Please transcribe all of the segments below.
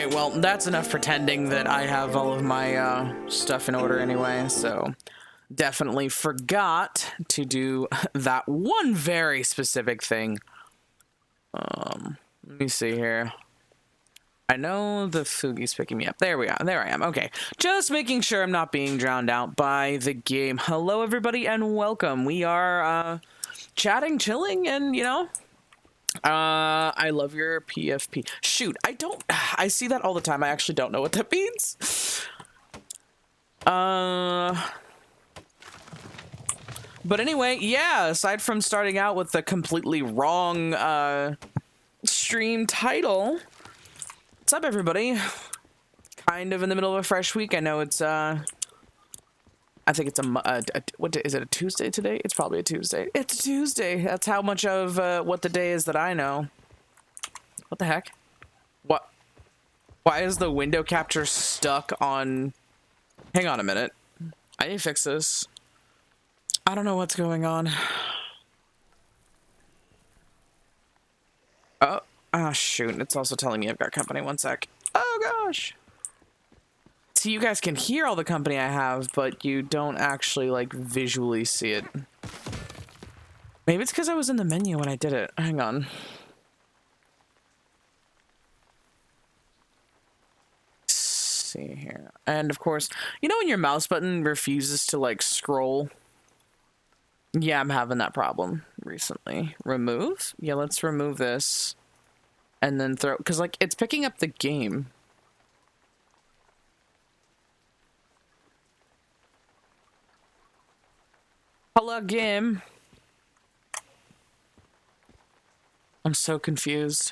Alright, well, that's enough pretending that I have all of my stuff in order anyway, so definitely forgot to do that one very specific thing. Let me see here. I know the Fugi's picking me up. There we are. There I am. Okay. Just making sure I'm not being drowned out by the game. Hello, everybody, and welcome. We are, chatting, chilling, and, you know, I love your PFP. Shoot, I see that all the time. I actually don't know what that means. But anyway, yeah, aside from starting out with the completely wrong, stream title, what's up, everybody? Kind of in the middle of a fresh week. I know it's, I think it's what day, is it a Tuesday today? It's probably a Tuesday. It's a Tuesday. That's how much of, what the day is that I know. What the heck? What? Why is the window capture stuck on... Hang on a minute. I need to fix this. I don't know what's going on. Oh, shoot. It's also telling me I've got company. One sec. Oh, gosh. See, you guys can hear all the company I have, but you don't actually, like, visually see it. Maybe it's because I was in the menu when I did it. Hang on. Let's see here. And, of course, you know when your mouse button refuses to, like, scroll? Yeah, I'm having that problem recently. Remove? Yeah, let's remove this. And then throw... Because, like, it's picking up the game. Hello, game. I'm so confused.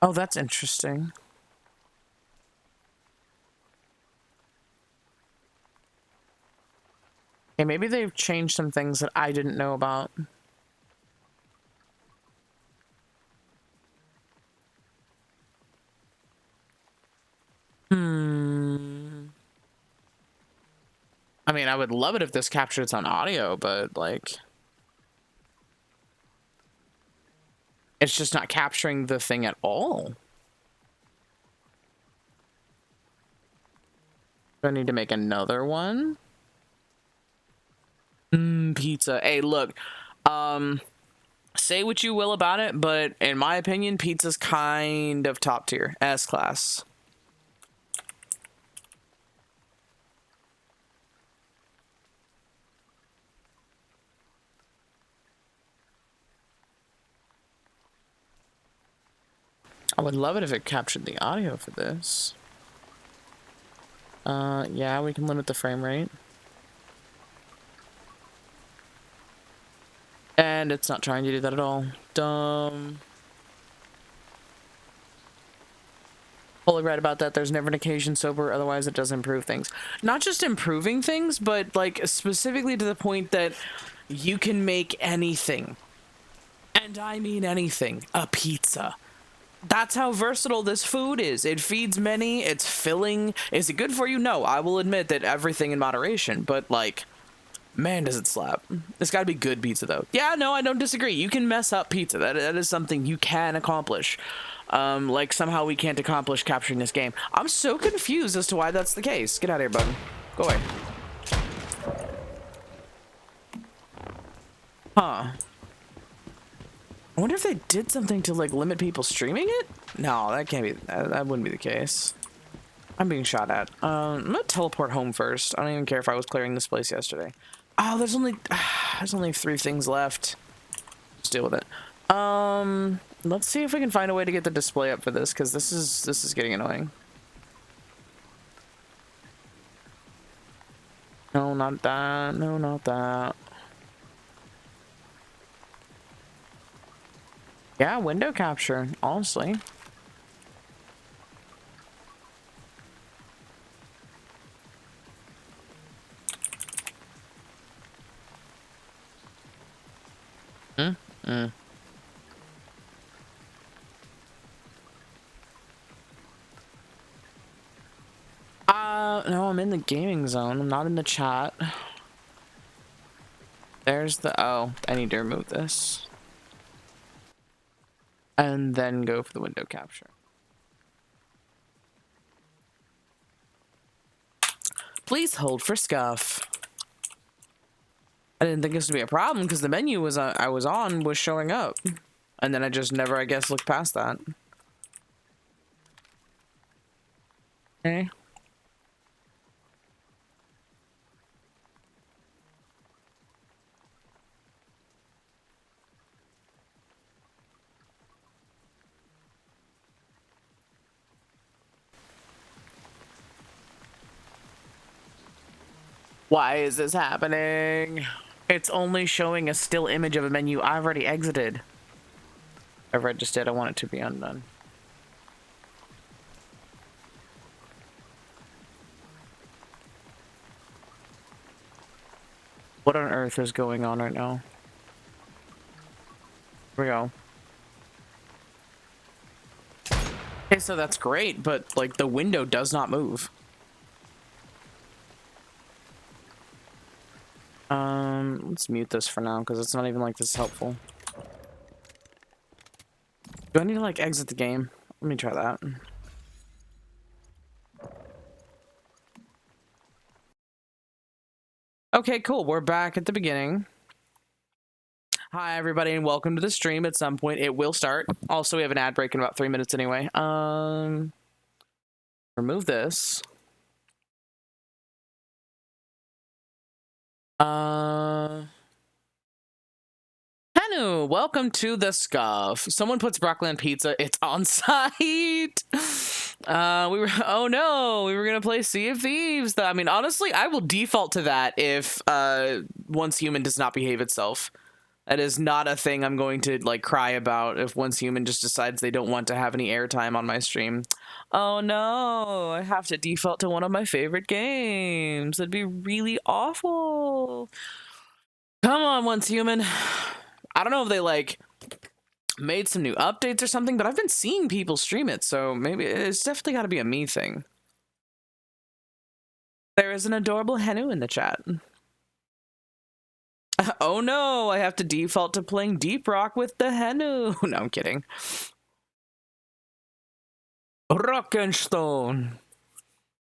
Oh, that's interesting. Okay, maybe they've changed some things that I didn't know about. I mean, I would love it if this captured its own audio, but, like... It's just not capturing the thing at all. Do I need to make another one? Pizza. Hey, look. Say what you will about it, but in my opinion, pizza's kind of top tier. S-class. I would love it if it captured the audio for this. Yeah, we can limit the frame rate. And it's not trying to do that at all. Dumb. Fully right about that. There's never an occasion sober, otherwise it does improve things. Not just improving things, but, like, specifically to the point that you can make anything. And I mean anything. A pizza. That's how versatile this food is. It feeds many, it's filling. Is it good for you? No, I will admit that everything in moderation, but, like, man, does it slap. It's gotta be good pizza, though. Yeah, no, I don't disagree. You can mess up pizza. That is something you can accomplish. Like, somehow we can't accomplish capturing this game. I'm so confused as to why that's the case. Get out of here, bud. Go away. Huh. I wonder if they did something to, like, limit people streaming it? No, that can't be... That wouldn't be the case. I'm being shot at. I'm gonna teleport home first. I don't even care if I was clearing this place yesterday. Oh, there's only 3 things left. Let's deal with it. Let's see if we can find a way to get the display up for this, because this is getting annoying. No, not that. No, not that. Yeah, window capture, honestly. No, I'm in the gaming zone. I'm not in the chat. There's the, oh, I need to remove this. And then go for the window capture. Please hold for scuff. I didn't think this would be a problem because the menu was I was on was showing up. And then I just never, I guess, looked past that. Okay. Why is this happening? It's only showing a still image of a menu I've already exited. I've registered. I want it to be undone. What on earth is going on right now? Here we go. Okay, so that's great, but like the window does not move. Let's mute this for now because it's not even like this is helpful. Do I need to like exit the game? Let me try that. Okay, cool. We're back at the beginning. Hi, everybody, and welcome to the stream. At some point, it will start. Also, we have an ad break in about 3 minutes anyway. Remove this. Hanu, welcome to the scuff. Someone puts broccoli on pizza. It's on site. Oh no, we were gonna play Sea of Thieves. I mean, honestly, I will default to that if Once Human does not behave itself. That is not a thing I'm going to like cry about if Once Human just decides they don't want to have any airtime on my stream. Oh no, I have to default to one of my favorite games. That'd be really awful. Come on, Once Human. I don't know if they like made some new updates or something, but I've been seeing people stream it, so maybe it's definitely got to be a me thing. There is an adorable Henu in the chat. Oh no, I have to default to playing Deep Rock with the Henu. No, I'm kidding. Rockenstone.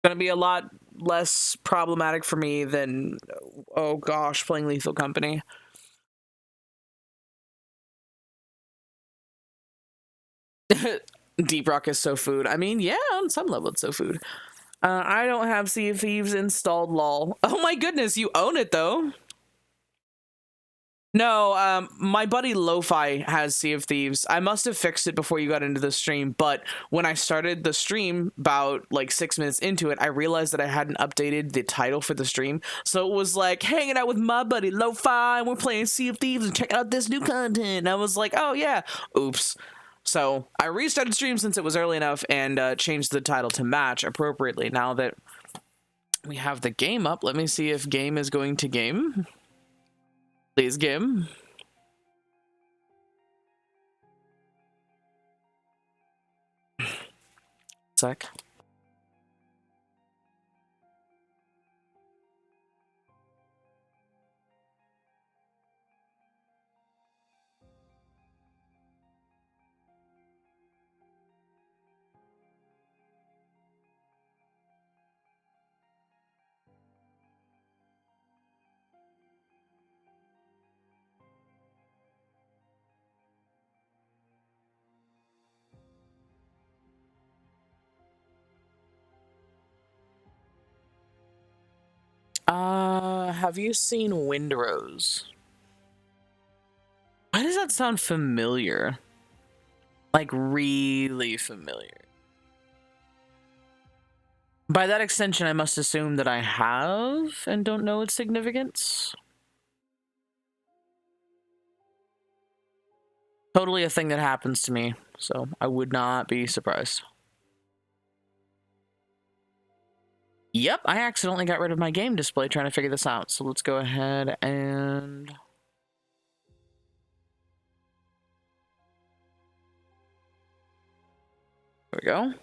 Gonna be a lot less problematic for me than, oh gosh, playing Lethal Company. Deep Rock is so food. I mean, yeah, on some level it's so food. I don't have Sea of Thieves installed, lol. Oh my goodness, you own it though. No, my buddy Lo-Fi has Sea of Thieves. I must have fixed it before you got into the stream, but when I started the stream about like 6 minutes into it, I realized that I hadn't updated the title for the stream. So it was like, hanging out with my buddy Lo-Fi, we're playing Sea of Thieves and checking out this new content. And I was like, oh yeah, oops. So I restarted stream since it was early enough and changed the title to match appropriately. Now that we have the game up, let me see if game is going to game. Please, game. Sec. Have you seen Windrose? Why does that sound familiar? Like, really familiar. By that extension, I must assume that I have and don't know its significance. Totally a thing that happens to me, so I would not be surprised. Yep, I accidentally got rid of my game display trying to figure this out, so let's go ahead and... There we go.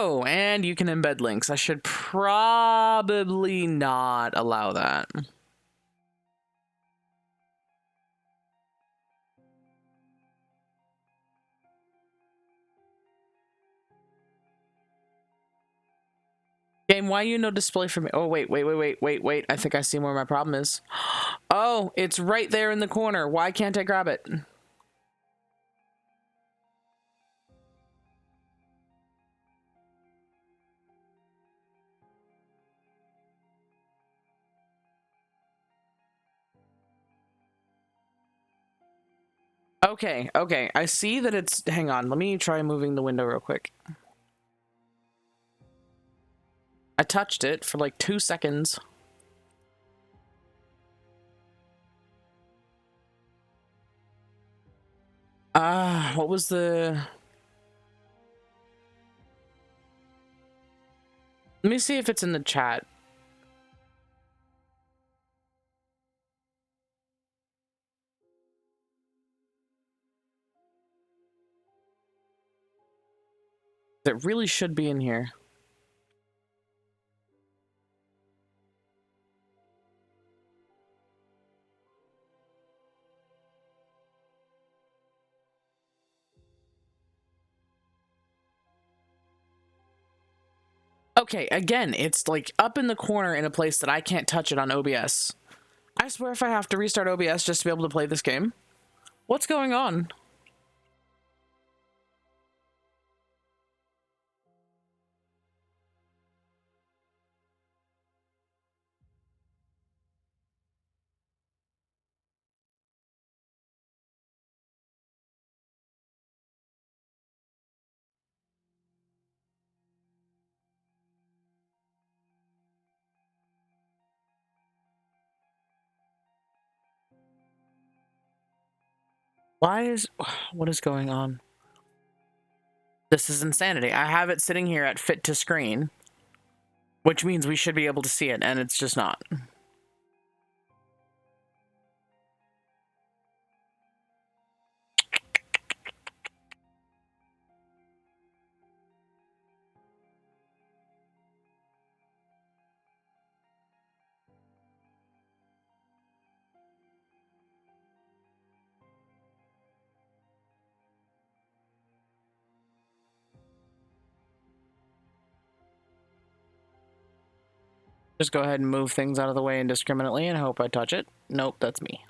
Oh, and you can embed links. I should probably not allow that. Game, why you no display for me? Oh, wait. I think I see where my problem is. Oh, it's right there in the corner. Why can't I grab it? Okay, I see that it's... Hang on, let me try moving the window real quick. I touched it for like 2 seconds. What was the... Let me see if it's in the chat. It really should be in here. Okay, again, it's like up in the corner in a place that I can't touch it on OBS. I swear if I have to restart OBS just to be able to play this game. What's going on? What is going on? This is insanity. I have it sitting here at fit to screen, which means we should be able to see it, and it's just not. Just go ahead and move things out of the way indiscriminately and hope I touch it. Nope, that's me.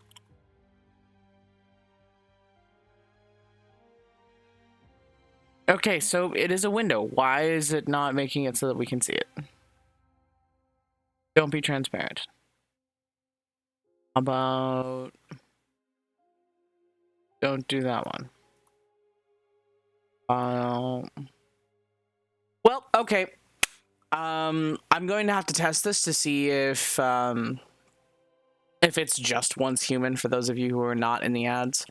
Okay, so it is a window. Why is it not making it so that we can see it? Don't be transparent. How about... Don't do that one. Well, okay. I'm going to have to test this to see if it's just once human for those of you who are not in the ads.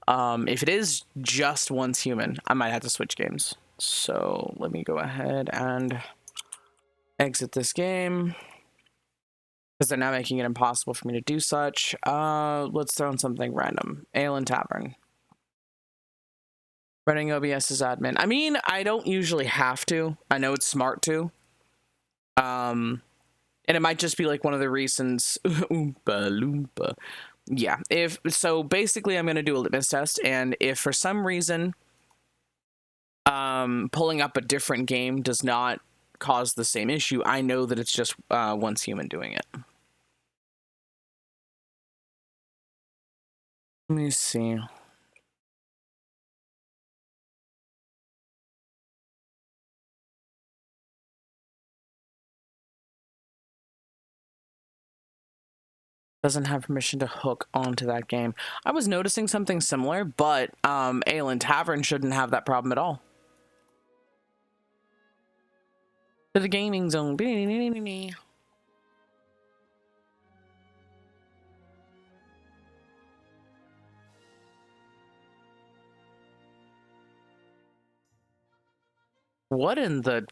If it is just once human, I might have to switch games. So let me go ahead and exit this game because they're now making it impossible for me to do such. Let's throw in something random. Ale and Tavern. Running OBS as admin. I mean, I don't usually have to. I know it's smart to. And it might just be like one of the reasons. Oompa loompa. Yeah. So basically I'm going to do a litmus test, and if for some reason pulling up a different game does not cause the same issue, I know that it's just once human doing it. Let me see. Doesn't have permission to hook onto that game. I was noticing something similar, but Ale and Tavern shouldn't have that problem at all. To the gaming zone. What in the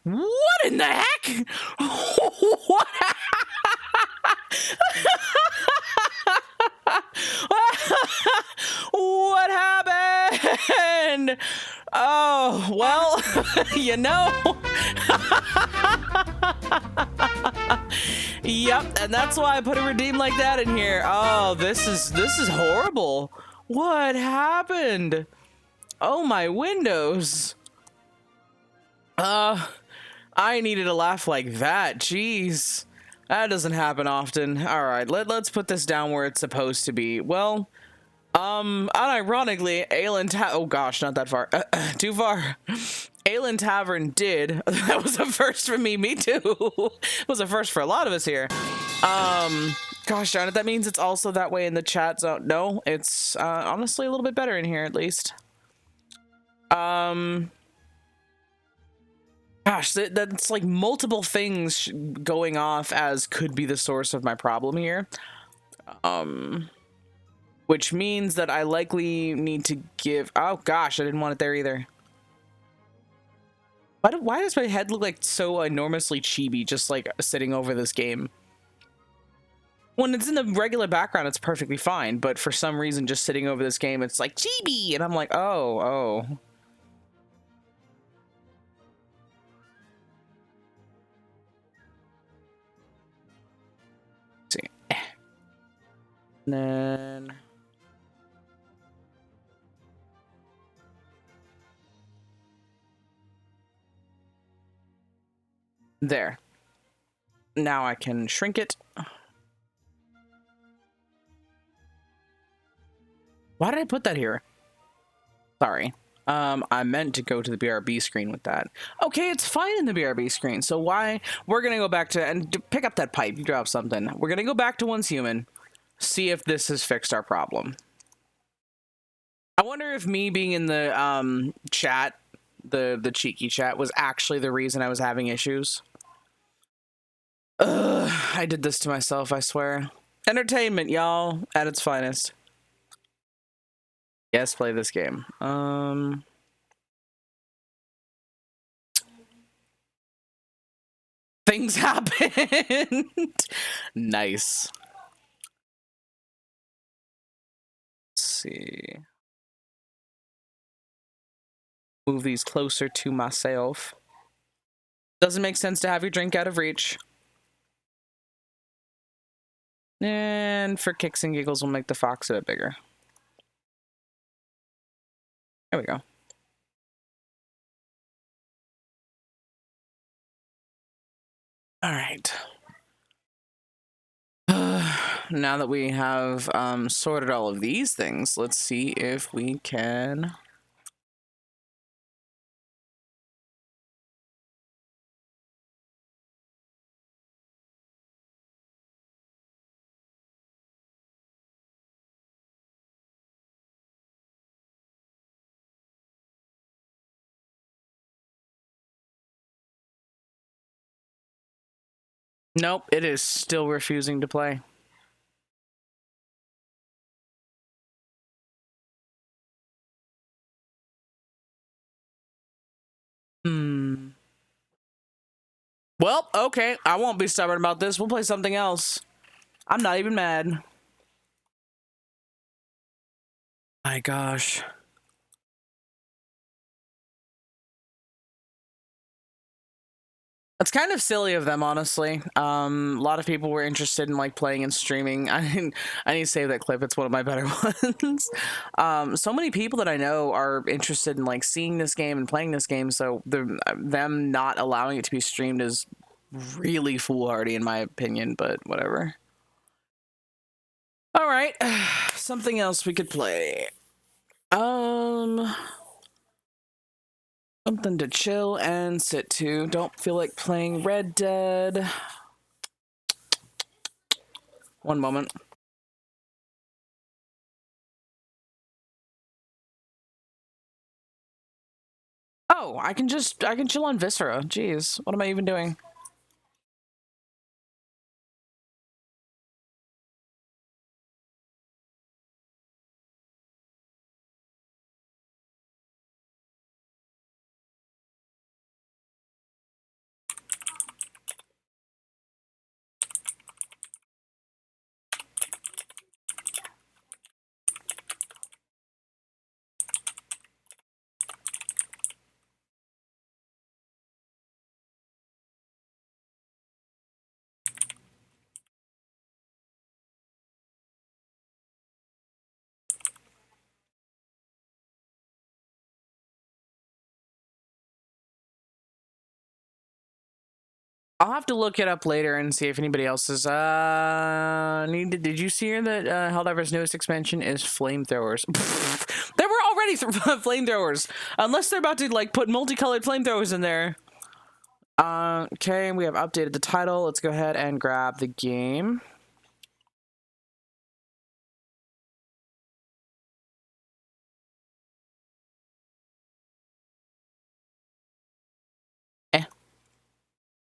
heck? What? What happened? Oh, well, you know, Yep, and that's why I put a redeem like that in here. Oh, this is horrible. What happened? Oh, my windows. I needed a laugh like that. Jeez. That doesn't happen often. All right, let's put this down where it's supposed to be. Well, unironically, oh gosh, not that far. Too far. Aylin Tavern did. That was a first for me. Me too. It was a first for a lot of us here. Gosh darn it, that means it's also that way in the chat zone. No, it's honestly a little bit better in here at least. Gosh, that's like multiple things going off as could be the source of my problem here. Which means that I likely need to give... Oh gosh, I didn't want it there either. Why does my head look like so enormously chibi just like sitting over this game? When it's in the regular background, it's perfectly fine. But for some reason, just sitting over this game, it's like chibi. And I'm like, oh. Let's see. And then... There. Now I can shrink it. Why did I put that here? Sorry. I meant to go to the BRB screen with that. Okay, it's fine in the BRB screen. So why? We're going to go back to... And pick up that pipe. You dropped something. We're going to go back to Once Human. See if this has fixed our problem. I wonder if me being in the chat, the cheeky chat, was actually the reason I was having issues. Ugh, I did this to myself, I swear. Entertainment, y'all, at its finest. Yes, play this game. Things happened. Nice. Let's see. Move these closer to myself. Doesn't make sense to have your drink out of reach. And for kicks and giggles, we'll make the fox a bit bigger. There we go. All right. Now that we have sorted all of these things, let's see if we can... Nope, it is still refusing to play. Well, okay, I won't be stubborn about this. We'll play something else. I'm not even mad. My gosh. It's kind of silly of them, honestly. A lot of people were interested in like playing and streaming. I need to save that clip. It's one of my better ones. So many people that I know are interested in like seeing this game and playing this game. So them not allowing it to be streamed is really foolhardy in my opinion. But whatever. All right, something else we could play. Something to chill and sit to. Don't feel like playing Red Dead. One moment. Oh, I can chill on Viscera. Jeez, what am I even doing? I'll have to look it up later and see if anybody else is did you see here that Helldiver's newest expansion is flamethrowers? There were already flamethrowers, unless they're about to like put multicolored flamethrowers in there. Okay, we have updated the title. Let's go ahead and grab the game.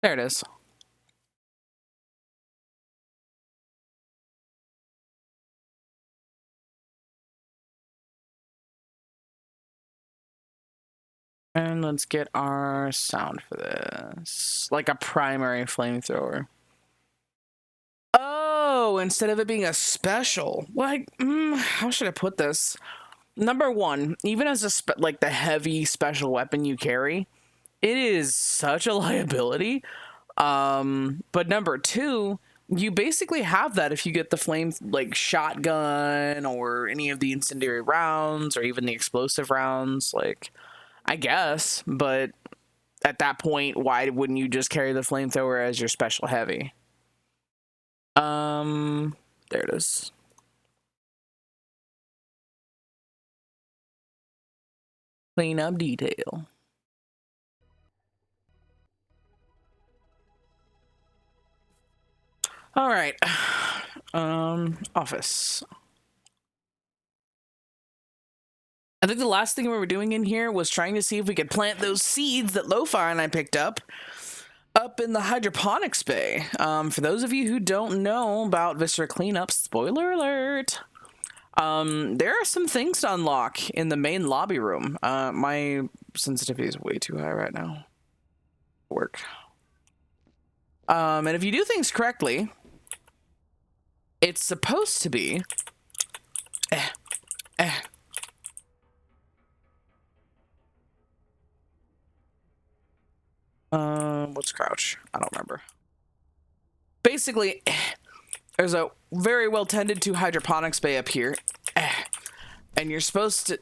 There it is. And let's get our sound for this. Like a primary flamethrower. Oh, instead of it being a special. Like, how should I put this? Number one, even as like the heavy special weapon you carry, it is such a liability. But number two, you basically have that if you get the flame, like shotgun or any of the incendiary rounds or even the explosive rounds, like, I guess, but at that point, why wouldn't you just carry the flamethrower as your special heavy? There it is. Clean up detail. All right. Office. I think the last thing we were doing in here was trying to see if we could plant those seeds that Lo-Fi and I picked up in the hydroponics bay. For those of you who don't know about Viscera Cleanup, spoiler alert, there are some things to unlock in the main lobby room. My sensitivity is way too high right now. Work. And if you do things correctly, it's supposed to be what's crouch? I don't remember. Basically, there's a very well tended to hydroponics bay up here, and you're supposed to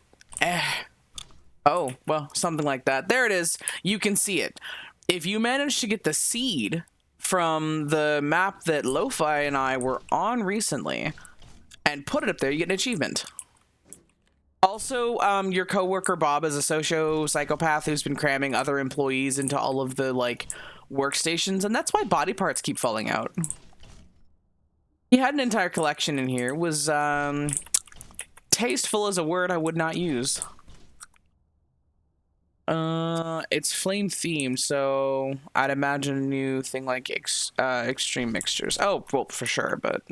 oh, well, something like that. There it is. You can see it. If you manage to get the seed from the map that Lo-Fi and I were on recently and put it up there, you get an achievement. Also, your coworker Bob is a socio-psychopath who's been cramming other employees into all of the, like, workstations, and that's why body parts keep falling out. He had an entire collection in here. It was, tasteful is a word I would not use. It's flame themed, so I'd imagine a new thing like extreme mixtures. Oh, well, for sure, but...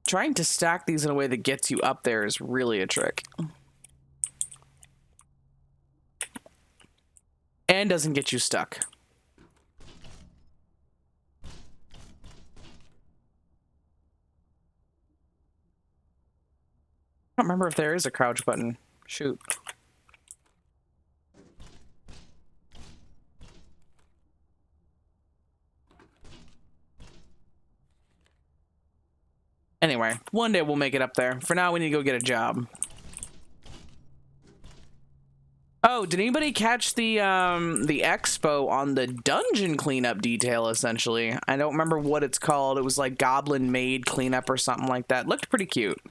Trying to stack these in a way that gets you up there is really a trick. And doesn't get you stuck. I don't remember if there is a crouch button. Shoot. Anyway, one day we'll make it up there. For now, we need to go get a job. Oh, did anybody catch the expo on the dungeon cleanup detail, essentially? I don't remember what it's called. It was like Goblin Maid cleanup or something like that. Looked pretty cute.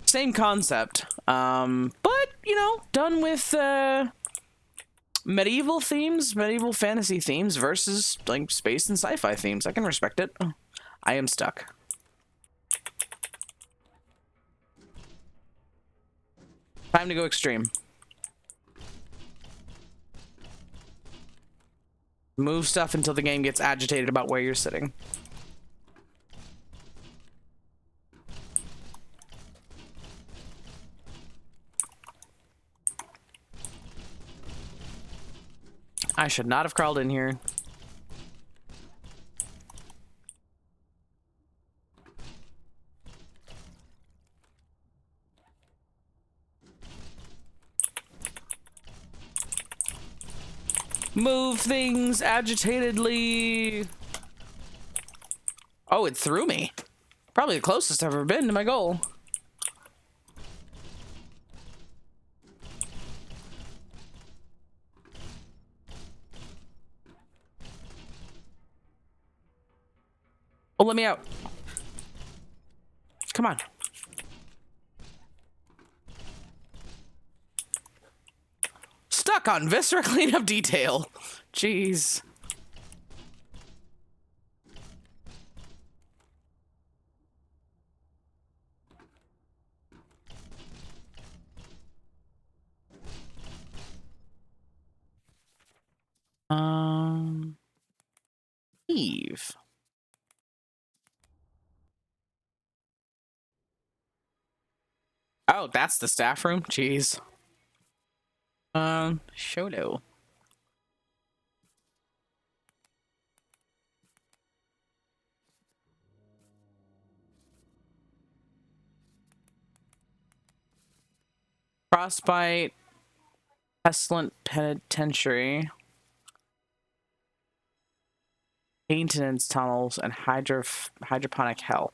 Same concept. But, you know, done with medieval themes, medieval fantasy themes versus, like, space and sci-fi themes. I can respect it. I am stuck. Time to go extreme. Move stuff until the game gets agitated about where you're sitting. I should not have crawled in here. Move things agitatedly. Oh, it threw me. Probably the closest I've ever been to my goal. Oh, let me out. Come on. Stuck on Viscera cleanup detail. Jeez. Eve. Oh, that's the staff room? Jeez. Shodo. Frostbite, Pestilent Penitentiary, Maintenance Tunnels, and Hydroponic Hell.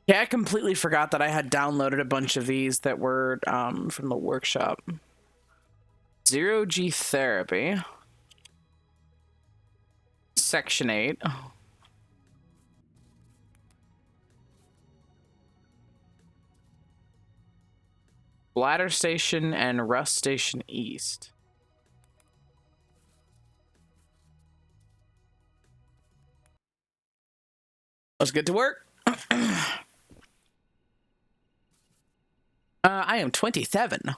Yeah, I completely forgot that I had downloaded a bunch of these that were from the workshop. Zero G Therapy. Section 8. Bladder Station and Rust Station East. Let's get to work. I am 27.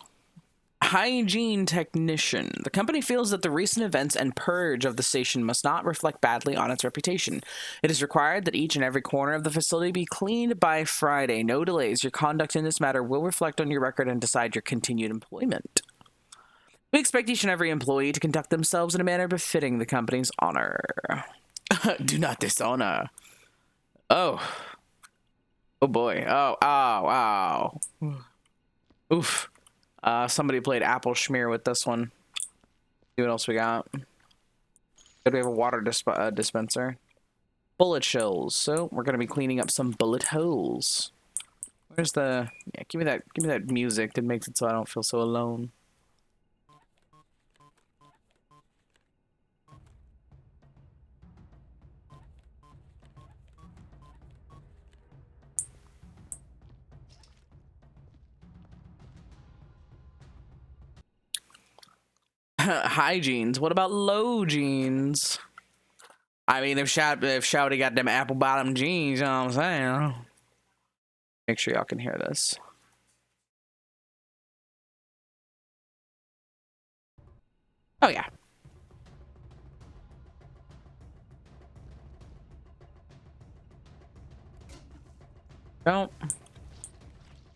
Hygiene Technician. The company feels that the recent events and purge of the station must not reflect badly on its reputation. It is required that each and every corner of the facility be cleaned by Friday. No delays. Your conduct in this matter will reflect on your record and decide your continued employment. We expect each and every employee to conduct themselves in a manner befitting the company's honor. Do not dishonor. Oh. Oh boy. Oh, ow, ow. Oof. Somebody played Apple Schmear with this one. See what else we got. We have a water dispenser. Bullet shells. So we're gonna be cleaning up some bullet holes. Where's the? Yeah, give me that music that makes it so I don't feel so alone. High jeans. What about low jeans? I mean, if Shouty got them apple bottom jeans, you know what I'm saying? Make sure y'all can hear this. Oh yeah. Don't.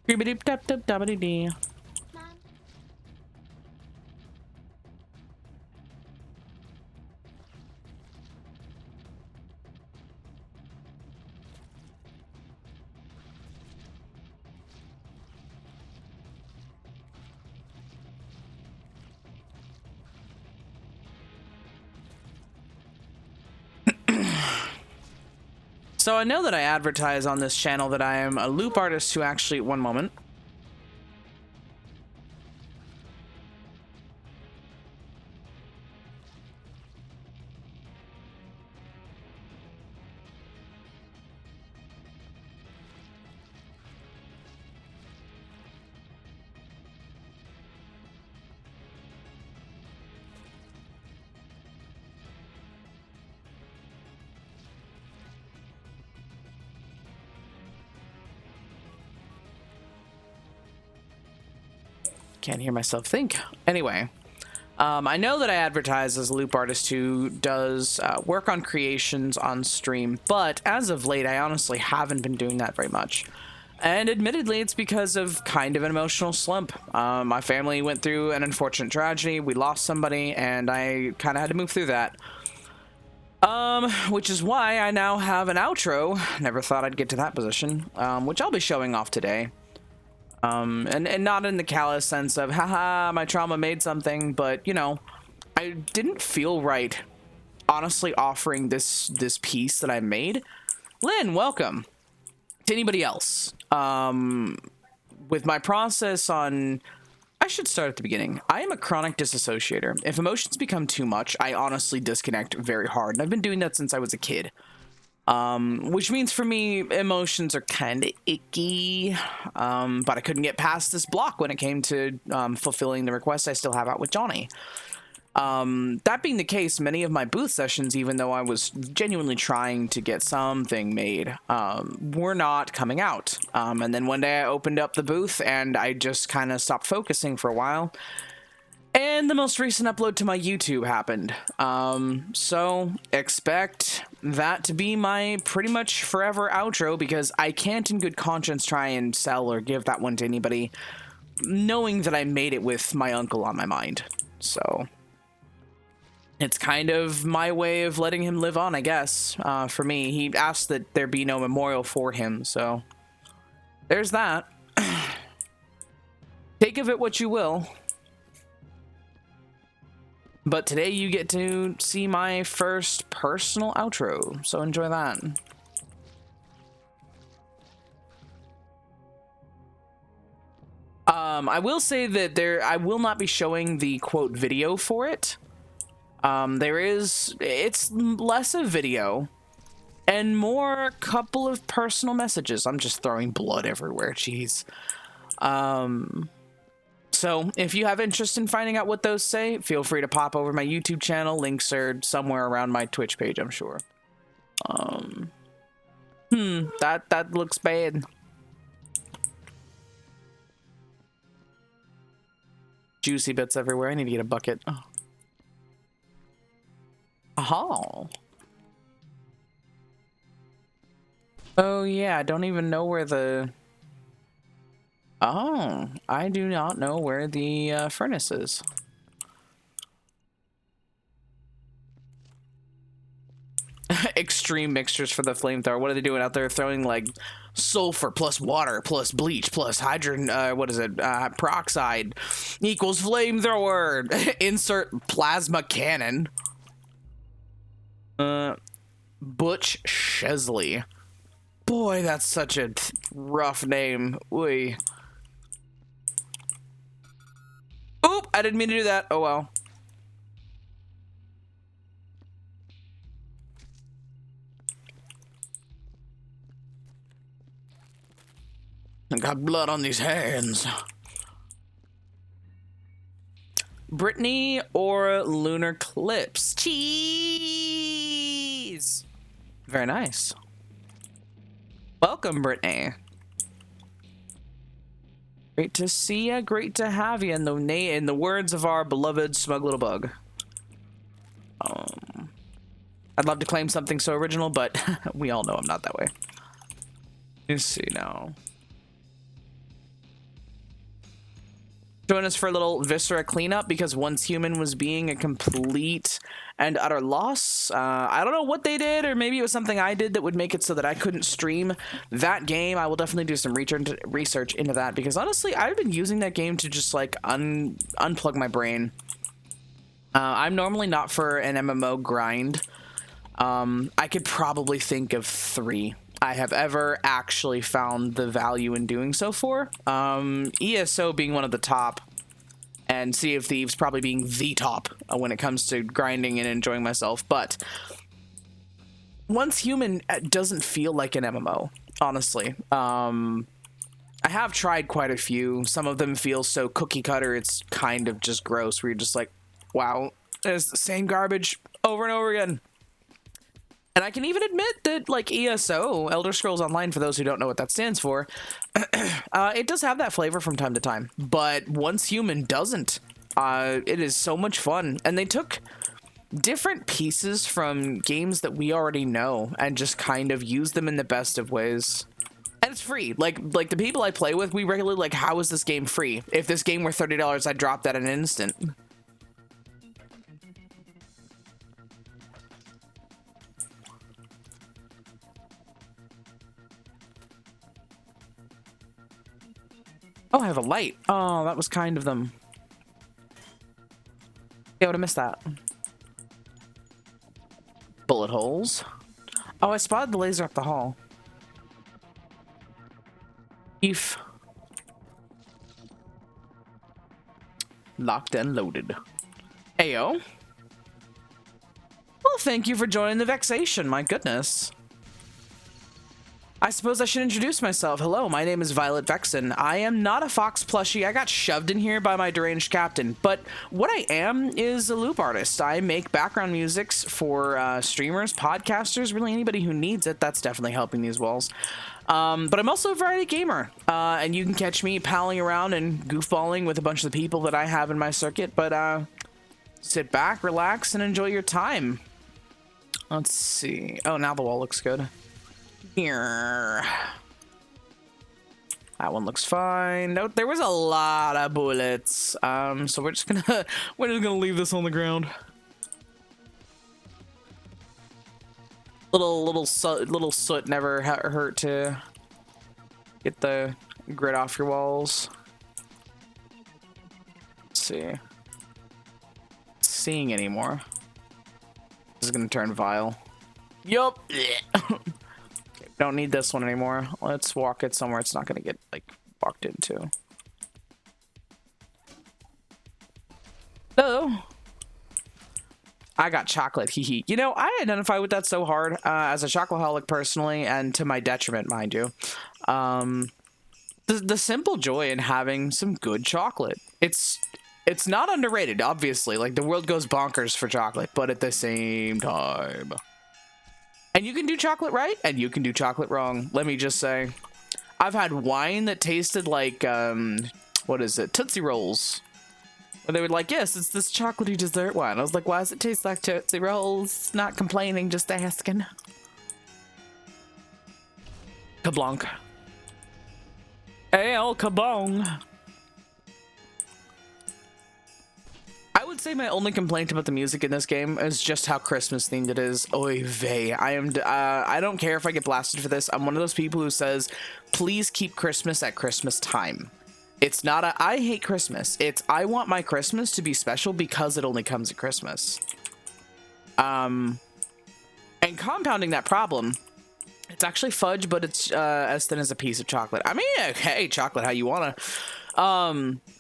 Creepy-doop-dap-dap-dabba-dee-dee. So I know that I advertise on this channel that I am a loop artist who actually, one moment. Can't hear myself think. Anyway, I know that I advertise as a loop artist who does work on creations on stream, but as of late, I honestly haven't been doing that very much. And admittedly, it's because of kind of an emotional slump. My family went through an unfortunate tragedy. We lost somebody, and I kind of had to move through that. Which is why I now have an outro. Never thought I'd get to that position, which I'll be showing off today. And not in the callous sense of, haha, my trauma made something, but, you know, I didn't feel right, honestly, offering this piece that I made. Lynn, welcome. To anybody else, with my process on, I should start at the beginning. I am a chronic disassociator. If emotions become too much, I honestly disconnect very hard, and I've been doing that since I was a kid. Which means for me, emotions are kind of icky, but I couldn't get past this block when it came to fulfilling the request I still have out with Johnny. That being the case, many of my booth sessions, even though I was genuinely trying to get something made, were not coming out. And then one day I opened up the booth and I just kind of stopped focusing for a while. And the most recent upload to my YouTube happened. So expect that to be my pretty much forever outro, because I can't in good conscience try and sell or give that one to anybody, knowing that I made it with my uncle on my mind. So it's kind of my way of letting him live on, I guess. For me, he asked that there be no memorial for him, so there's that. Take of it what you will. But today you get to see my first personal outro, so enjoy that. I will say that I will not be showing the quote video for it. It's less a video and more couple of personal messages. I'm just throwing blood everywhere, jeez. So if you have interest in finding out what those say, feel free to pop over my YouTube channel. Links are somewhere around my Twitch page, I'm sure. That looks bad. Juicy bits everywhere. I need to get a bucket. Oh. Aha. Oh yeah, I don't even know where the... Oh, I do not know where the furnace is. Extreme mixtures for the flamethrower. What are they doing out there? Throwing like sulfur plus water plus bleach plus hydrogen, what is it? Peroxide equals flamethrower. Insert plasma cannon. Butch Chesley. Boy, that's such a rough name. Oy. Oop, I didn't mean to do that. Oh well. I got blood on these hands. Brittany or Lunar Clips? Cheese! Very nice. Welcome, Brittany. Great to see ya. Great to have you. In the words of our beloved Smug Little Bug. I'd love to claim something so original, but we all know I'm not that way. Let's see now. Join us for a little Viscera cleanup, because Once Human was being a complete and utter loss. I don't know what they did, or maybe it was something I did that would make it so that I couldn't stream that game. I will definitely do some research into that, because honestly, I've been using that game to just like unplug my brain. I'm normally not for an MMO grind. I could probably think of 3 I have ever actually found the value in doing so for. ESO being one of the top, and Sea of Thieves probably being the top when it comes to grinding and enjoying myself. But Once Human doesn't feel like an MMO, honestly. I have tried quite a few. Some of them feel so cookie cutter, it's kind of just gross, where you're just like, wow, it's the same garbage over and over again. And I can even admit that, like, ESO, Elder Scrolls Online, for those who don't know what that stands for, it does have that flavor from time to time. But Once Human doesn't. It is so much fun. And they took different pieces from games that we already know and just kind of used them in the best of ways. And it's free. Like the people I play with, we regularly like, how is this game free? If this game were $30, I'd drop that in an instant. Oh, I have a light. Oh, that was kind of them. Yeah, I would have missed that. Bullet holes. Oh, I spotted the laser up the hall. Beef. Locked and loaded. Ayo. Well, thank you for joining the Vexation. My goodness. I suppose I should introduce myself. Hello, my name is Violet Vexen. I am not a Fox plushie. I got shoved in here by my deranged captain. But what I am is a loop artist. I make background musics for streamers, podcasters, really anybody who needs it. That's definitely helping these walls. But I'm also a variety gamer. And you can catch me palling around and goofballing with a bunch of the people that I have in my circuit. But sit back, relax, and enjoy your time. Let's see. Oh, now the wall looks good. Here. That one looks fine. Note there was a lot of bullets. So we're just gonna leave this on the ground. Little soot never hurt to get the grit off your walls. Let's see. Not seeing anymore. This is gonna turn vile. Yup. Don't need this one anymore. Let's walk it somewhere it's not gonna get like walked into. Oh, I got chocolate. Hee hee. You know, I identify with that so hard as a chocoholic personally, and to my detriment, mind you. The simple joy in having some good chocolate. It's not underrated, obviously. Like the world goes bonkers for chocolate, but at the same time. And you can do chocolate right, and you can do chocolate wrong. Let me just say, I've had wine that tasted like, what is it? Tootsie Rolls. Where they were like, yes, it's this chocolatey dessert wine. I was like, why does it taste like Tootsie Rolls? Not complaining, just asking. Kablanc. El kabong. I would say my only complaint about the music in this game is just how Christmas themed it is. Oy vey. I don't care if I get blasted for this. I'm one of those people who says, please keep Christmas at Christmas time. It's not a, I hate Christmas. It's, I want my Christmas to be special because it only comes at Christmas. And compounding that problem, it's actually fudge, but it's as thin as a piece of chocolate. I mean, okay, chocolate how you wanna.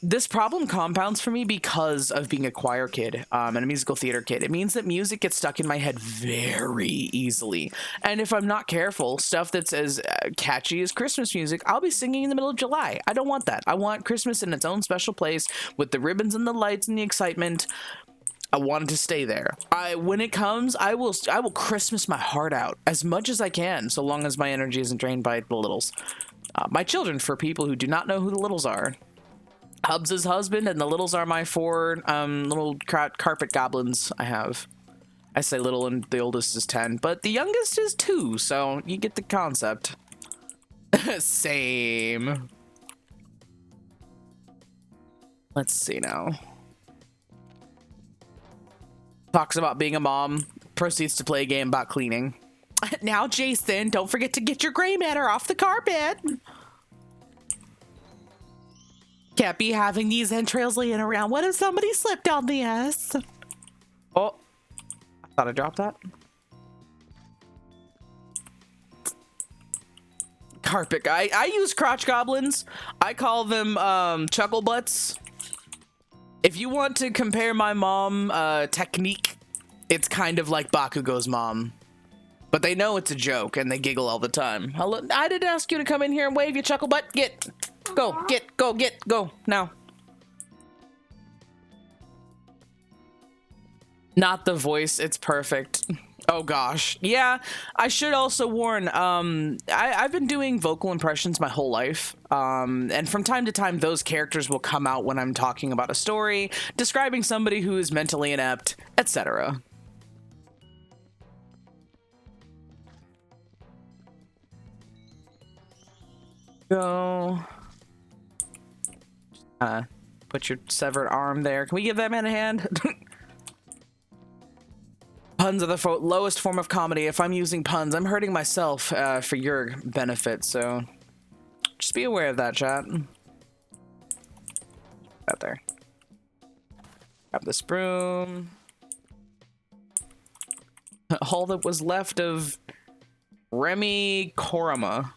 This problem compounds for me because of being a choir kid and a musical theater kid. It means that music gets stuck in my head very easily. And if I'm not careful, stuff that's as catchy as Christmas music, I'll be singing in the middle of July. I don't want that. I want Christmas in its own special place with the ribbons and the lights and the excitement. I want it to stay there. When it comes, I will Christmas my heart out as much as I can, so long as my energy isn't drained by the littles. My children, for people who do not know who the littles are. Hubs' husband, and the littles are my four little carpet goblins I have. I say little, and the oldest is 10, but the youngest is 2, so you get the concept. Same. Let's see now. Talks about being a mom, proceeds to play a game about cleaning. Now, Jason, don't forget to get your gray matter off the carpet. Can't be having these entrails laying around. What if somebody slipped on the S? Oh, I thought I dropped that. Carpet guy. I use crotch goblins. I call them chuckle butts. If you want to compare my mom technique, it's kind of like Bakugo's mom. But they know it's a joke and they giggle all the time. Hello, I didn't ask you to come in here and wave your chuckle butt. Get. Go, go, now. Not the voice, it's perfect. Oh gosh. Yeah, I should also warn, I've been doing vocal impressions my whole life. And from time to time, those characters will come out when I'm talking about a story, describing somebody who is mentally inept, etc. Go. Put your severed arm there. Can we give that man a hand? Puns are the lowest form of comedy. If I'm using puns, I'm hurting myself for your benefit, so just be aware of that, chat. this broom. All that was left of Remy Korama.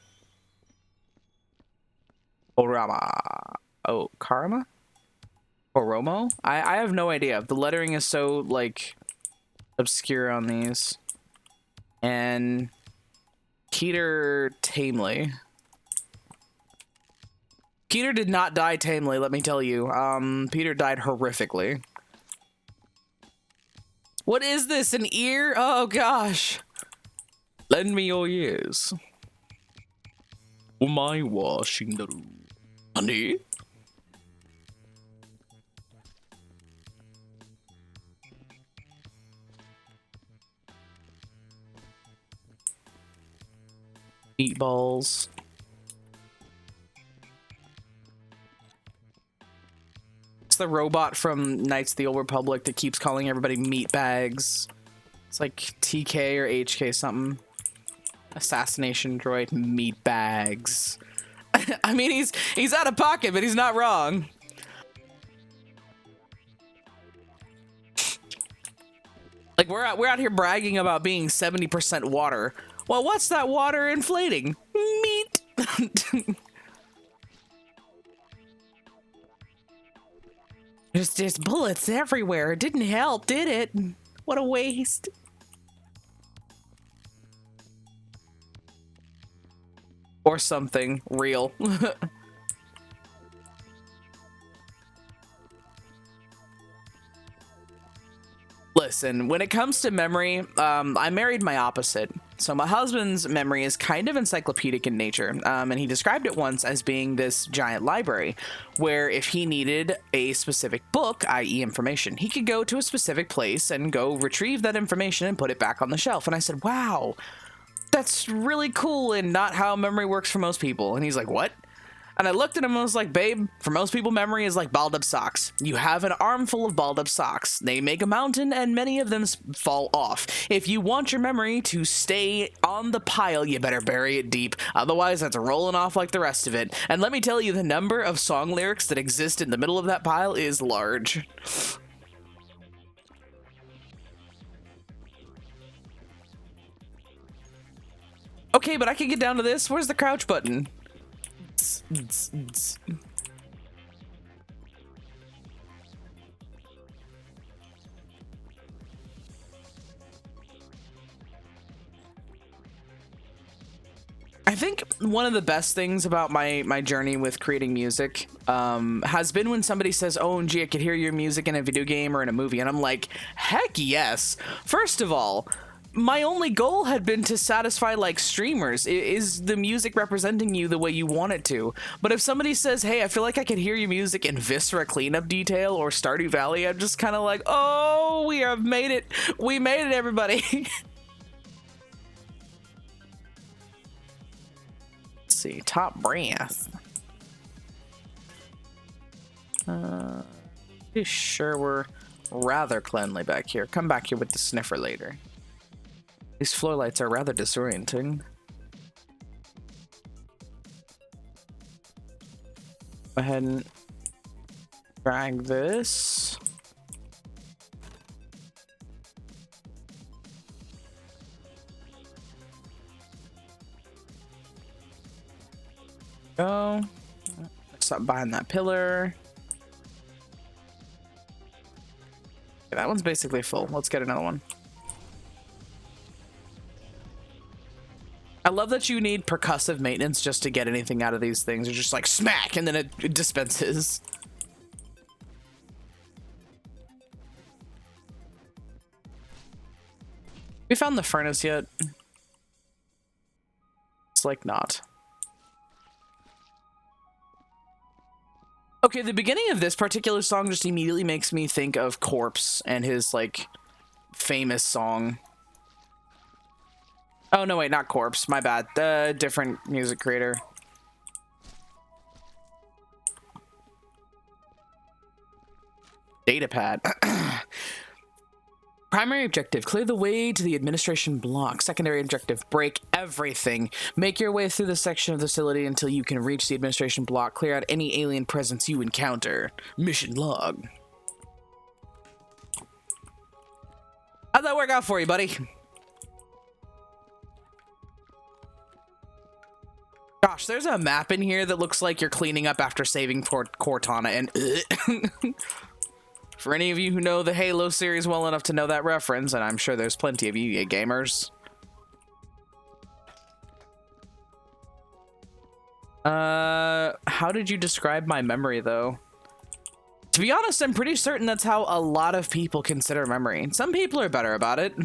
Korama. Oh, Karma? Oromo? I have no idea. The lettering is so, like, obscure on these. And Peter tamely. Peter did not die tamely, let me tell you. Peter died horrifically. What is this? An ear? Oh gosh. Lend me your ears. Omae wa shindaru. Honey? Meatballs. It's the robot from Knights of the Old Republic that keeps calling everybody meat bags. It's like TK or HK something. Assassination droid meat bags. I mean, he's out of pocket, but he's not wrong. Like we're out here bragging about being 70% water. Well, what's that water inflating? Meat. There's bullets everywhere. It didn't help, did it? What a waste. Or something real. Listen, when it comes to memory, I married my opposite. So my husband's memory is kind of encyclopedic in nature, and he described it once as being this giant library, where if he needed a specific book, i.e. information, he could go to a specific place and go retrieve that information and put it back on the shelf. And I said, wow, that's really cool and not how memory works for most people. And he's like, what? And I looked at him and was like, babe, for most people, memory is like balled up socks. You have an armful of balled up socks. They make a mountain and many of them fall off. If you want your memory to stay on the pile, you better bury it deep. Otherwise, that's rolling off like the rest of it. And let me tell you, the number of song lyrics that exist in the middle of that pile is large. Okay, but I can get down to this. Where's the crouch button? I think one of the best things about my journey with creating music has been when somebody says, oh, gee, I could hear your music in a video game or in a movie. And I'm like, heck yes. First of all, my only goal had been to satisfy like streamers. Is the music representing you the way you want it to? But if somebody says, hey, I feel like I could hear your music in Viscera Cleanup Detail or Stardew Valley, I'm just kind of like, oh, we have made it. We made it, everybody. Let's see, top breath. Pretty sure we're rather cleanly back here. Come back here with the sniffer later. These floor lights are rather disorienting. Go ahead and drag this. Go. Stop behind that pillar. Okay, that one's basically full. Let's get another one. I love that you need percussive maintenance just to get anything out of these things. It's just like smack and then it dispenses. We found the furnace yet? It's like not. Okay, the beginning of this particular song just immediately makes me think of Corpse and his like famous song. Oh, no, wait, not Corpse. My bad. Different music creator. Datapad. Primary objective, clear the way to the administration block. Secondary objective, break everything. Make your way through the section of the facility until you can reach the administration block. Clear out any alien presence you encounter. Mission log. How'd that work out for you, buddy? Gosh, there's a map in here that looks like you're cleaning up after saving Cortana, and for any of you who know the Halo series well enough to know that reference, and I'm sure there's plenty of you gamers. How did you describe my memory, though? To be honest, I'm pretty certain that's how a lot of people consider memory. Some people are better about it.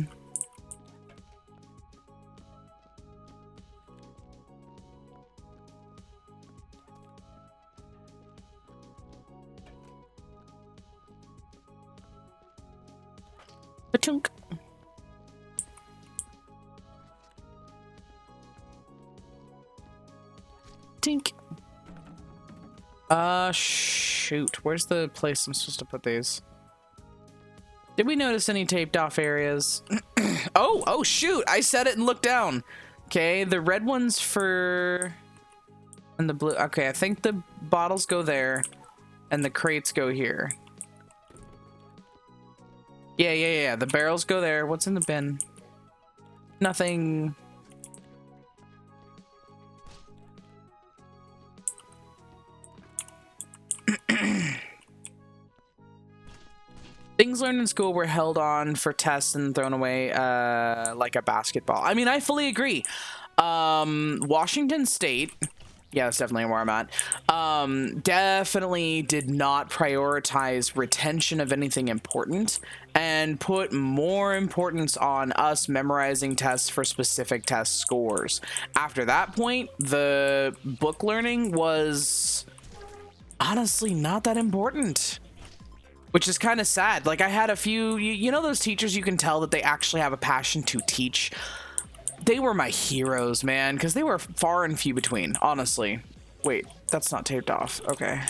Ba-chunk. Tink. Shoot. Where's the place I'm supposed to put these? Did we notice any taped off areas? Oh, shoot. I said it and looked down. Okay, the red one's for... And the blue... Okay, I think the bottles go there. And the crates go here. Yeah. The barrels go there. What's in the bin? Nothing... Things learned in school were held on for tests and thrown away like a basketball. I mean, I fully agree. Washington State, yeah, that's definitely where I'm at, definitely did not prioritize retention of anything important and put more importance on us memorizing tests for specific test scores. After that point, the book learning was honestly not that important. Which is kind of sad. Like, I had a few, you know those teachers you can tell that they actually have a passion to teach? They were my heroes, man, because they were far and few between, honestly. Wait, that's not taped off. Okay.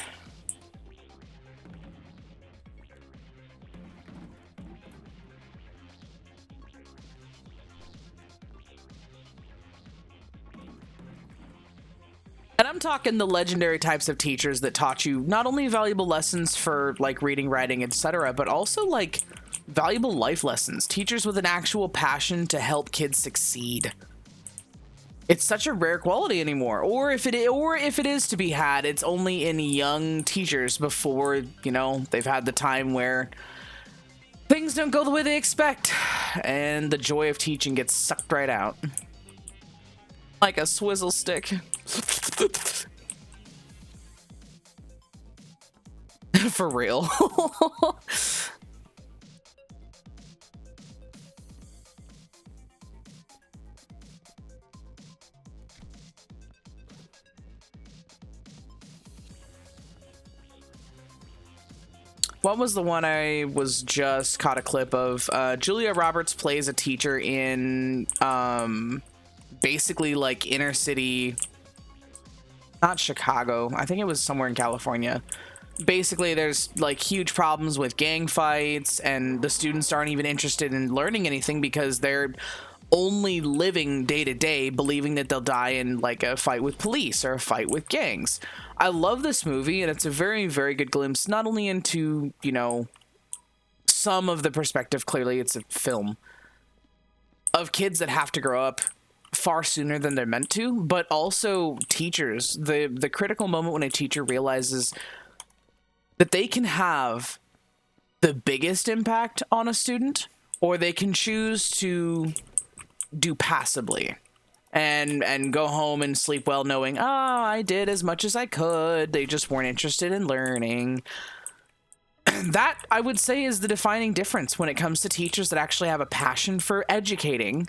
And I'm talking the legendary types of teachers that taught you not only valuable lessons for like reading, writing, etc., but also like valuable life lessons. Teachers with an actual passion to help kids succeed. It's such a rare quality anymore. Or if it is to be had, it's only in young teachers before, you know, they've had the time where things don't go the way they expect and the joy of teaching gets sucked right out. Like a swizzle stick. For real. What was the one I was just caught a clip of? Julia Roberts plays a teacher in basically like inner city, not Chicago, I think it was somewhere in California. Basically there's like huge problems with gang fights and the students aren't even interested in learning anything because they're only living day to day believing that they'll die in like a fight with police or a fight with gangs. I love this movie, and it's a very, very good glimpse not only into, you know, some of the perspective, clearly it's a film, of kids that have to grow up far sooner than they're meant to, but also teachers. The critical moment when a teacher realizes that they can have the biggest impact on a student, or they can choose to do passively and go home and sleep well knowing, oh, I did as much as I could. They just weren't interested in learning. That, I would say, is the defining difference when it comes to teachers that actually have a passion for educating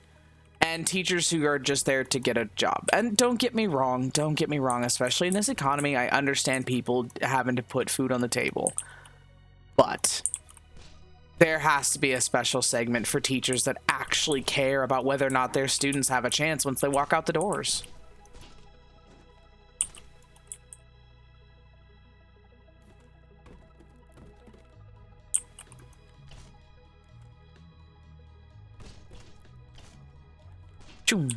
and teachers who are just there to get a job. And don't get me wrong, especially in this economy, I understand people having to put food on the table. But there has to be a special segment for teachers that actually care about whether or not their students have a chance once they walk out the doors. Choom.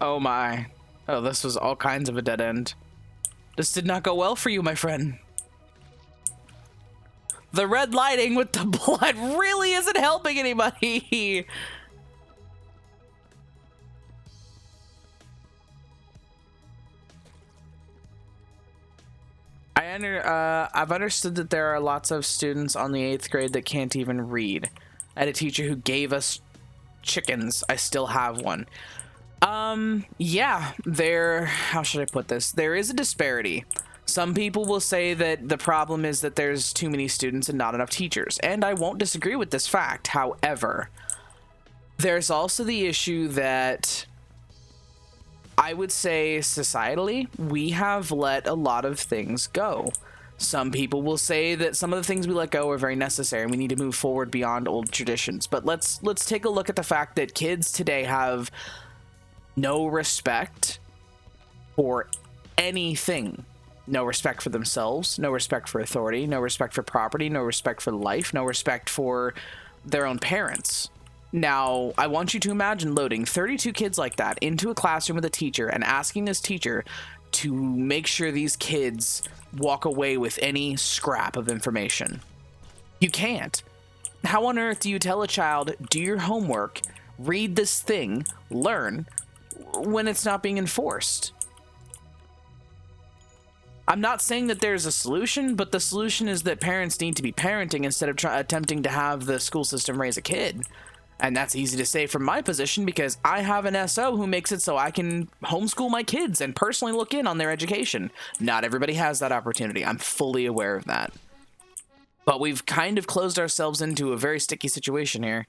Oh my. Oh, this was all kinds of a dead end. This did not go well for you, my friend. The red lighting with the blood really isn't helping anybody. I've understood that there are lots of students on the 8th grade that can't even read. I had a teacher who gave us chickens. I still have one. Yeah, how should I put this? There is a disparity. Some people will say that the problem is that there's too many students and not enough teachers, and I won't disagree with this fact. However, there's also the issue that I would say societally, we have let a lot of things go. Some people will say that some of the things we let go are very necessary and we need to move forward beyond old traditions. But let's take a look at the fact that kids today have no respect for anything. No respect for themselves, no respect for authority, no respect for property, no respect for life, no respect for their own parents. Now, I want you to imagine loading 32 kids like that into a classroom with a teacher and asking this teacher to make sure these kids walk away with any scrap of information. You can't. How on earth do you tell a child, do your homework, read this thing, learn, when it's not being enforced? I'm not saying that there's a solution, but the solution is that parents need to be parenting instead of attempting to have the school system raise a kid. And that's easy to say from my position because I have an SO who makes it so I can homeschool my kids and personally look in on their education. Not everybody has that opportunity. I'm fully aware of that. But we've kind of closed ourselves into a very sticky situation here.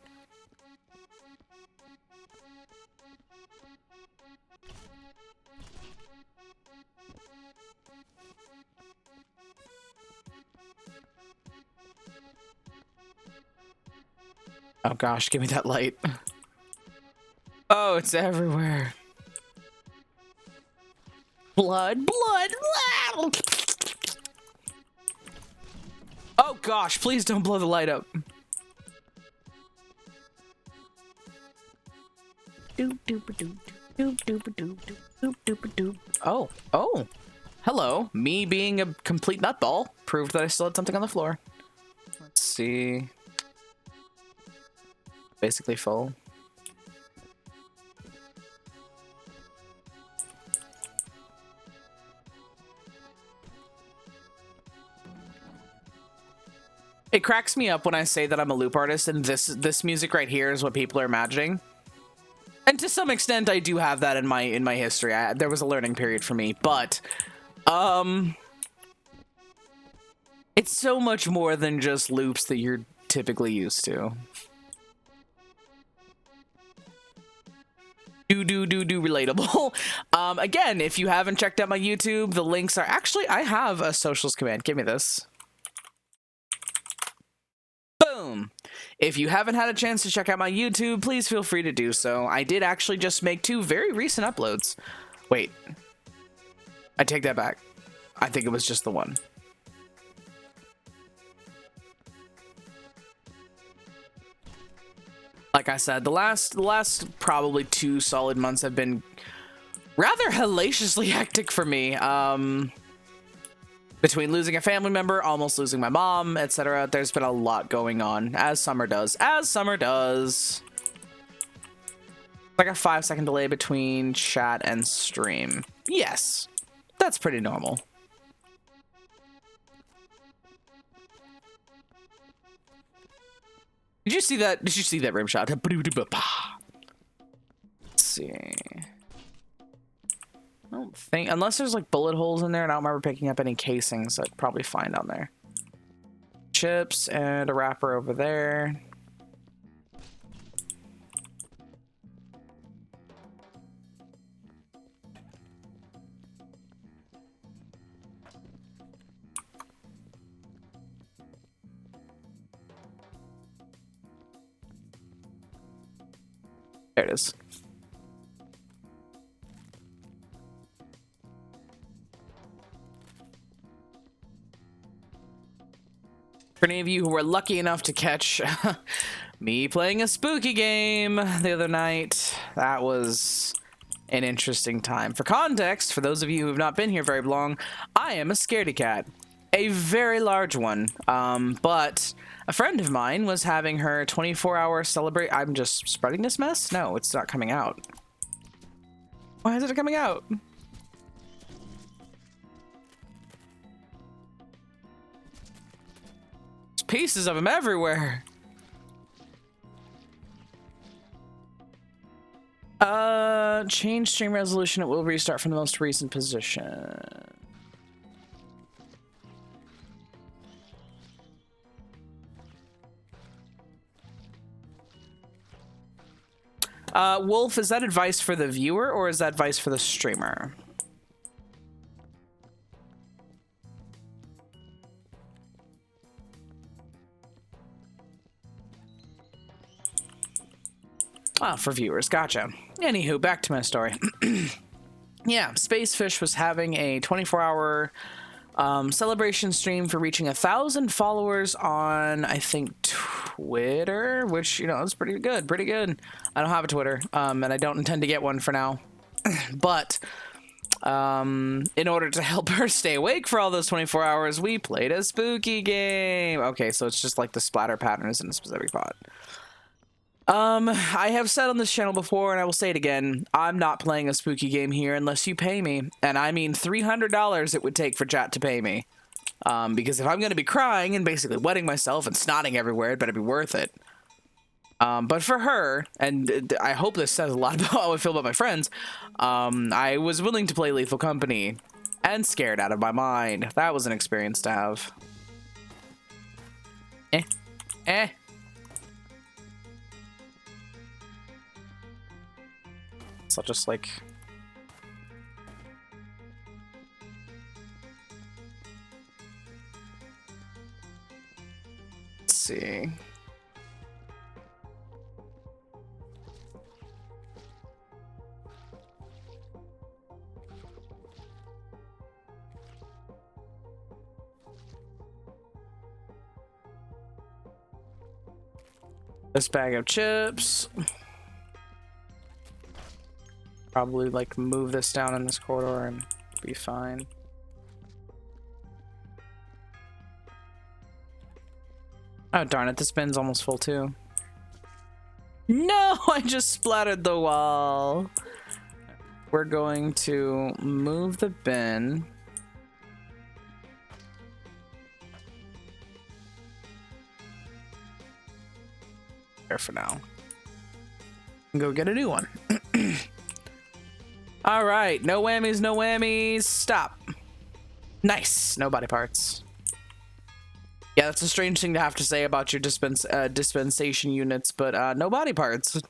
Oh gosh, give me that light. Oh, it's everywhere. Blood, blood, blood. Oh gosh, please don't blow the light up. Oh. Hello. Me being a complete nutball proved that I still had something on the floor. Let's see. Basically full. It cracks me up when I say that I'm a loop artist and this music right here is what people are imagining. And to some extent I do have that in my history. There was a learning period for me, but it's so much more than just loops that you're typically used to. Relatable. Again, if you haven't checked out my YouTube, the links are actually, I have a socials command. Give me this. Boom. If you haven't had a chance to check out my YouTube, please feel free to do so. I did actually just make 2 very recent uploads. Wait. I take that back. I think it was just the one. Like I said, the last probably 2 solid months have been rather hellaciously hectic for me. Between losing a family member, almost losing my mom, etc., there's been a lot going on, as summer does. As summer does. Like a 5-second delay between chat and stream. Yes, that's pretty normal. Did you see that? Did you see that rim shot? Let's see. I don't think, unless there's like bullet holes in there, and I don't remember picking up any casings, I'd probably find on there. Chips and a wrapper over there. There it is. For any of you who were lucky enough to catch me playing a spooky game the other night, that was an interesting time. For context, for those of you who have not been here very long, I am a scaredy cat. A very large one. But a friend of mine was having her 24-hour celebrate. I'm just spreading this mess? No, it's not coming out. Why is it coming out? There's pieces of them everywhere. Change stream resolution. It will restart from the most recent position. Wolf, is that advice for the viewer or is that advice for the streamer? Ah, for viewers. Gotcha. Anywho, back to my story. Yeah, Spacefish was having a 24-hour celebration stream for reaching 1,000 followers on, I think, Twitter, which, you know, is pretty good, pretty good. I don't have a Twitter, and I don't intend to get one for now. But in order to help her stay awake for all those 24 hours, we played a spooky game. Okay, so it's just like the splatter pattern is in a specific spot. I have said on this channel before, and I will say it again, I'm not playing a spooky game here unless you pay me. And I mean $300 it would take for chat to pay me. Because if I'm going to be crying and basically wetting myself and snotting everywhere, it better be worth it. But for her, and I hope this says a lot about how I feel about my friends, I was willing to play Lethal Company and scared out of my mind. That was an experience to have. So I'll just like... Let's see. This bag of chips. Probably like move this down in this corridor and be fine. Oh darn it, this bin's almost full too. No, I just splattered the wall. We're going to move the bin. There for now. Go get a new one. All right, no whammies, no whammies. Stop. Nice, no body parts. Yeah, that's a strange thing to have to say about your dispensation units, but no body parts.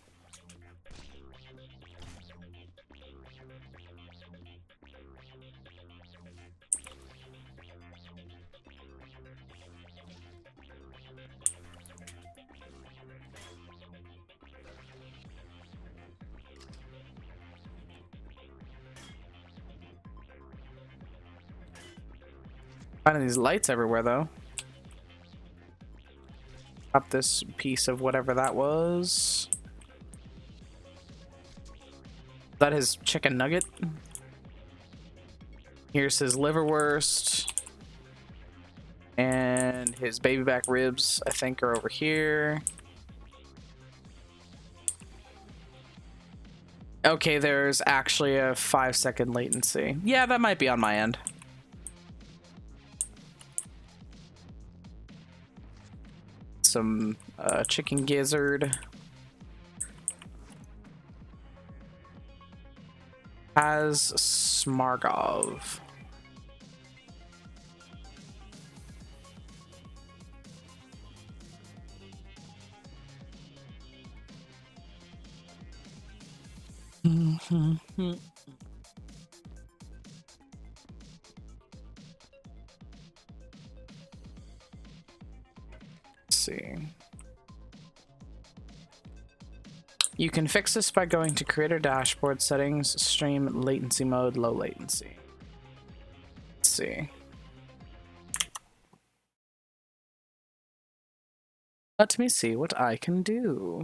Finding these lights everywhere, though. Up this piece of whatever that was. Is that his chicken nugget? Here's his liverwurst. And his baby back ribs, I think, are over here. Okay, there's actually a 5-second latency. Yeah, that might be on my end. Some chicken gizzard. As Smargov. See. You can fix this by going to creator dashboard settings, stream latency mode, low latency. Let's see. Let me see what I can do.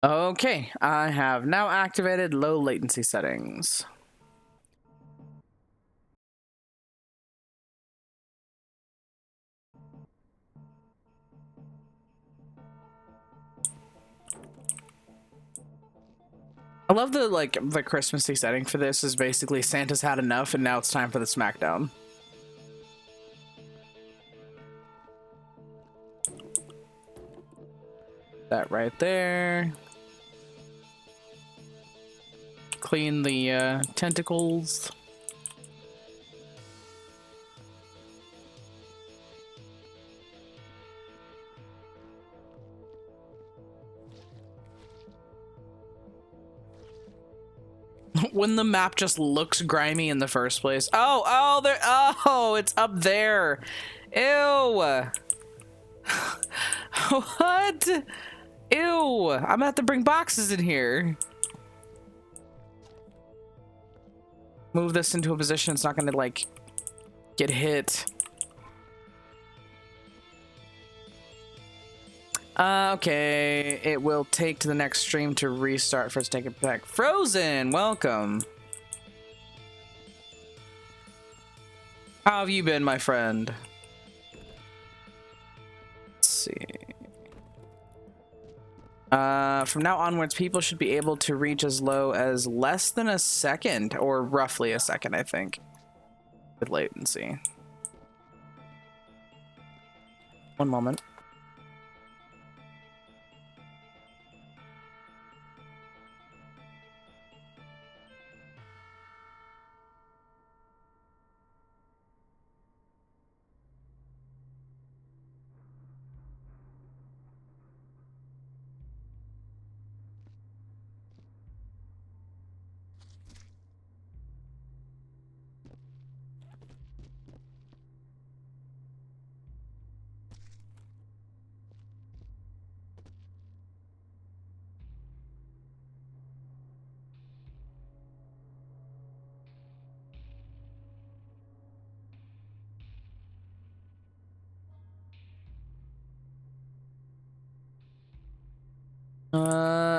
Okay, I have now activated low latency settings. I love the Christmassy setting for this is basically Santa's had enough and now it's time for the smackdown. That right there. Clean the tentacles. When the map just looks grimy in the first place. Oh, there. Oh, it's up there. Ew. What? Ew. I'm gonna have to bring boxes in here. Move this into a position it's not gonna, like, get hit. Okay, it will take to the next stream to restart for us to take it back. Frozen, welcome. How have you been, my friend? Let's see. From now onwards, people should be able to reach as low as less than a second, or roughly a second, I think, with latency. One moment.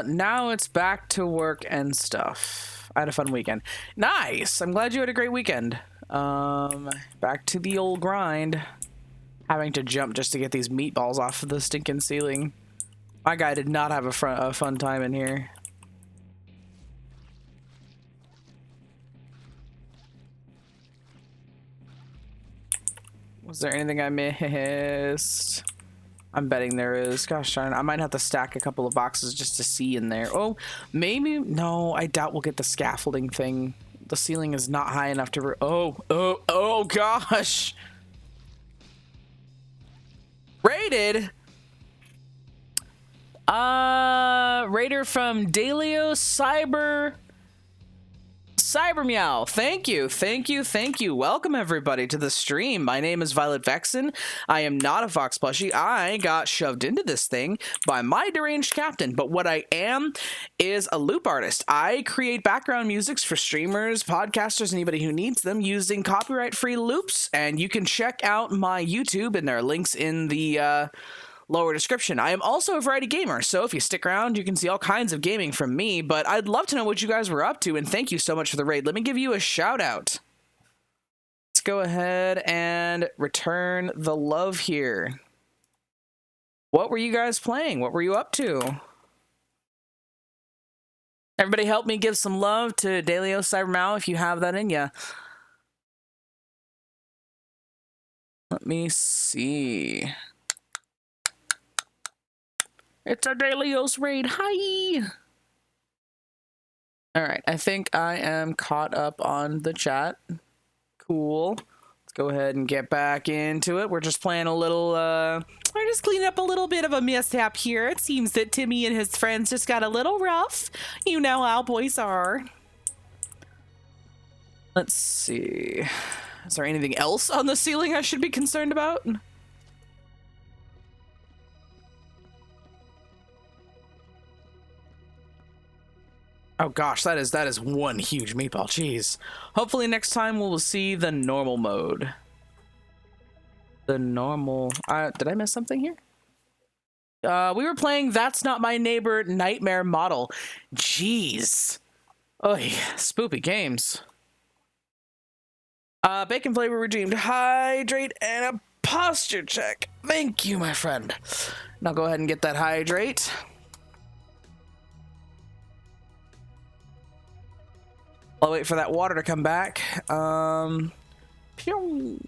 Now it's back to work and stuff. I had a fun weekend. Nice! I'm glad you had a great weekend. Back to the old grind. Having to jump just to get these meatballs off of the stinking ceiling. My guy did not have a fun time in here. Was there anything I missed? I'm betting there is. Gosh darn, I might have to stack a couple of boxes just to see in there. Oh, maybe. No, I doubt we'll get the scaffolding thing. The ceiling is not high enough to... Oh, gosh. Rated? Raider from Dalio Cybermeow, thank you. Welcome everybody to the stream. My name is Violet Vexen. I am not a Fox plushie. I got shoved into this thing by my deranged captain, but what I am is a loop artist. I create background musics for streamers, podcasters, anybody who needs them using copyright-free loops, and you can check out my YouTube, and there are links in the lower description. I am also a variety gamer, so if you stick around, you can see all kinds of gaming from me, but I'd love to know what you guys were up to, and thank you so much for the raid. Let me give you a shout out. Let's go ahead and return the love here. What were you guys playing? What were you up to? Everybody help me give some love to Dalio Cybermeow if you have that in ya. Let me see. It's a Dalios raid. Hi! Alright, I think I am caught up on the chat. Cool. Let's go ahead and get back into it. We're just playing a little, we're just cleaning up a little bit of a mishap here. It seems that Timmy and his friends just got a little rough. You know how boys are. Let's see. Is there anything else on the ceiling I should be concerned about? Oh gosh, that is one huge meatball. Jeez. Hopefully next time we'll see the normal mode. The normal... did I miss something here? We were playing That's Not My Neighbor Nightmare Model. Jeez. Oy, spoopy games. Bacon flavor redeemed. Hydrate and a posture check. Thank you, my friend. Now go ahead and get that hydrate. I'll wait for that water to come back. Pew.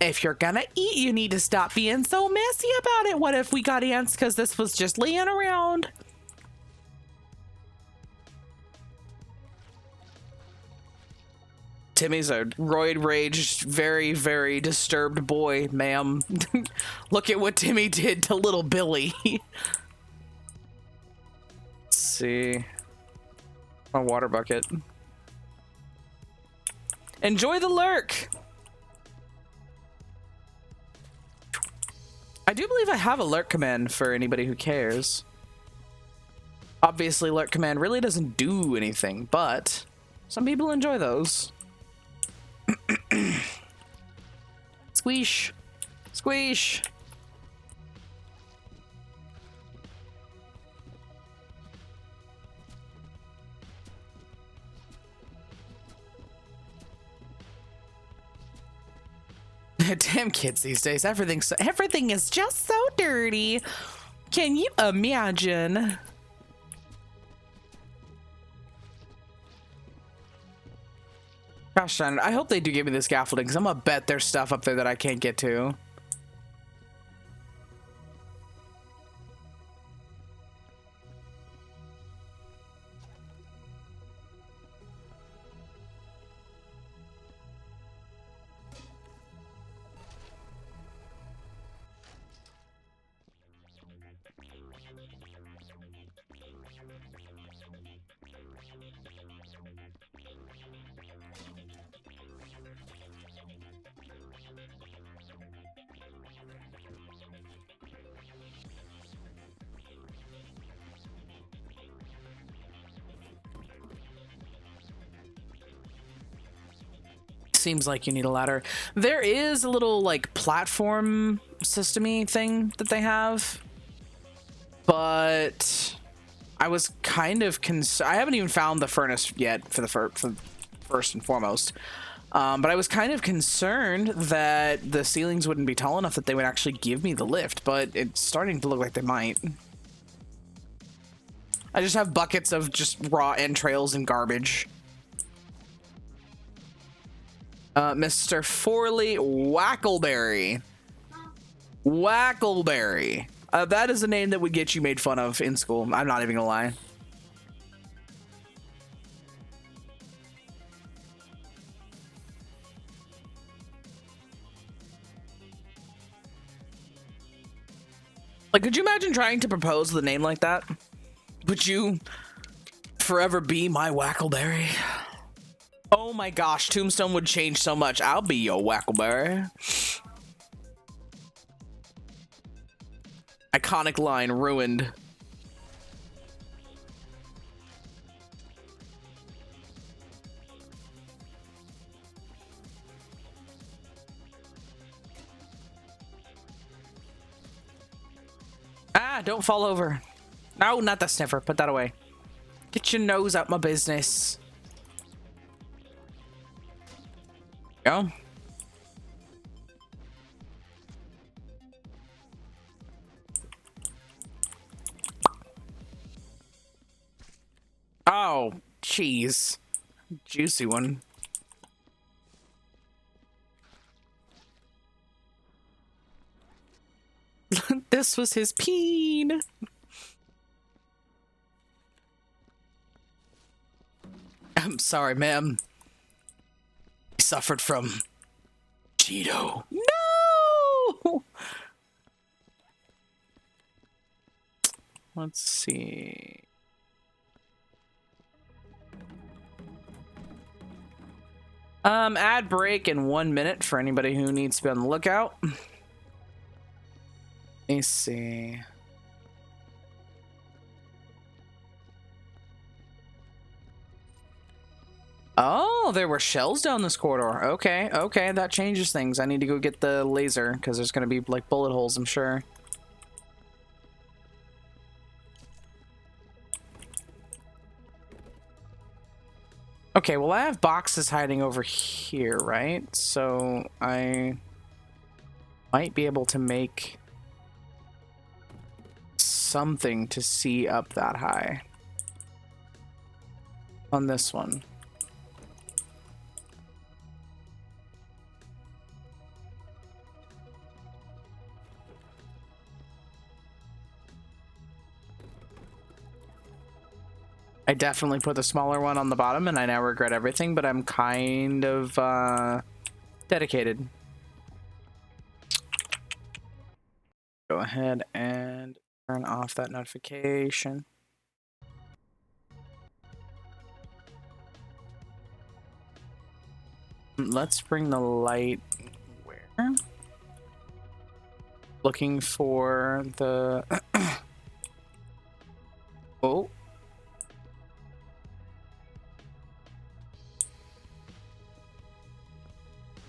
If you're gonna eat, you need to stop being so messy about it. What if we got ants because this was just laying around? Timmy's a roid raged, very, very disturbed boy, ma'am. Look at what Timmy did to little Billy. Let's see. A water bucket. Enjoy the lurk. I do believe I have a lurk command for anybody who cares. Obviously, lurk command really doesn't do anything, but some people enjoy those. Squeesh. Squeesh. Damn kids these days, everything is just so dirty. Can you imagine? Gosh darn it, I hope they do give me the scaffolding, because I'm gonna bet there's stuff up there that I can't get to. Seems like you need a ladder. There is a little like platform system-y thing that they have, but I was kind of I haven't even found the furnace yet for the first and foremost, but I was kind of concerned that the ceilings wouldn't be tall enough that they would actually give me the lift, but it's starting to look like they might. I just have buckets of just raw entrails and garbage. Mr. Forley Wackleberry. Wackleberry. That is a name that would get you made fun of in school. I'm not even gonna lie. Like, could you imagine trying to propose with a name like that? Would you forever be my Wackleberry? Oh my gosh, Tombstone would change so much. I'll be your Wackleberry. Iconic line ruined. Ah, don't fall over. No, not the sniffer. Put that away. Get your nose out my business. Go. Oh, jeez. Juicy one. This was his peen. I'm sorry, ma'am. He suffered from Cheeto. No! Let's see. Ad break in 1 minute for anybody who needs to be on the lookout. Let me see. Oh, Oh, there were shells down this corridor. Okay, okay, that changes things. I need to go get the laser, because there's going to be, like, bullet holes, I'm sure. Okay, well, I have boxes hiding over here, right? So I might be able to make something to see up that high on this one. I definitely put the smaller one on the bottom, and I now regret everything, but I'm kind of dedicated. Go ahead and turn off that notification. Let's bring the light where? Looking for the... Oh.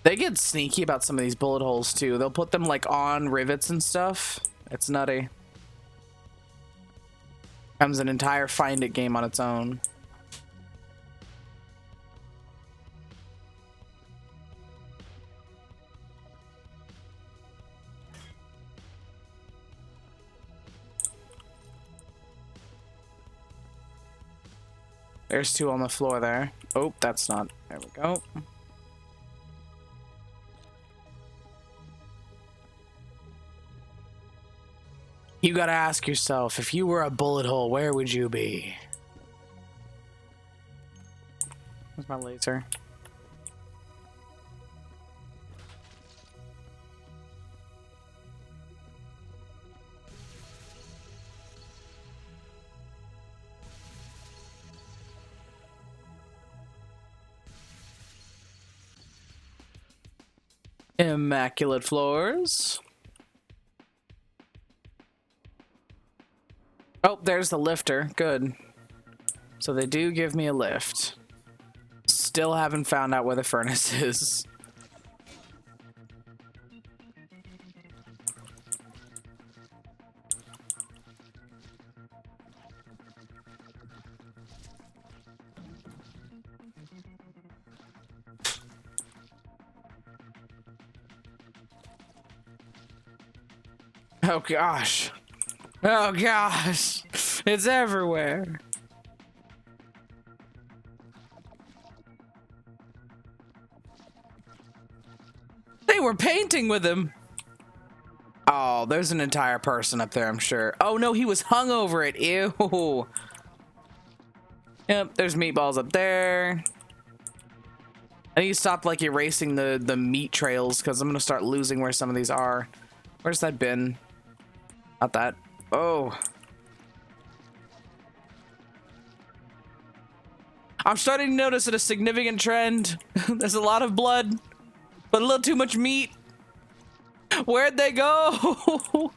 They get sneaky about some of these bullet holes too. They'll put them like on rivets and stuff. It's nutty. Becomes an entire find it game on its own. There's two on the floor there. Oh, that's not. There we go. You gotta ask yourself, if you were a bullet hole, where would you be? Where's my laser? Immaculate floors. Oh, there's the lifter. Good. So they do give me a lift. Still haven't found out where the furnace is. Oh gosh. Oh gosh. It's everywhere. They were painting with him. Oh, there's an entire person up there, I'm sure. Oh no, he was hung over it. Ew. Yep, there's meatballs up there. I need to stop like erasing the meat trails because I'm gonna start losing where some of these are. Where's that bin? Not that. Oh. I'm starting to notice a significant trend. There's a lot of blood, but a little too much meat. Where'd they go?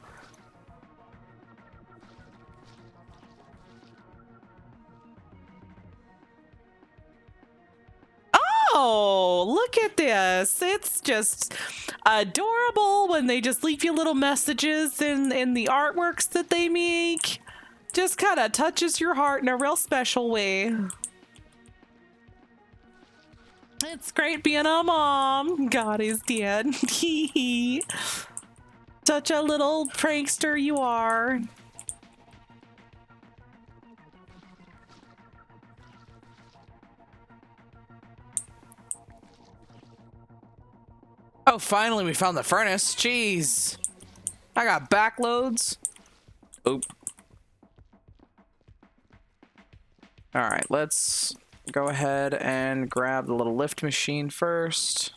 Oh, look at this. It's just adorable when they just leave you little messages in the artworks that they make. Just kind of touches your heart in a real special way. It's great being a mom. God is dead. Such a little prankster you are. Oh, finally we found the furnace. Jeez. I got backloads. Oop. All right, let's go ahead and grab the little lift machine first.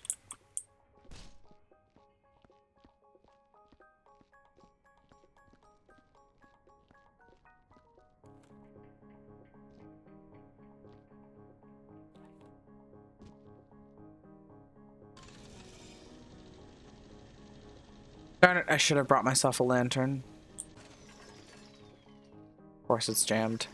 Darn it, I should have brought myself a lantern. Of course it's jammed.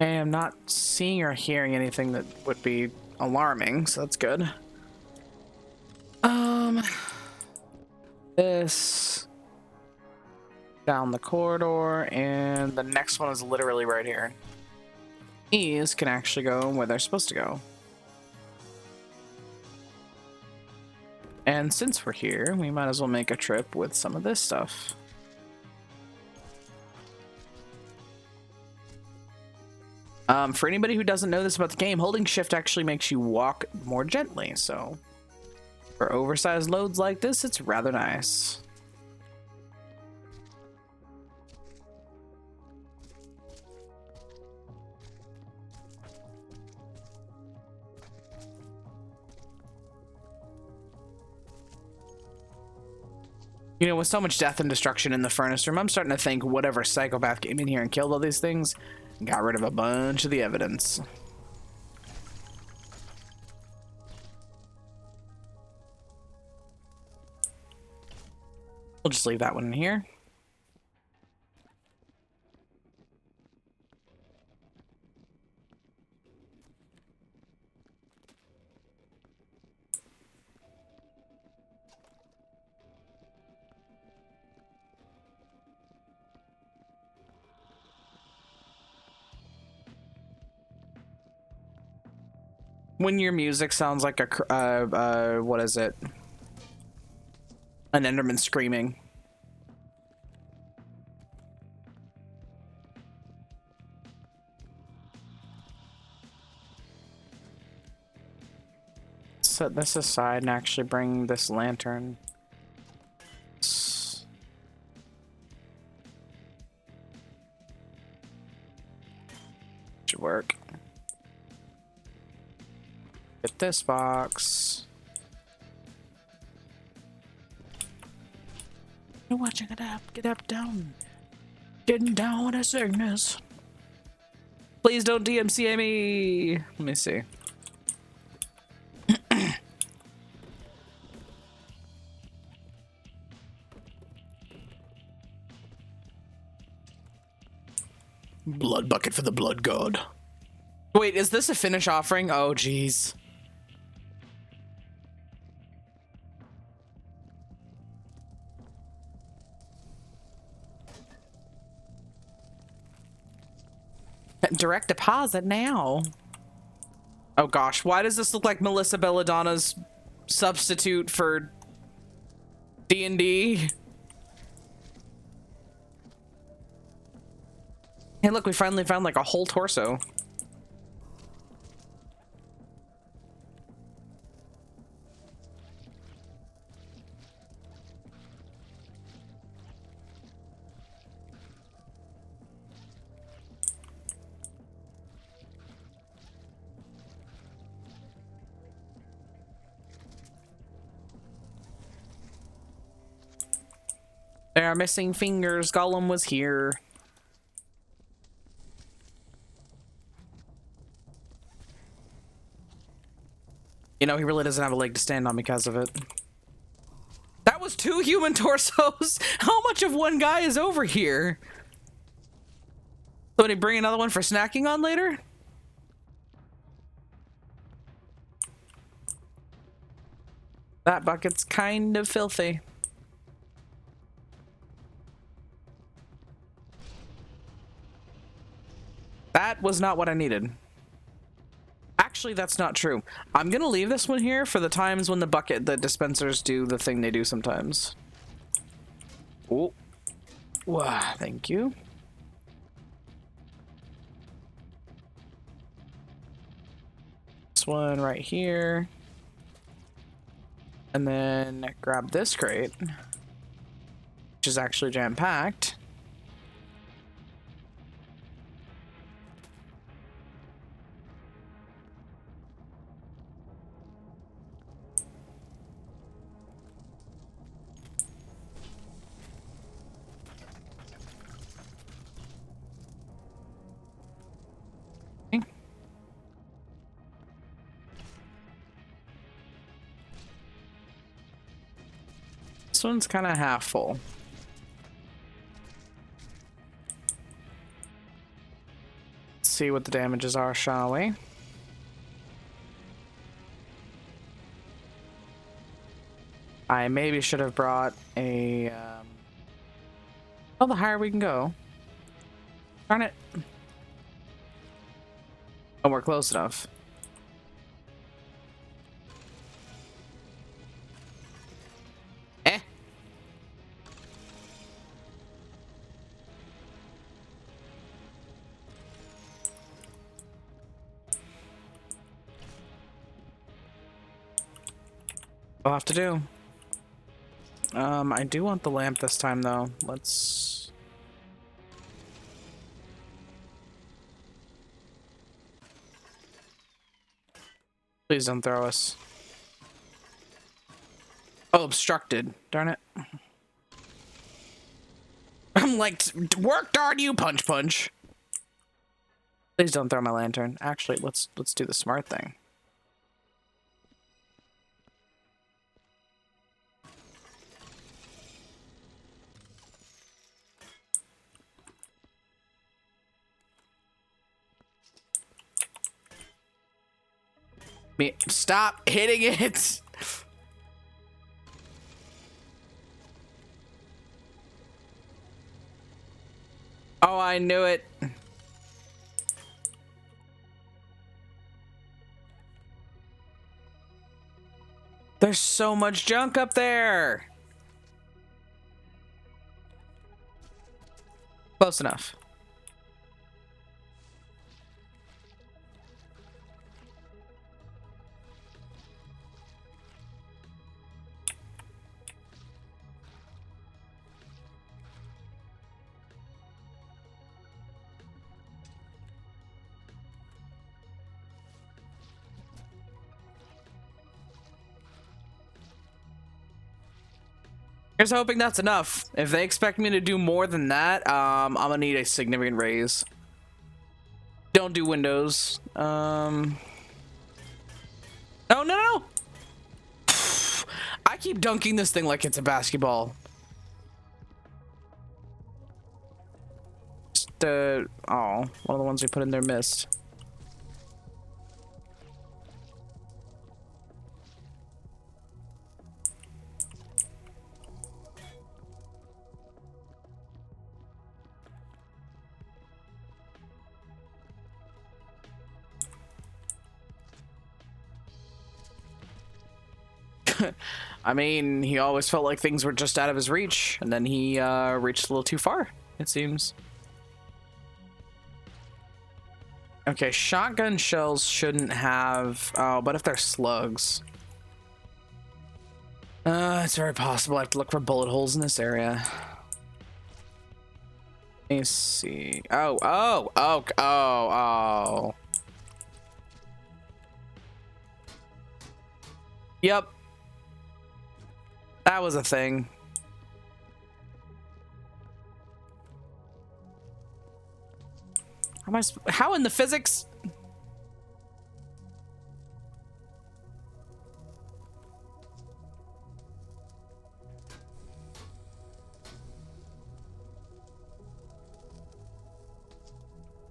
Okay, I'm not seeing or hearing anything that would be alarming, so that's good. This down the corridor, and the next one is literally right here. These can actually go where they're supposed to go. And since we're here, we might as well make a trip with some of this stuff. For anybody who doesn't know this about the game, holding shift actually makes you walk more gently, so for oversized loads like this, it's rather nice. You know, with so much death and destruction in the furnace room, I'm starting to think whatever psychopath came in here and killed all these things got rid of a bunch of the evidence. We'll just leave that one in here. When your music sounds like a, what is it? An Enderman screaming. Set this aside and actually bring this lantern. Should work. Get this box. You're watching it up. Get up, down. Getting down with a sickness. Please don't DMCA me. Let me see. Blood bucket for the blood god. Wait, is this a finish offering? Oh, jeez. Direct deposit now. Oh gosh, why does this look like Melissa Belladonna's substitute for D&D? Hey, look, we finally found like a whole torso. There are missing fingers. Gollum was here. You know, he really doesn't have a leg to stand on because of it. That was 2 human torsos. How much of one guy is over here? So, did he bring another one for snacking on later? That bucket's kind of filthy. That was not what I needed. Actually, that's not true. I'm gonna leave this one here for the times when the dispensers do the thing they do sometimes. Oh. Wow, thank you. This one right here. And then grab this crate, which is actually jam-packed. This one's kind of half full. Let's see what the damages are, shall we? I maybe should have brought a... well, the higher we can go. Darn it. Oh, we're close enough. Eh. We'll have to do. I do want the lamp this time, though. Let's... Please don't throw us. Oh, obstructed. Darn it. I'm like, work, darn you, punch, punch. Please don't throw my lantern. Actually, let's do the smart thing. Stop hitting it. Oh, I knew it. There's so much junk up there. Close enough. Here's hoping that's enough. If they expect me to do more than that, I'm gonna need a significant raise. Don't do windows. Oh, no. I keep dunking this thing like it's a basketball. Just, oh, one of the ones we put in there missed. I mean, he always felt like things were just out of his reach, and then he reached a little too far, it seems. Okay, shotgun shells shouldn't have... Oh, but if they're slugs... it's very possible I have to look for bullet holes in this area. Let me see... Oh. Yep. That was a thing. How in the physics?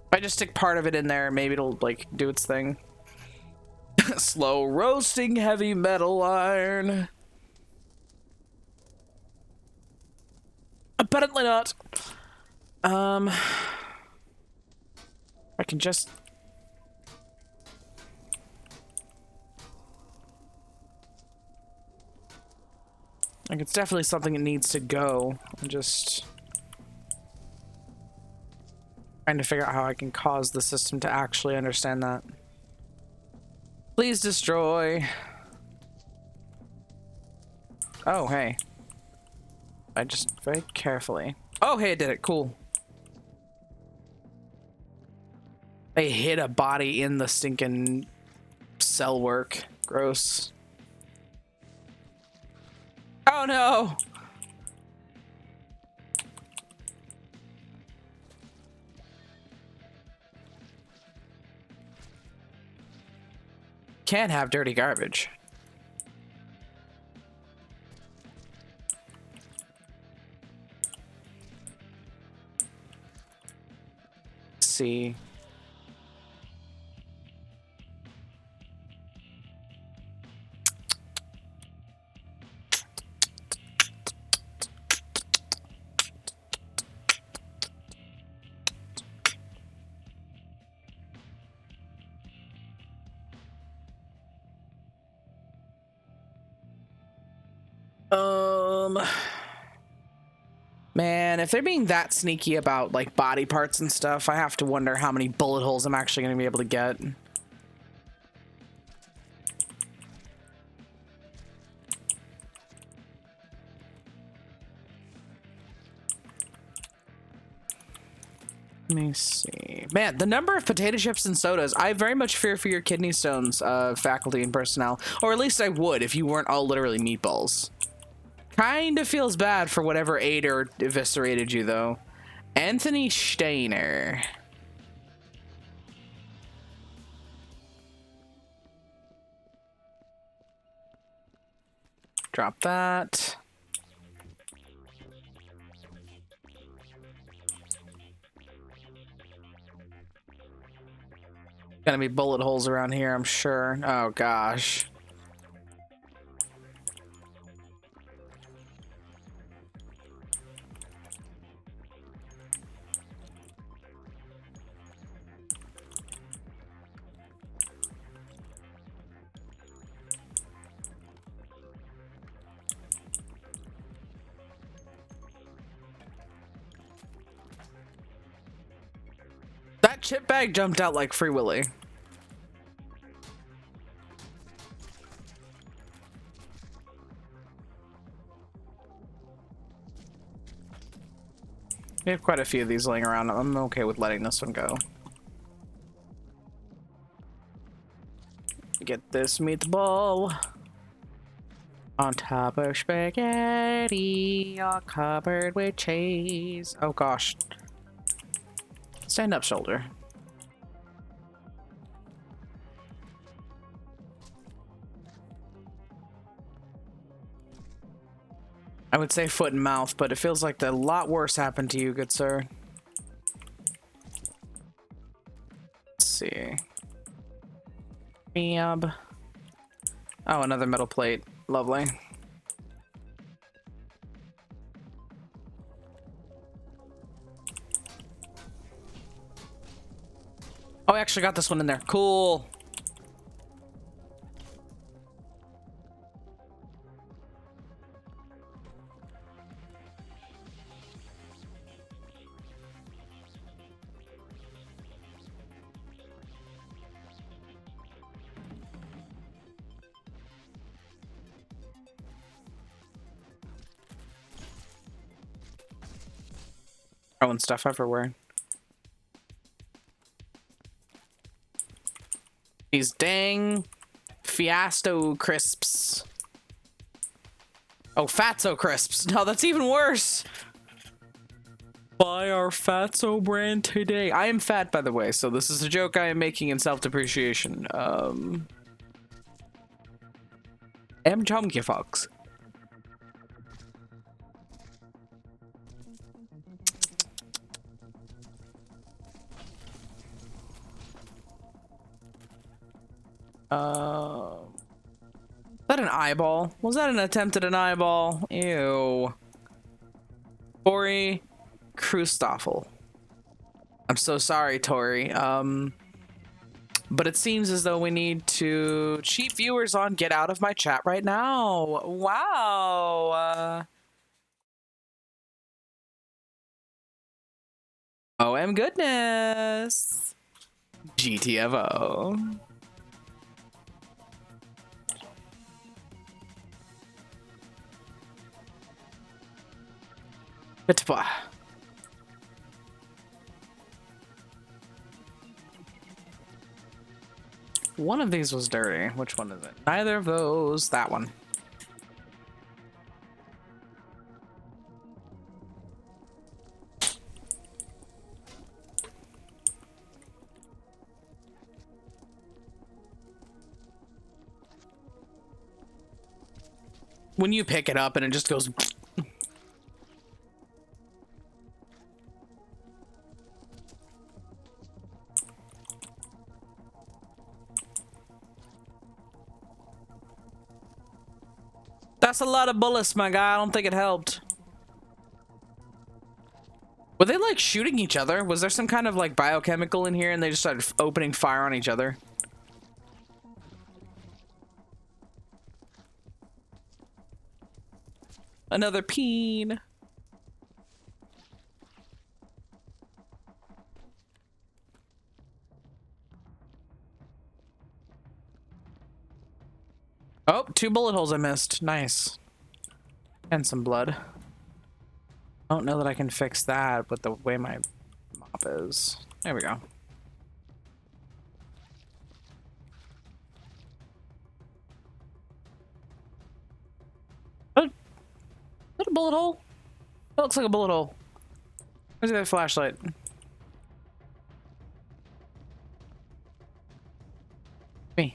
If I just stick part of it in there, maybe it'll like do its thing. Slow roasting heavy metal iron. Apparently not. I can just... Like, it's definitely something that needs to go. I'm just... trying to figure out how I can cause the system to actually understand that. Please destroy. Oh, hey. I just very carefully. Oh, hey, I did it. Cool. I hit a body in the stinking cell work. Gross. Oh, no. Can't have dirty garbage. See. Um, man, if they're being that sneaky about like body parts and stuff, I have to wonder how many bullet holes I'm actually going to be able to get. Let me see. Man, the number of potato chips and sodas. I very much fear for your kidney stones, faculty and personnel. Or at least I would if you weren't all literally meatballs. Kinda feels bad for whatever ate or eviscerated you, though. Anthony Steiner. Drop that. Gonna be bullet holes around here, I'm sure. Oh, gosh. That chip bag jumped out like Free Willy. We have quite a few of these laying around. I'm okay with letting this one go. Get this meatball on top of spaghetti, all covered with cheese. Oh gosh. Stand up, shoulder. I would say foot and mouth, but it feels like a lot worse happened to you, good sir. Let's see. Yab. Oh, another metal plate. Lovely. Oh, I actually got this one in there. Cool. Throwing stuff everywhere. These dang Fiasto crisps. Oh, Fatso crisps. No, that's even worse. Buy our Fatso brand today. I am fat, by the way, so this is a joke I am making in self-depreciation. M. Chomky Fox. Is that an eyeball? Was that an attempt at an eyeball? Ew. Tori Kristoffel. I'm so sorry, Tori. But it seems as though we need to cheat viewers on get out of my chat right now. Wow. OM goodness. GTFO. Bitba. One of these was dirty. Which one is it? Neither of those. That one. When you pick it up and it just goes... That's a lot of bullets, my guy. I don't think it helped. Were they like shooting each other? Was there some kind of like biochemical in here and they just started opening fire on each other? Another peen. Oh, 2 bullet holes I missed. Nice. And some blood. I don't know that I can fix that with the way my mop is. There we go. Oh, is that a bullet hole? That looks like a bullet hole. Where's that flashlight? Me.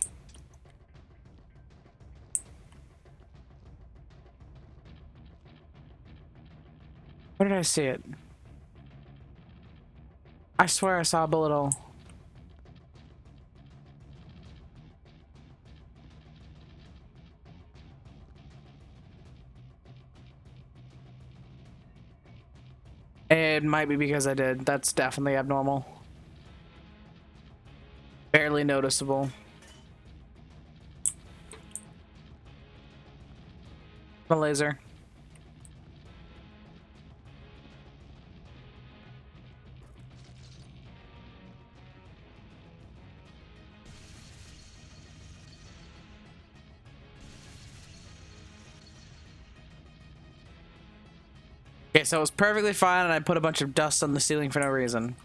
Where did I see it? I swear I saw a bullet hole. It might be because I did. That's definitely abnormal. Barely noticeable. A laser. Okay, so it was perfectly fine and I put a bunch of dust on the ceiling for no reason.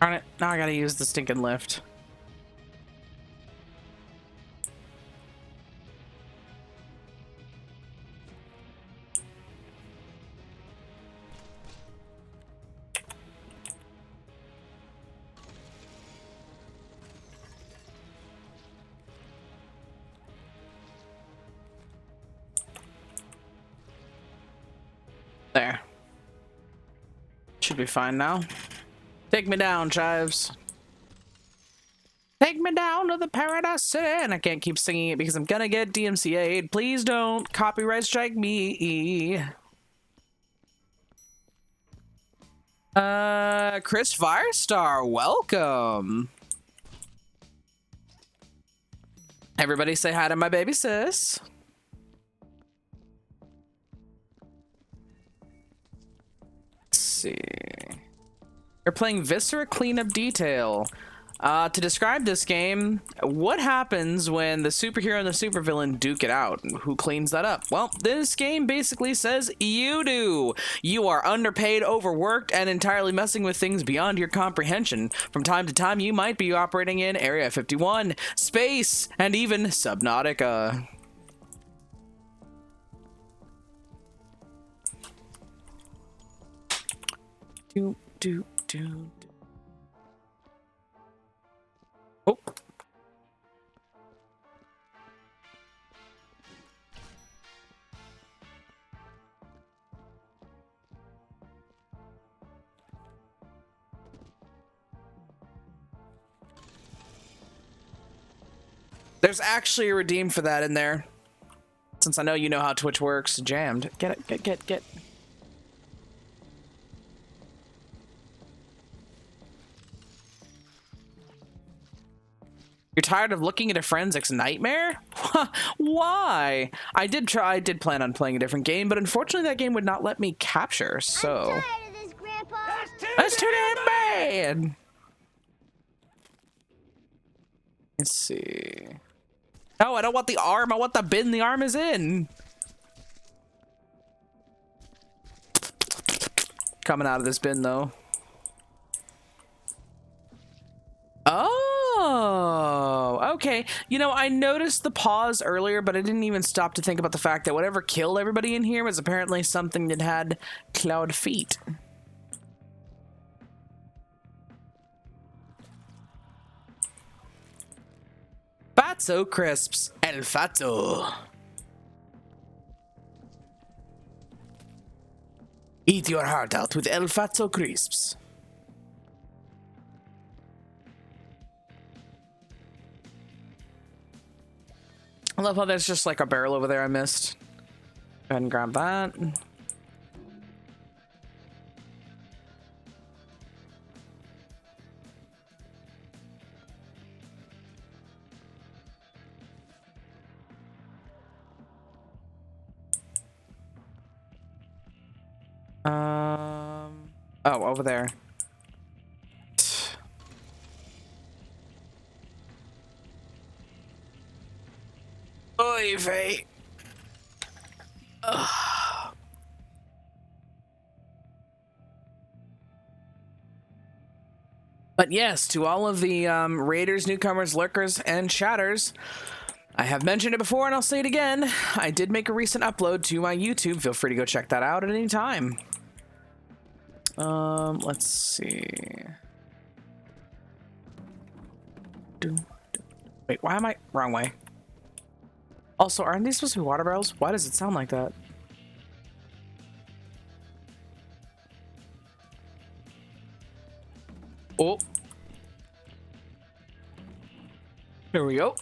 Darn it, now I gotta use the stinking lift. There. Should be fine now. Take me down, Chives. Take me down to the Paradise City. And I can't keep singing it because I'm gonna get DMCA'd. Please don't copyright strike me. Chris Firestar, welcome. Everybody say hi to my baby sis. Let's see. You're playing Viscera Cleanup Detail. To describe this game, what happens when the superhero and the supervillain duke it out? Who cleans that up? Well, this game basically says you do. You are underpaid, overworked, and entirely messing with things beyond your comprehension. From time to time, you might be operating in Area 51, space, and even Subnautica. Do. Oh. There's actually a redeem for that in there. Since I know you know how Twitch works. Jammed. Get it. Get. You're tired of looking at a forensics nightmare? Why? I did plan on playing a different game, but unfortunately that game would not let me capture, so... I'm tired of this, Grandpa! That's too damn bad! Let's see... No, I don't want the arm, I want the bin the arm is in! Coming out of this bin, though. Oh, okay. You know, I noticed the pause earlier, but I didn't even stop to think about the fact that whatever killed everybody in here was apparently something that had clawed feet. Fatso crisps. El Fatso. Eat your heart out with El Fatso crisps. I love how there's just like a barrel over there I missed. Go ahead and grab that. Oh, over there. Oy vey. But yes, to all of the raiders, newcomers, lurkers, and chatters, I have mentioned it before and I'll say it again. I did make a recent upload to my YouTube. Feel free to go check that out at any time. Let's see. Wait, why am I wrong way? Also, aren't these supposed to be water barrels? Why does it sound like that? Oh. Here we go.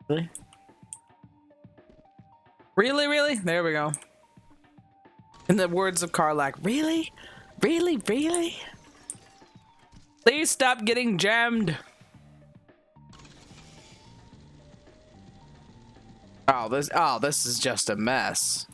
Really? Really, really? There we go. In the words of Karlach, really? Really, really? Please stop getting jammed. Oh, this is just a mess.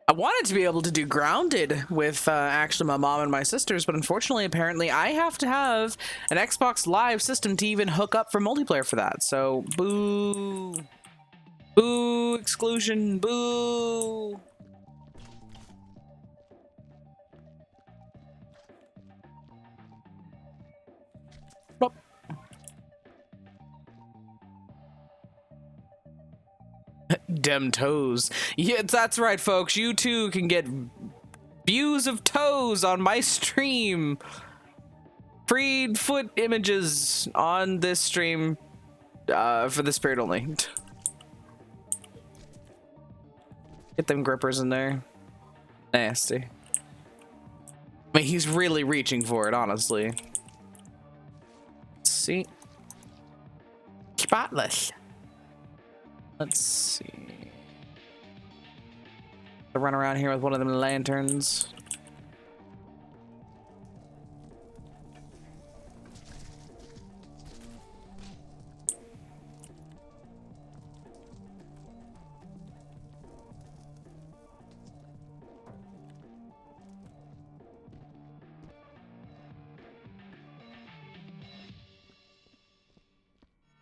I wanted to be able to do grounded with actually my mom and my sisters, but unfortunately, apparently, I have to have an Xbox Live system to even hook up for multiplayer for that. So, boo. Boo, exclusion, boo. Boop. Dem toes. Yeah, that's right, folks. You too can get views of toes on my stream. Free foot images on this stream for this period only. Get them grippers in there. Nasty. I mean, he's really reaching for it, honestly. Let's see. Spotless. Let's see. I run around here with one of them lanterns.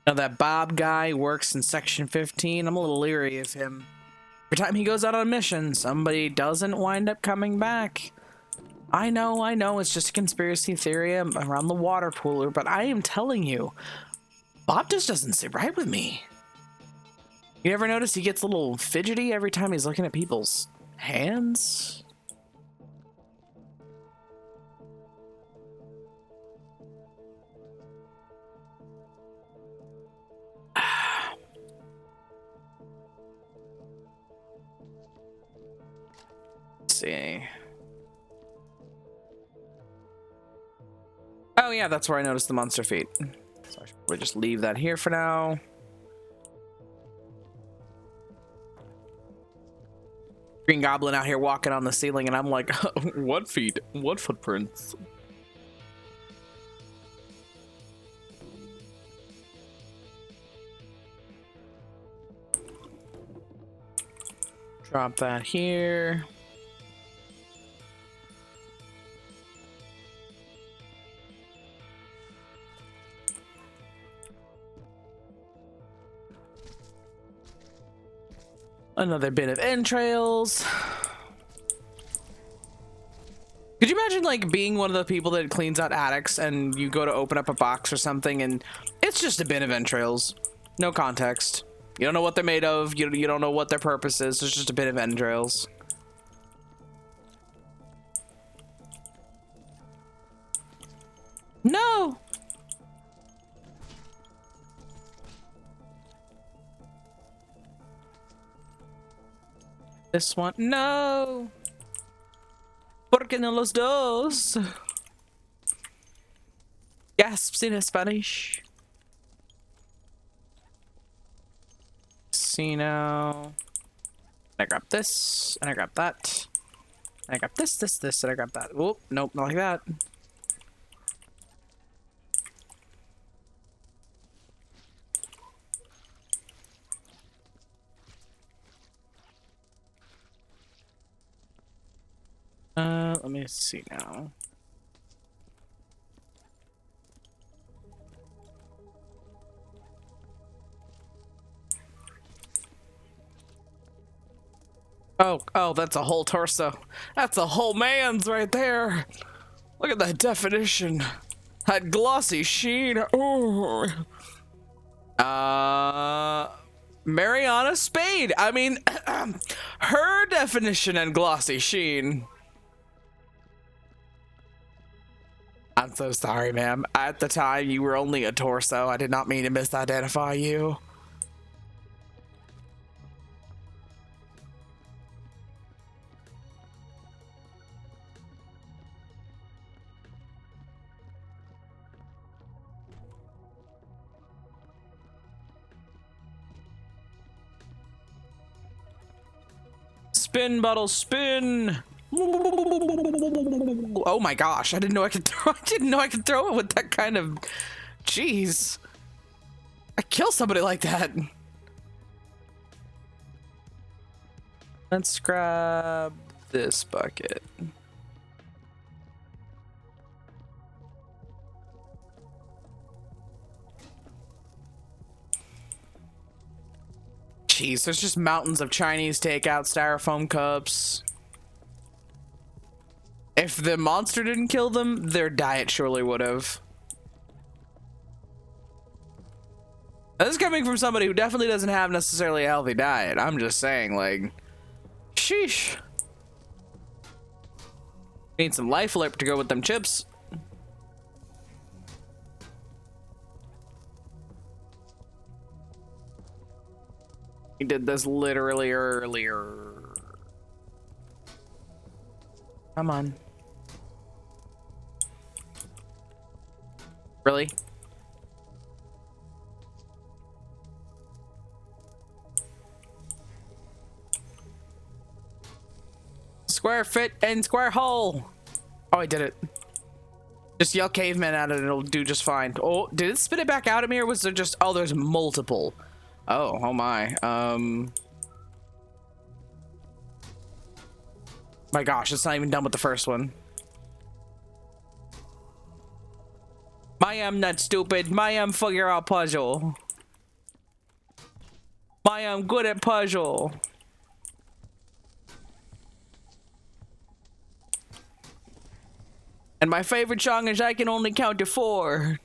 Now that Bob guy works in Section 15. I'm a little leery of him. Every time he goes out on a mission, somebody doesn't wind up coming back. I know, it's just a conspiracy theory around the water cooler, but I am telling you, Bob just doesn't sit right with me. You ever notice he gets a little fidgety every time he's looking at people's hands? See. Oh yeah, that's where I noticed the monster feet. So I should probably just leave that here for now. Green Goblin out here walking on the ceiling, and I'm like, what feet? What footprints? Drop that here. Another bit of entrails. Could you imagine like being one of the people that cleans out attics and you go to open up a box or something and it's just a bin of entrails? No context. You don't know what they're made of. You don't know what their purpose is. It's just a bin of entrails. No. This one. No. ¿Por qué no los dos? Gasps in Spanish. See now. I grab this, and I grab that. And I grab this, and I grab that. Whoop, nope, not like that. Let me see now. Oh, that's a whole torso. That's a whole man's right there. Look at that definition. That glossy sheen. Ooh. Mariana Spade. I mean, her definition and glossy sheen. I'm so sorry, ma'am. At the time, you were only a torso. I did not mean to misidentify you. Spin, bottle, spin. Oh my gosh! I didn't know I could throw. I didn't know I could throw it with that kind of. Jeez. I kill somebody like that. Let's grab this bucket. Jeez, there's just mountains of Chinese takeout styrofoam cups. If the monster didn't kill them, their diet surely would have. This is coming from somebody who definitely doesn't have necessarily a healthy diet. I'm just saying, like, sheesh. Need some Life Alert to go with them chips. We did this literally earlier. Come on. Really? Square fit and square hole. Oh, I did it. Just yell caveman at it and it'll do just fine. Oh, did it spit it back out at me or was there just... Oh, there's multiple. Oh my. My gosh, it's not even done with the first one. I am not stupid. I am figure out puzzle. I am good at puzzle. And my favorite song is I Can Only Count to 4.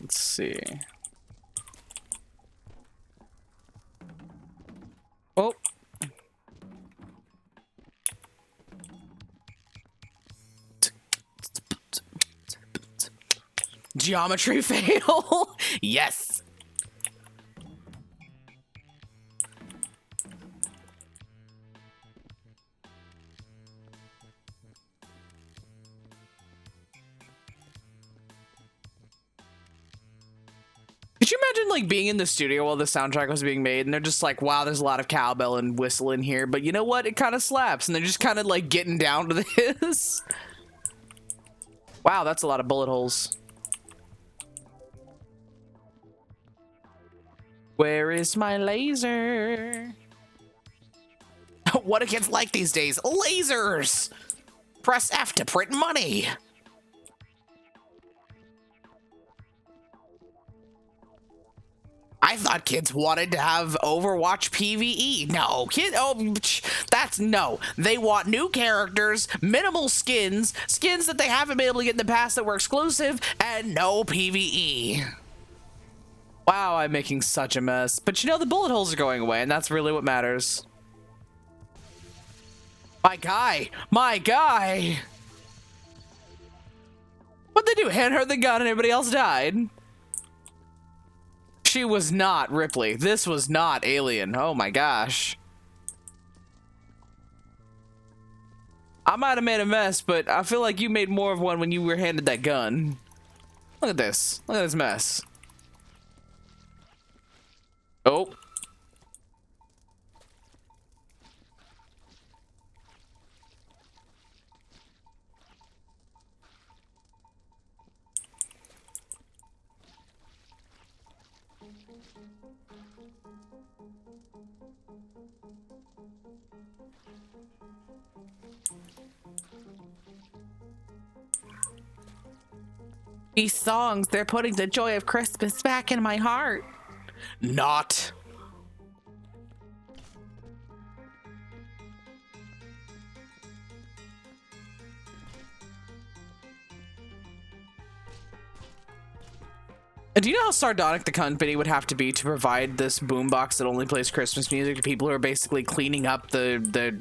Let's see. Oh. Geometry fail. Yes. Could you imagine like being in the studio while the soundtrack was being made and they're just like, wow, there's a lot of cowbell and whistle in here, but you know what? It kind of slaps and they're just kind of like getting down to this. Wow, that's a lot of bullet holes. Where is my laser? What it gets like these days? Lasers! Press F to print money. I thought kids wanted to have Overwatch PvE. No, that's no. They want new characters, minimal skins that they haven't been able to get in the past that were exclusive, and no PvE. Wow, I'm making such a mess. But you know, the bullet holes are going away, and that's really what matters. My guy! My guy! What'd they do? Hand her the gun and everybody else died? She was not Ripley. This was not Alien. Oh my gosh. I might have made a mess, but I feel like you made more of one when you were handed that gun. Look at this. Look at this mess. Oh. These songs, they're putting the joy of Christmas back in my heart. Not. Do you know how sardonic the company would have to be to provide this boombox that only plays Christmas music to people who are basically cleaning up the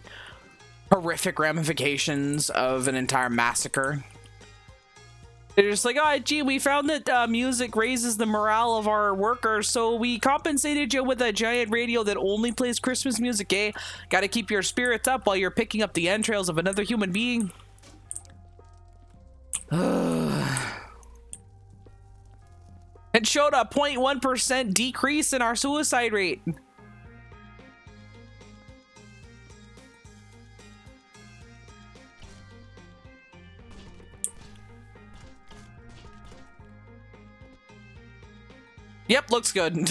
horrific ramifications of an entire massacre? They're just like, oh, gee, we found that music raises the morale of our workers, so we compensated you with a giant radio that only plays Christmas music, eh? Gotta keep your spirits up while you're picking up the entrails of another human being. It showed a 0.1% decrease in our suicide rate. Yep, looks good.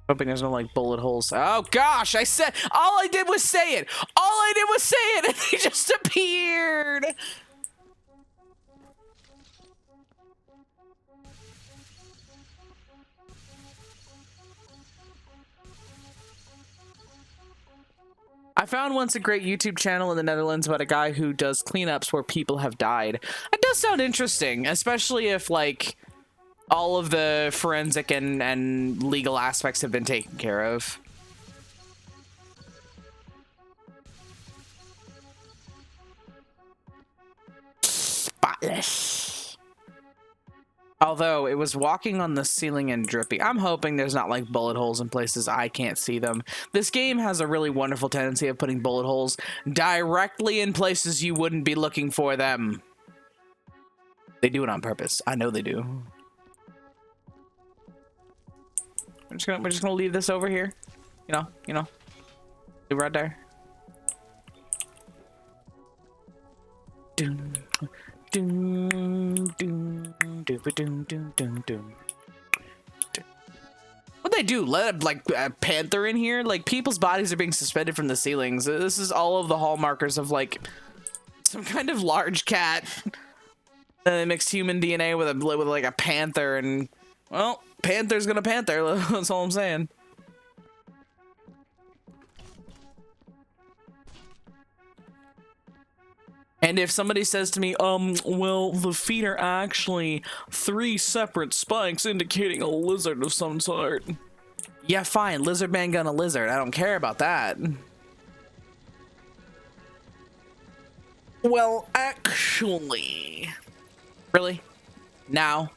Hoping there's no like bullet holes. Oh gosh, I said all I did was say it. All I did was say it and he just appeared. I found once a great YouTube channel in the Netherlands about a guy who does cleanups where people have died. It does sound interesting, especially if like all of the forensic and legal aspects have been taken care of. Spotless. Although it was walking on the ceiling and dripping. I'm hoping there's not like bullet holes in places I can't see them. This game has a really wonderful tendency of putting bullet holes directly in places you wouldn't be looking for them. They do it on purpose. I know they do. We're just gonna leave this over here. You know, leave it right there. Doom, doom, doom, doom, doom, doom, doom, doom. What'd they do? Let a panther in here? Like people's bodies are being suspended from the ceilings. This is all of the hallmarkers of like some kind of large cat. Then they mixed human DNA with like a panther, and well, panther's gonna panther. That's all I'm saying. And if somebody says to me, well, the feet are actually 3 separate spikes indicating a lizard of some sort. Yeah, fine. Lizard man gonna lizard. I don't care about that. Well, actually. Really? Now?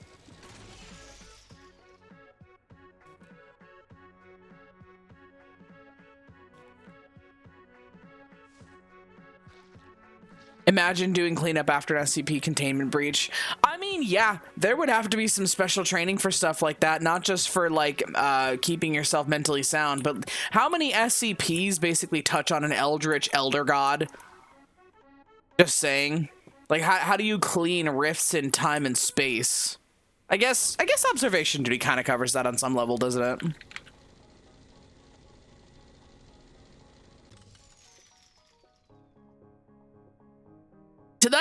Imagine doing cleanup after an SCP containment breach. I mean, yeah, there would have to be some special training for stuff like that, not just for like keeping yourself mentally sound, but how many SCPs basically touch on an eldritch elder god? Just saying. Like, how do you clean rifts in time and space? I guess observation duty kind of covers that on some level, doesn't it?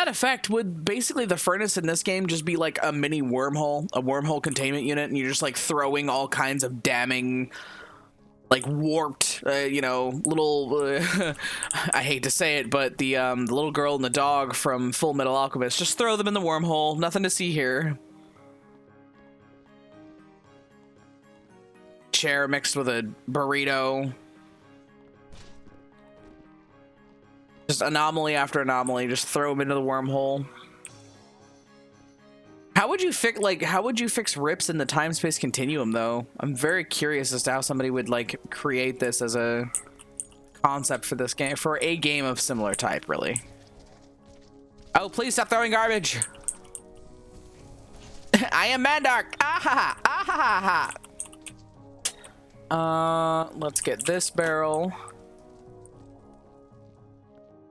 that effect, would basically the furnace in this game just be like a mini wormhole, a wormhole containment unit, and you're just like throwing all kinds of damning, like warped, you know, little, I hate to say it, but the little girl and the dog from Full Metal Alchemist, just throw them in the wormhole, nothing to see here. Chair mixed with a burrito. Just anomaly after anomaly, just throw them into the wormhole. How would you fix rips in the time-space continuum, though? I'm very curious as to how somebody would, like, create this as a concept for this game, for a game of similar type, really. Oh, please stop throwing garbage! I am Mandark! Ah ha ha! Ah ha ha! Let's get this barrel.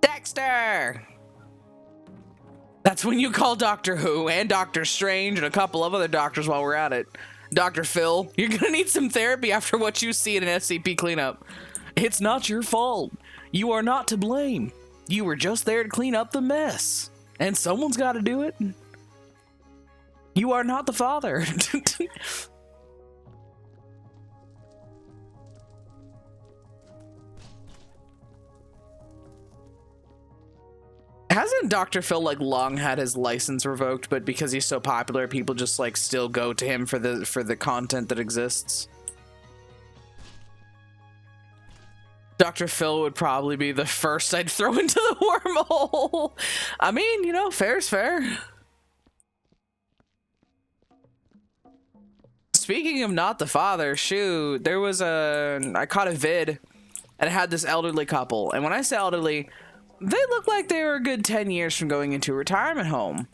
Dexter! That's when you call Doctor Who and Doctor Strange and a couple of other doctors while we're at it. Dr. Phil, you're gonna need some therapy after what you see in an SCP cleanup. It's not your fault. You are not to blame. You were just there to clean up the mess. And someone's gotta do it. You are not the father. Hasn't Dr. Phil like long had his license revoked, but because he's so popular, people just like still go to him for the content that exists? Dr. Phil would probably be the first I'd throw into the wormhole. I mean, you know, fair's fair. Speaking of not the father, shoot, there was I caught a vid and it had this elderly couple. And when I say elderly, they look like they were a good 10 years from going into a retirement home.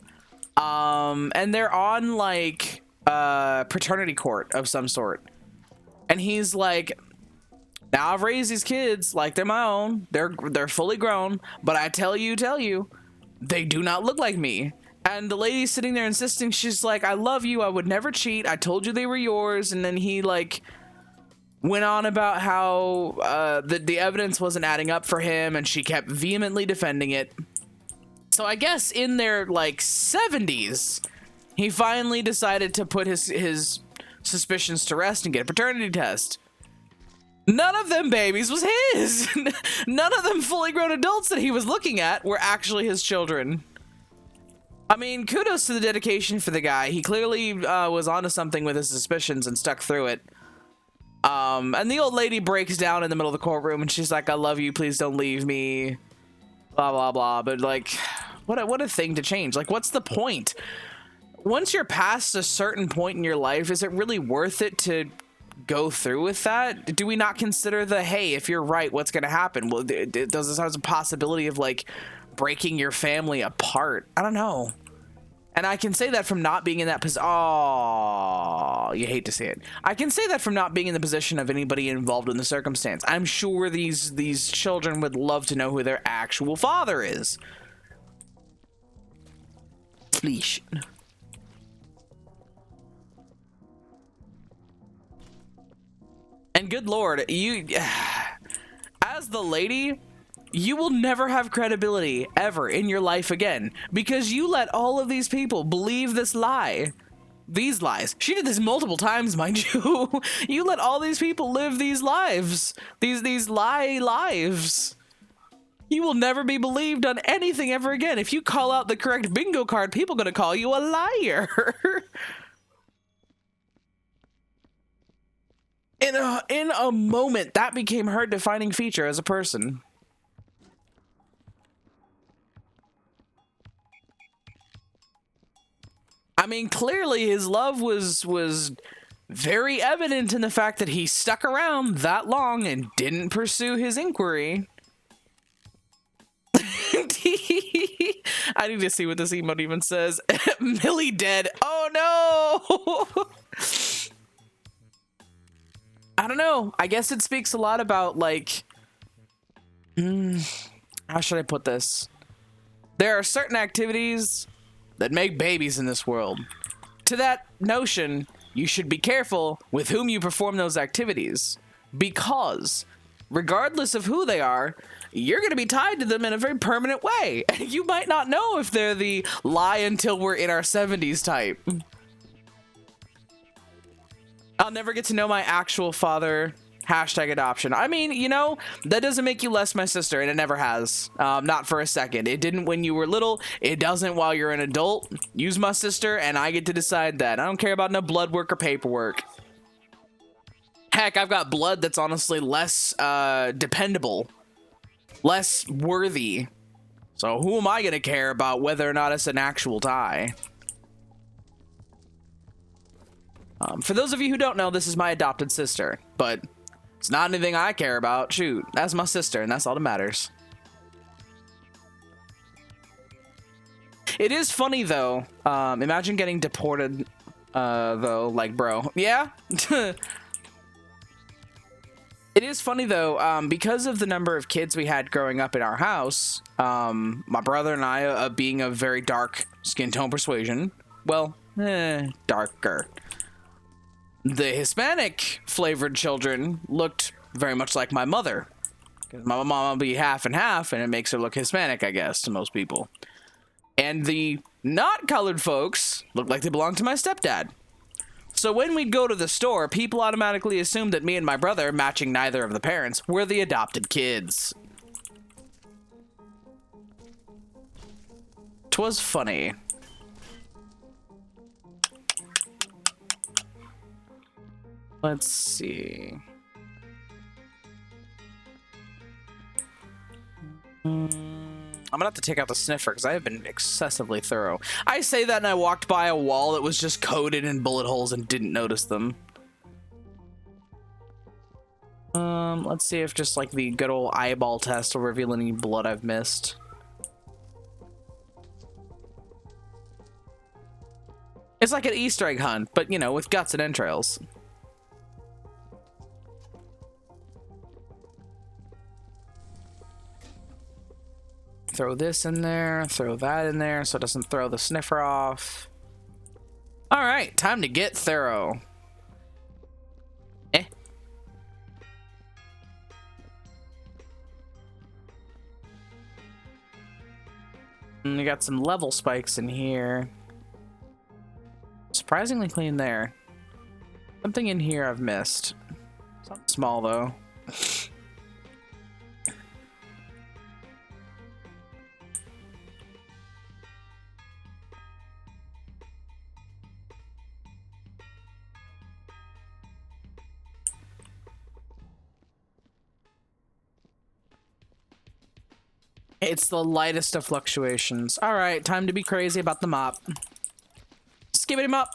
And they're on like paternity court of some sort. And he's like, now I've raised these kids like they're my own. They're fully grown, but I tell you, they do not look like me. And the lady's sitting there insisting, she's like, I love you, I would never cheat, I told you they were yours. And then he like went on about how the evidence wasn't adding up for him, and she kept vehemently defending it. So I guess in their like 70s, he finally decided to put his suspicions to rest and get a paternity test. None of them babies was his. None of them fully grown adults that he was looking at were actually his children. I mean, kudos to the dedication for the guy. He clearly was onto something with his suspicions and stuck through it. And the old lady breaks down in the middle of the courtroom and she's like, I love you, please don't leave me, blah, blah, blah. But like, what a thing to change. Like, what's the point? Once you're past a certain point in your life, is it really worth it to go through with that? Do we not consider the, hey, if you're right, what's going to happen? Well, does this have a possibility of like breaking your family apart? I don't know. And I can say that from not being in that position. Oh, you hate to see it. I can say that from not being in the position of anybody involved in the circumstance. I'm sure these children would love to know who their actual father is. Please. And good lord, you, as the lady, you will never have credibility ever in your life again because you let all of these people believe this lie. These lies. She did this multiple times, mind you. You let all these people live these lives. These lie lives. You will never be believed on anything ever again. If you call out the correct bingo card, people are going to call you a liar. In a moment, that became her defining feature as a person. I mean, clearly his love was very evident in the fact that he stuck around that long and didn't pursue his inquiry. I need to see what this emote even says. Millie dead. Oh no! I don't know. I guess it speaks a lot about, like, how should I put this? There are certain activities that make babies in this world. To that notion, you should be careful with whom you perform those activities, because regardless of who they are, you're going to be tied to them in a very permanent way. You might not know if they're the lie until we're in our 70s type. I'll never get to know my actual father. Hashtag adoption. I mean, you know, that doesn't make you less my sister, and it never has. Not for a second. It didn't when you were little. It doesn't while you're an adult. Use my sister, and I get to decide that. I don't care about no blood work or paperwork. Heck, I've got blood that's honestly less dependable, less worthy. So who am I going to care about whether or not it's an actual tie? For those of you who don't know, this is my adopted sister, but it's not anything I care about. Shoot, that's my sister, and that's all that matters. It is funny, though. Imagine getting deported, though, like, bro. Yeah? It is funny, though, because of the number of kids we had growing up in our house, my brother and I, being of very dark skin tone persuasion, well, darker. The Hispanic flavored children looked very much like my mother. Because my mom will be half and half, and it makes her look Hispanic, I guess, to most people. And the not colored folks look like they belong to my stepdad. So when we go to the store, people automatically assume that me and my brother, matching neither of the parents, were the adopted kids. 'Twas funny. Let's see. I'm gonna have to take out the sniffer because I have been excessively thorough. I say that and I walked by a wall that was just coated in bullet holes and didn't notice them. Let's see if just like the good old eyeball test will reveal any blood I've missed. It's like an Easter egg hunt, but you know, with guts and entrails. Throw this in there, throw that in there so it doesn't throw the sniffer off. All right, time to get thorough. And we got some level spikes in here. Surprisingly clean there. Something in here I've missed. Something small though. It's the lightest of fluctuations. All right, time to be crazy about the mop. Skibbity mop.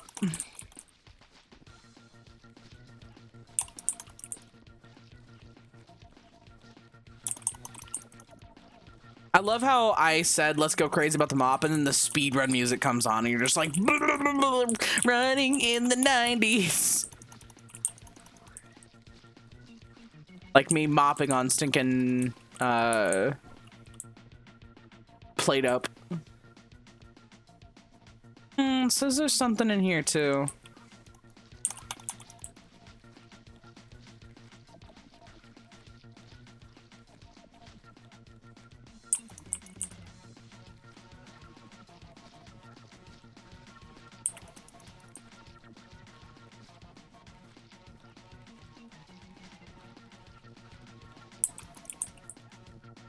I love how I said, let's go crazy about the mop, and then the speedrun music comes on, and you're just like, running in the 90s. Like me mopping on stinking, plate up. Says there's something in here too.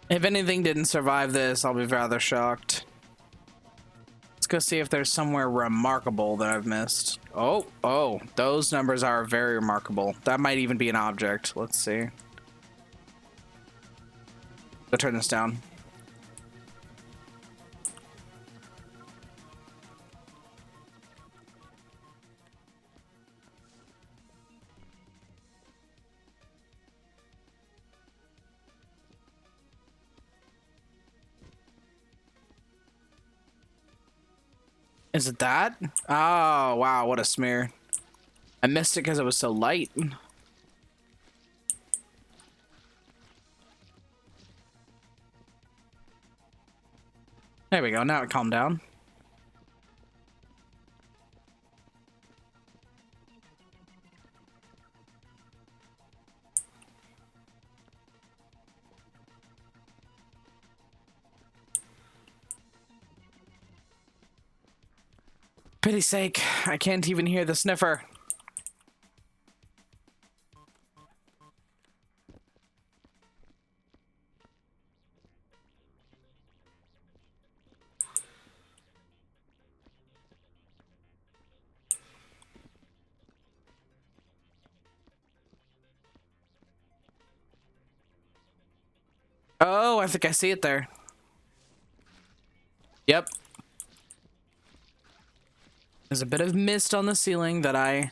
If anything didn't survive this, I'll be rather shocked. Let's go see if there's somewhere remarkable that I've missed. Oh, those numbers are very remarkable. That might even be an object. Let's see. Go turn this down. Is it that? Oh, wow, what a smear. I missed it because it was so light. There we go, now it calmed down. pity's sake, I can't even hear the sniffer. Oh, I think I see it there. Yep. There's a bit of mist on the ceiling that I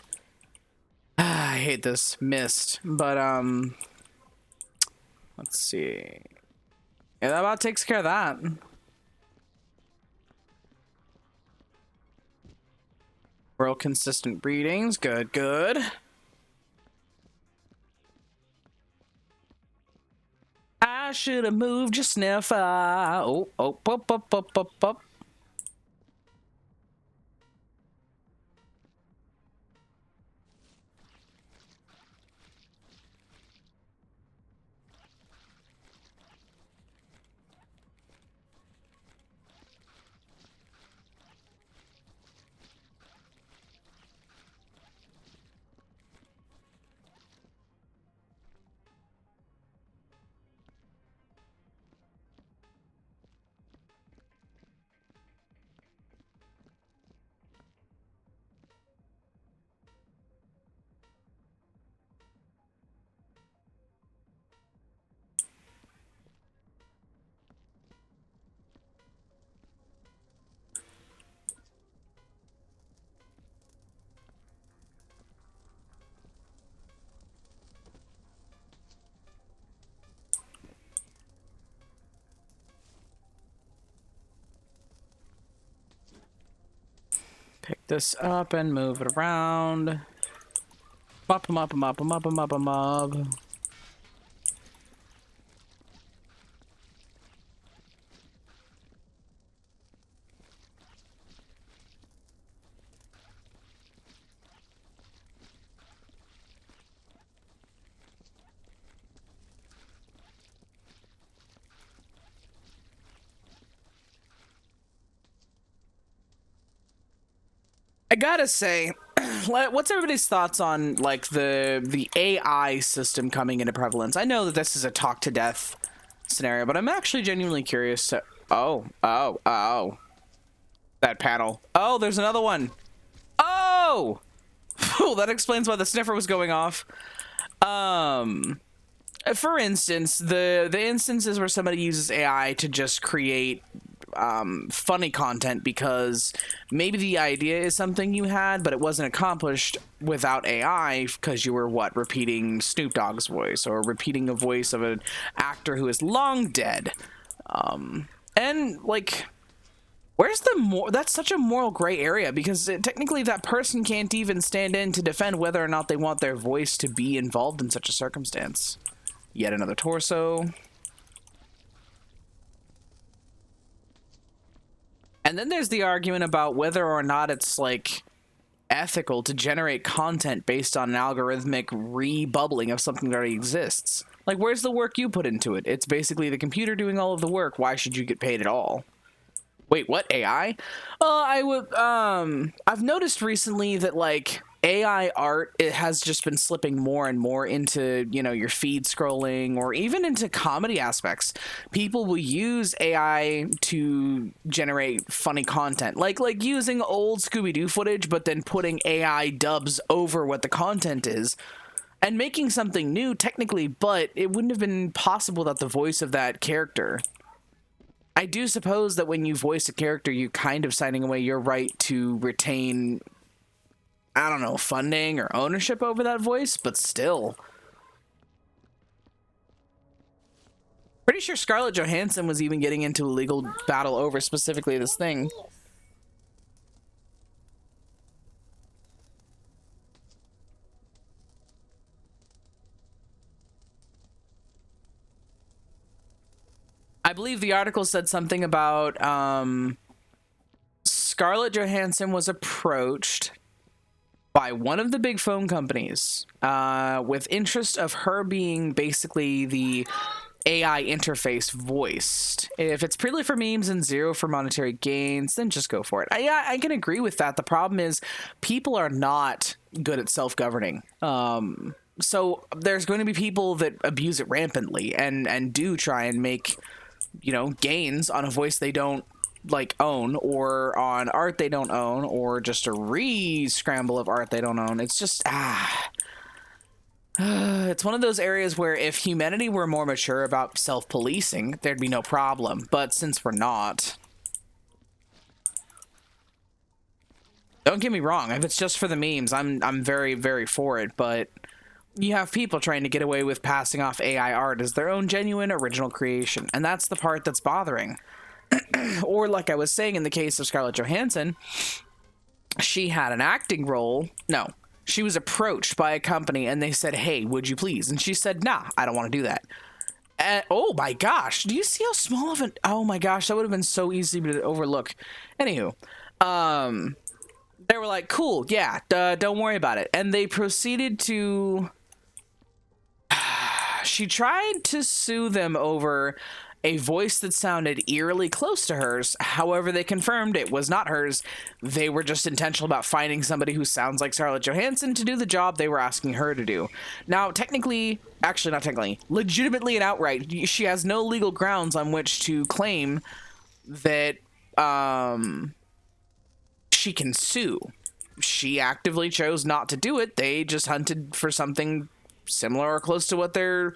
hate this mist, but let's see. Yeah, that about takes care of that. Real consistent readings. Good, good. I should have moved your sniffer. Oh, oh, up, up, up, up, up. Pick this up and move it around. Mop 'em up, 'em up, 'em up, 'em up, 'em up. I gotta say, what's everybody's thoughts on like the AI system coming into prevalence? I know that this is a talk to death scenario, but I'm actually genuinely curious to. Oh, that panel. Oh, there's another one. Oh, that explains why the sniffer was going off. For instance, the instances where somebody uses AI to just create funny content because maybe the idea is something you had, but it wasn't accomplished without AI because you were repeating Snoop Dogg's voice or repeating a voice of an actor who is long dead. And like, where's the that's such a moral gray area because technically that person can't even stand in to defend whether or not they want their voice to be involved in such a circumstance. Yet another torso. And then there's the argument about whether or not it's like ethical to generate content based on an algorithmic rebubbling of something that already exists. Like, where's the work you put into it? It's basically the computer doing all of the work. Why should you get paid at all? Wait, what? AI? I've noticed recently that like AI art, it has just been slipping more and more into, you know, your feed scrolling or even into comedy aspects. People will use AI to generate funny content, like using old Scooby-Doo footage, but then putting AI dubs over what the content is and making something new technically, but it wouldn't have been possible without the voice of that character. I do suppose that when you voice a character, you're kind of signing away your right to retain, I don't know, funding or ownership over that voice, but still. Pretty sure Scarlett Johansson was even getting into a legal battle over specifically this thing. I believe the article said something about Scarlett Johansson was approached by one of the big phone companies with interest of her being basically the AI interface voiced. If it's purely for memes and zero for monetary gains, then just go for it. I can agree with that. The problem is people are not good at self-governing. So there's going to be people that abuse it rampantly and do try and make, you know, gains on a voice they don't like own, or on art they don't own, or just a re-scramble of art they don't own. It's just it's one of those areas where if humanity were more mature about self-policing, there'd be no problem. But since we're not, don't get me wrong, if it's just for the memes, I'm very, very for it, but you have people trying to get away with passing off AI art as their own genuine original creation, and that's the part that's bothering. Or like I was saying in the case of Scarlett Johansson, she had an acting role. No, she was approached by a company and they said, hey, would you please? And she said, nah, I don't want to do that. Oh my gosh, do you see how small of an... Oh my gosh, that would have been so easy to overlook. Anywho, they were like, cool, yeah, don't worry about it. And they proceeded to... She tried to sue them over a voice that sounded eerily close to hers. However, they confirmed it was not hers. They were just intentional about finding somebody who sounds like Scarlett Johansson to do the job they were asking her to do. Now, technically, actually not technically, legitimately and outright, she has no legal grounds on which to claim that she can sue. She actively chose not to do it. They just hunted for something similar or close to what their,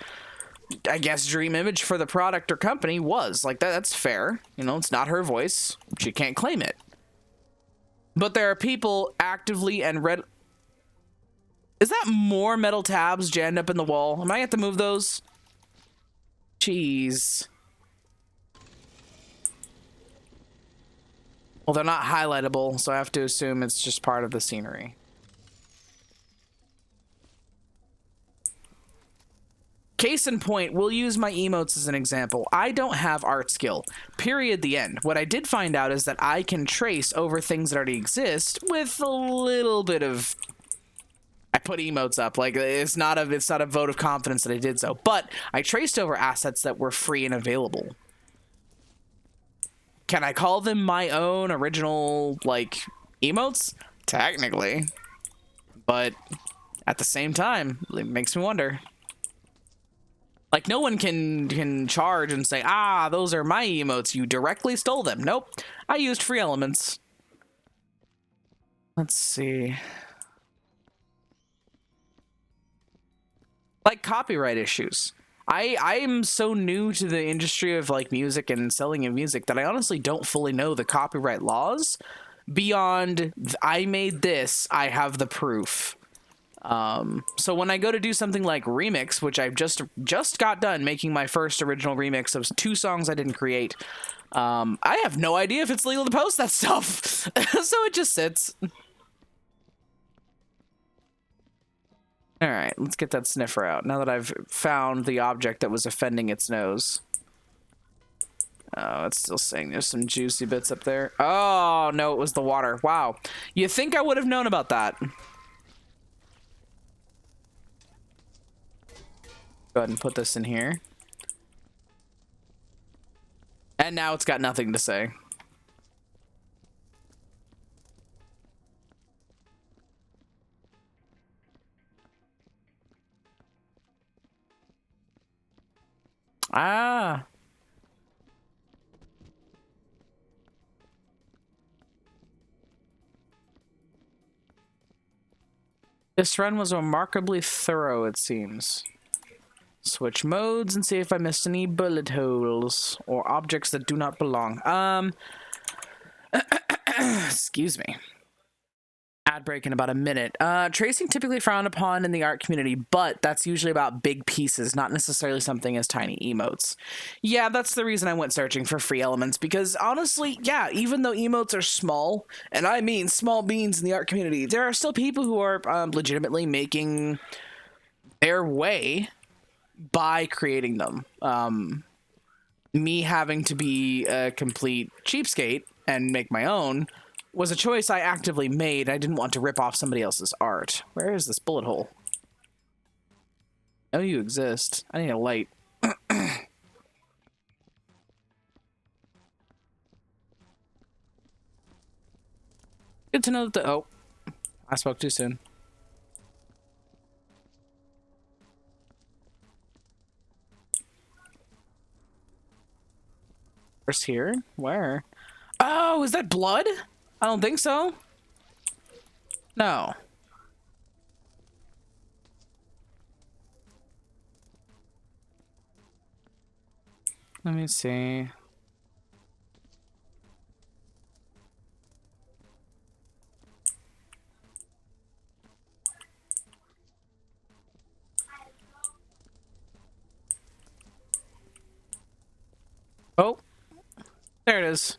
I guess, dream image for the product or company was. Like, that's fair. You know, it's not her voice. She can't claim it. But there are people actively and red... Is that more metal tabs jammed up in the wall? Am I gonna have to move those? Jeez. Well, they're not highlightable, so I have to assume it's just part of the scenery. Case in point, we'll use my emotes as an example. I don't have art skill. Period, the end. What I did find out is that I can trace over things that already exist with a little bit of... I put emotes up. Like, it's not a vote of confidence that I did so. But I traced over assets that were free and available. Can I call them my own original, like, emotes? Technically. But at the same time, it makes me wonder. Like, no one can charge and say, ah, those are my emotes. You directly stole them. Nope. I used free elements. Let's see. Like, copyright issues. I am so new to the industry of, like, music and selling of music that I honestly don't fully know the copyright laws. Beyond, I made this, I have the proof. So when I go to do something like remix, which I've just got done making my first original remix of 2 songs I didn't create, I have no idea if it's legal to post that stuff. So it just sits. All right, let's get that sniffer out now that I've found the object that was offending its nose. Oh, it's still saying there's some juicy bits up there. Oh, no, it was the water. Wow. You think I would have known about that? Go ahead and put this in here. And now it's got nothing to say. Ah. This run was remarkably thorough, it seems. Switch modes and see if I missed any bullet holes or objects that do not belong. Excuse me. Ad break in about a minute. Tracing typically frowned upon in the art community, but that's usually about big pieces, not necessarily something as tiny emotes. Yeah, that's the reason I went searching for free elements, because honestly, yeah, even though emotes are small, and I mean small beans in the art community, there are still people who are legitimately making their way by creating them. Me having to be a complete cheapskate and make my own was a choice I actively made. I didn't want to rip off somebody else's art. Where is this bullet hole? Oh, you exist. I need a light. Good to know that the... Oh, I spoke too soon. Where's here? Where? Oh, is that blood? I don't think so. No. Let me see. Oh, there it is.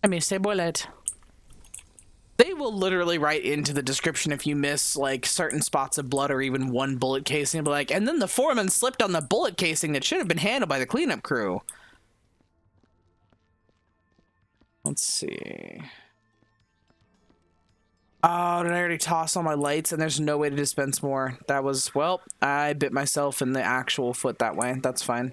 I missed a bullet. They will literally write into the description if you miss like certain spots of blood or even one bullet casing, be like, and then the foreman slipped on the bullet casing that should have been handled by the cleanup crew. Let's see. Oh, did I already toss all my lights and there's no way to dispense more? That was, well, I bit myself in the actual foot that way. That's fine.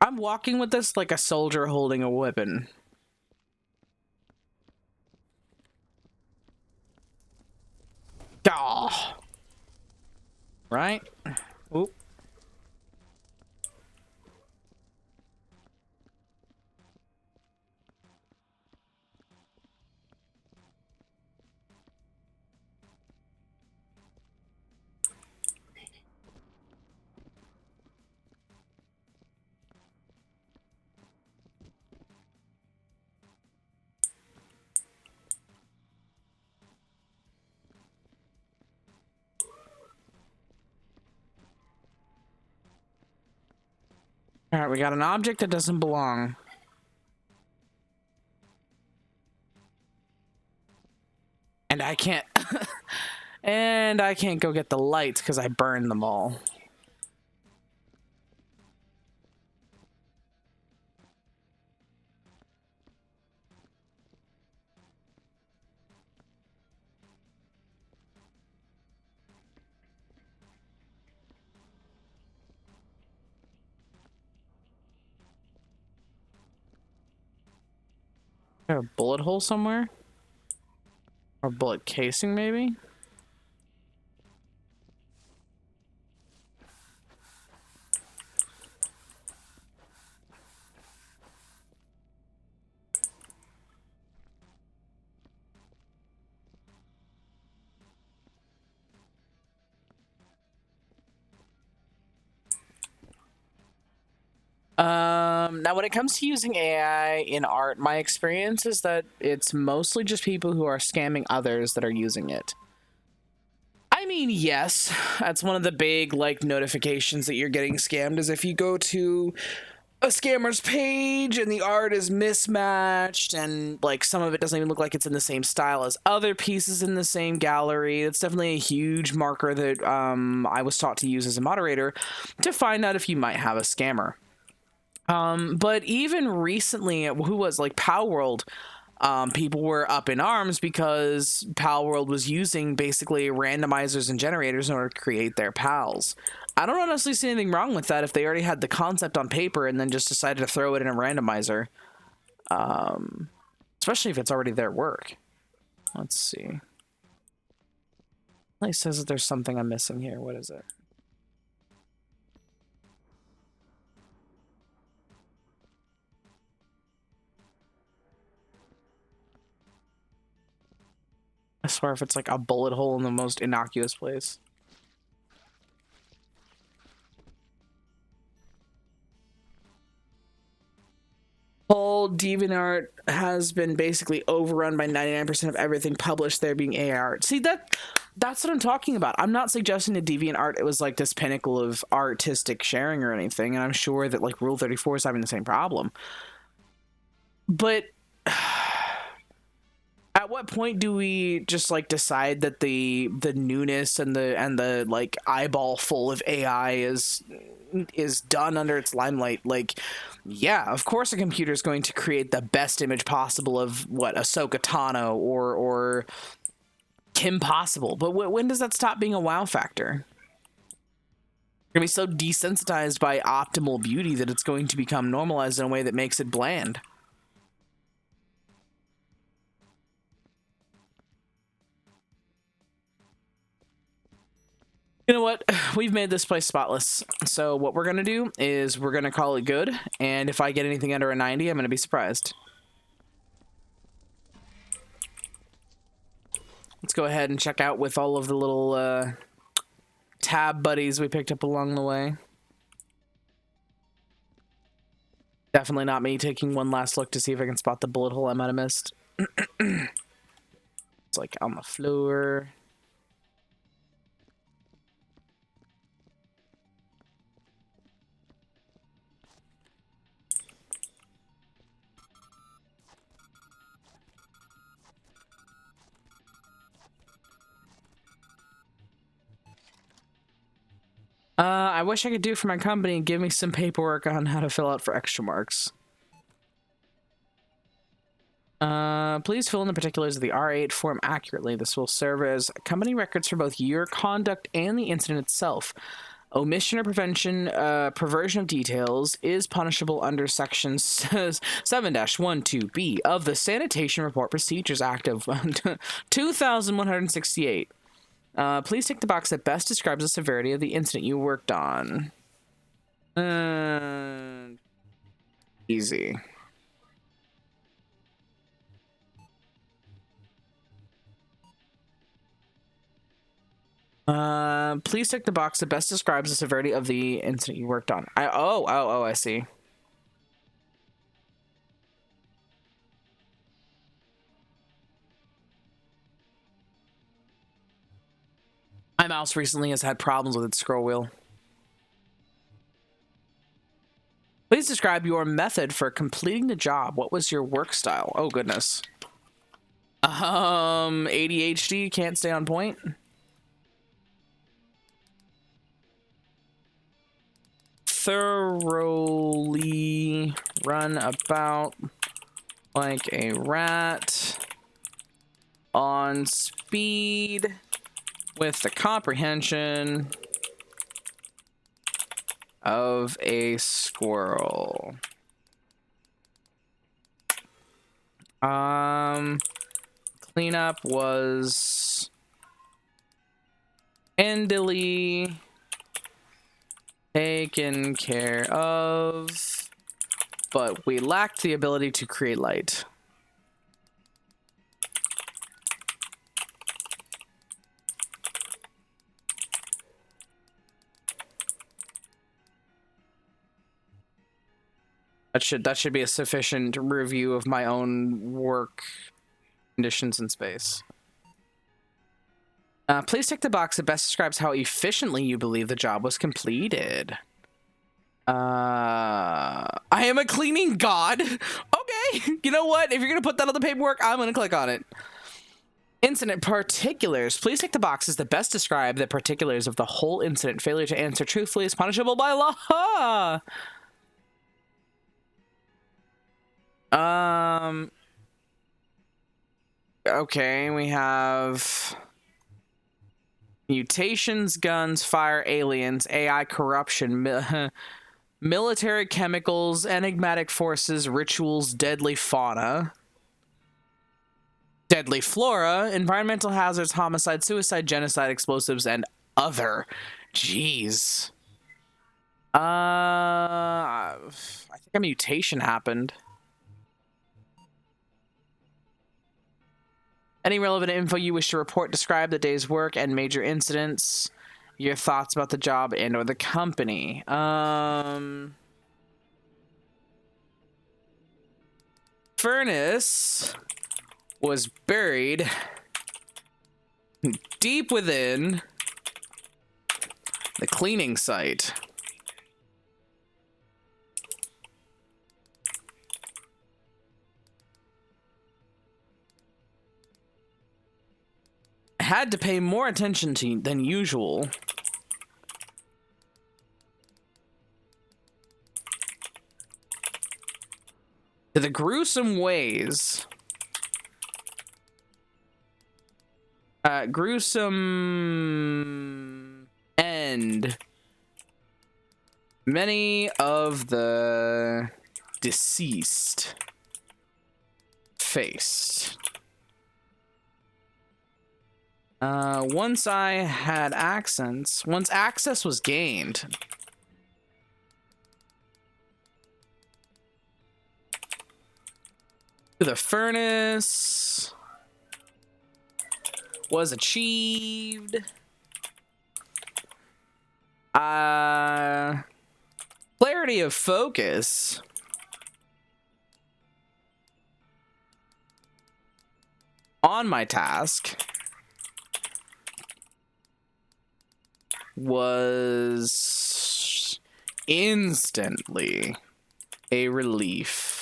I'm walking with this like a soldier holding a weapon. Oh. Right? Oop. All right, we got an object that doesn't belong. And I can't... and I can't go get the lights because I burned them all. Is there a bullet hole somewhere? Or bullet casing, maybe? Now when it comes to using AI in art, my experience is that it's mostly just people who are scamming others that are using it. I mean, yes, that's one of the big, like, notifications that you're getting scammed is if you go to a scammer's page and the art is mismatched and, like, some of it doesn't even look like it's in the same style as other pieces in the same gallery. It's definitely a huge marker that I was taught to use as a moderator to find out if you might have a scammer. But even recently, who was like Palworld, people were up in arms because Palworld was using basically randomizers and generators in order to create their pals. I don't honestly see anything wrong with that if they already had the concept on paper and then just decided to throw it in a randomizer. Especially if it's already their work. Let's see. It says that there's something I'm missing here. What is it? I swear if it's like a bullet hole in the most innocuous place. Whole DeviantArt has been basically overrun by 99% of everything published there being AI art. See, that's what I'm talking about. I'm not suggesting that DeviantArt it was like this pinnacle of artistic sharing or anything, and I'm sure that like Rule 34 is having the same problem. But at what point do we just like decide that the newness and the like eyeball full of AI is done under its limelight? Like, yeah, of course a computer is going to create the best image possible of what Ahsoka Tano or Kim Possible. But when does that stop being a wow factor? You're gonna be so desensitized by optimal beauty that it's going to become normalized in a way that makes it bland. You know what? We've made this place spotless. So what we're going to do is we're going to call it good. And if I get anything under a 90, I'm going to be surprised. Let's go ahead and check out with all of the little tab buddies we picked up along the way. Definitely not me taking one last look to see if I can spot the bullet hole I might have missed. It's like on the floor. I wish I could do it for my company and give me some paperwork on how to fill out for extra marks. Please fill in the particulars of the R8 form accurately. This will serve as company records for both your conduct and the incident itself. Omission or perversion of details is punishable under Section 7-12B of the Sanitation Report Procedures Act of 2168. Please tick the box that best describes the severity of the incident you worked on. Easy. Please tick the box that best describes the severity of the incident you worked on. I see. My mouse recently has had problems with its scroll wheel. Please describe your method for completing the job. What was your work style? Oh, goodness. ADHD, can't stay on point. Thoroughly run about like a rat on speed with the comprehension of a squirrel. Cleanup was handily taken care of, but we lacked the ability to create light. That should be a sufficient review of my own work conditions in space. Please tick the box that best describes how efficiently you believe the job was completed. I am a cleaning god. Okay, you know what? If you're gonna put that on the paperwork, I'm gonna click on it. Incident particulars. Please tick the boxes that best describe the particulars of the whole incident. Failure to answer truthfully is punishable by law. Okay, we have mutations, guns, fire, aliens, AI corruption, military chemicals, enigmatic forces, rituals, deadly fauna, deadly flora, environmental hazards, homicide, suicide, genocide, explosives, and other. Jeez. I think a mutation happened. Any relevant info you wish to report, describe the day's work and major incidents, your thoughts about the job and or the company. Furnace was buried deep within the cleaning site. Had to pay more attention to than usual. To the gruesome ways Gruesome end. Many of the deceased faced. Once access was gained. The furnace was achieved. Clarity of focus. On my task was instantly a relief.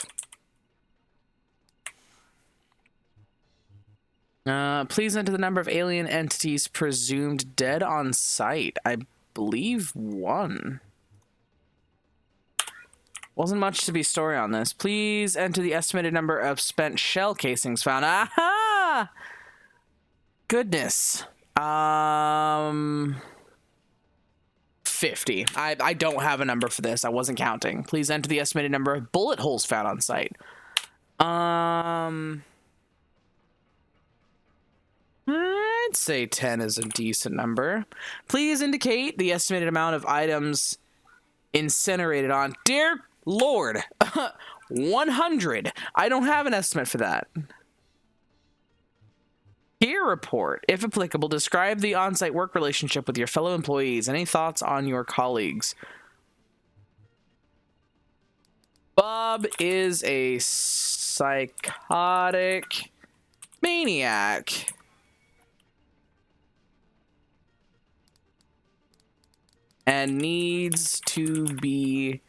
Please enter the number of alien entities presumed dead on site. I believe 1. Wasn't much to be story on this. Please enter the estimated number of spent shell casings found. Aha! Goodness. 50. I don't have a number for this. I wasn't counting. Please enter the estimated number of bullet holes found on site. I'd say 10 is a decent number. Please indicate the estimated amount of items incinerated on. Dear Lord, 100. I don't have an estimate for that. Peer report. If applicable, describe the on-site work relationship with your fellow employees. Any thoughts on your colleagues? Bob is a psychotic maniac. And needs to be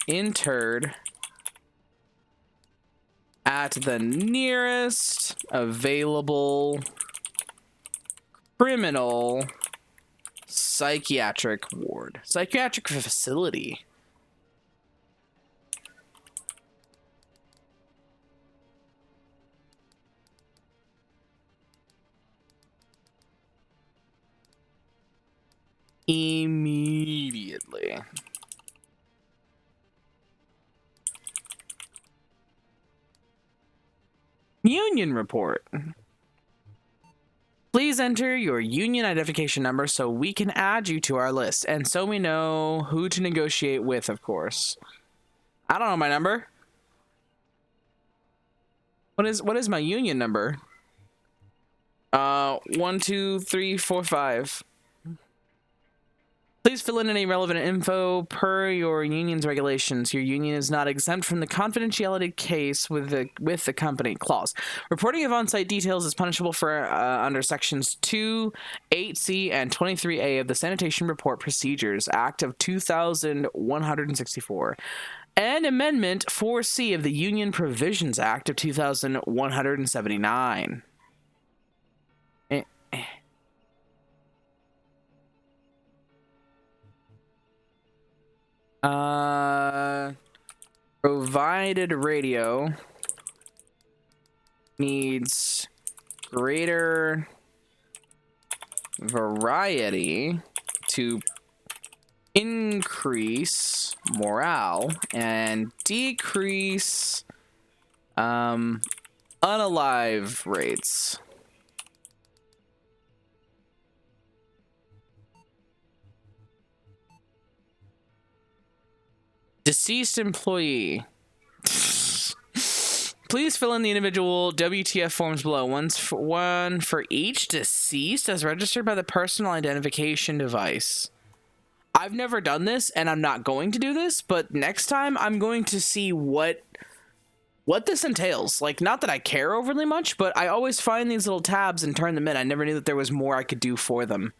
interred at the nearest available criminal psychiatric ward. Psychiatric facility. Immediately. Union report. Please enter your union identification number so we can add you to our list, and so we know who to negotiate with, of course. I don't know my number. What is my union number? 1, 2, 3, 4, 5. Please fill in any relevant info per your union's regulations. Your union is not exempt from the confidentiality case with the company clause. Reporting of on-site details is punishable for under sections 2, 8C, and 23A of the Sanitation Report Procedures Act of 2164 and Amendment 4C of the Union Provisions Act of 2179. Provided radio needs greater variety to increase morale and decrease unalive rates. Deceased employee. Please fill in the individual WTF forms below. One for each deceased as registered by the personal identification device. I've never done this, and I'm not going to do this, but next time I'm going to see what this entails. Like, not that I care overly much, but I always find these little tabs and turn them in. I never knew that there was more I could do for them.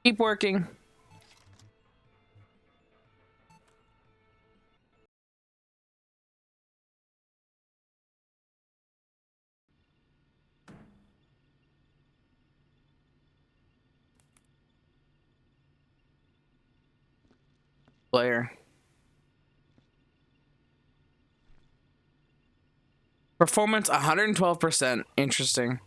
Keep working. Player. Performance 112%. Interesting.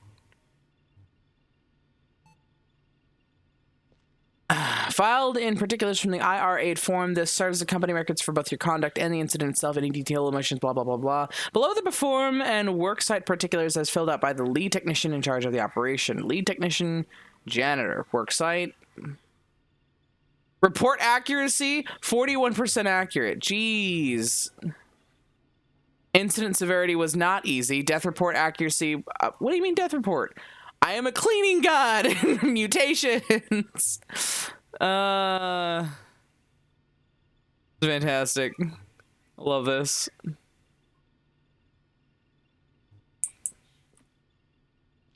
Filed in particulars from the IR8 form, this serves as company records for both your conduct and the incident itself, any detail, omissions, blah, blah, blah, blah. Below the perform and worksite particulars as filled out by the lead technician in charge of the operation. Lead technician, janitor, worksite. Report accuracy, 41% accurate. Jeez. Incident severity was not easy. Death report accuracy, what do you mean death report? I am a cleaning god. Mutations. Fantastic. Love this.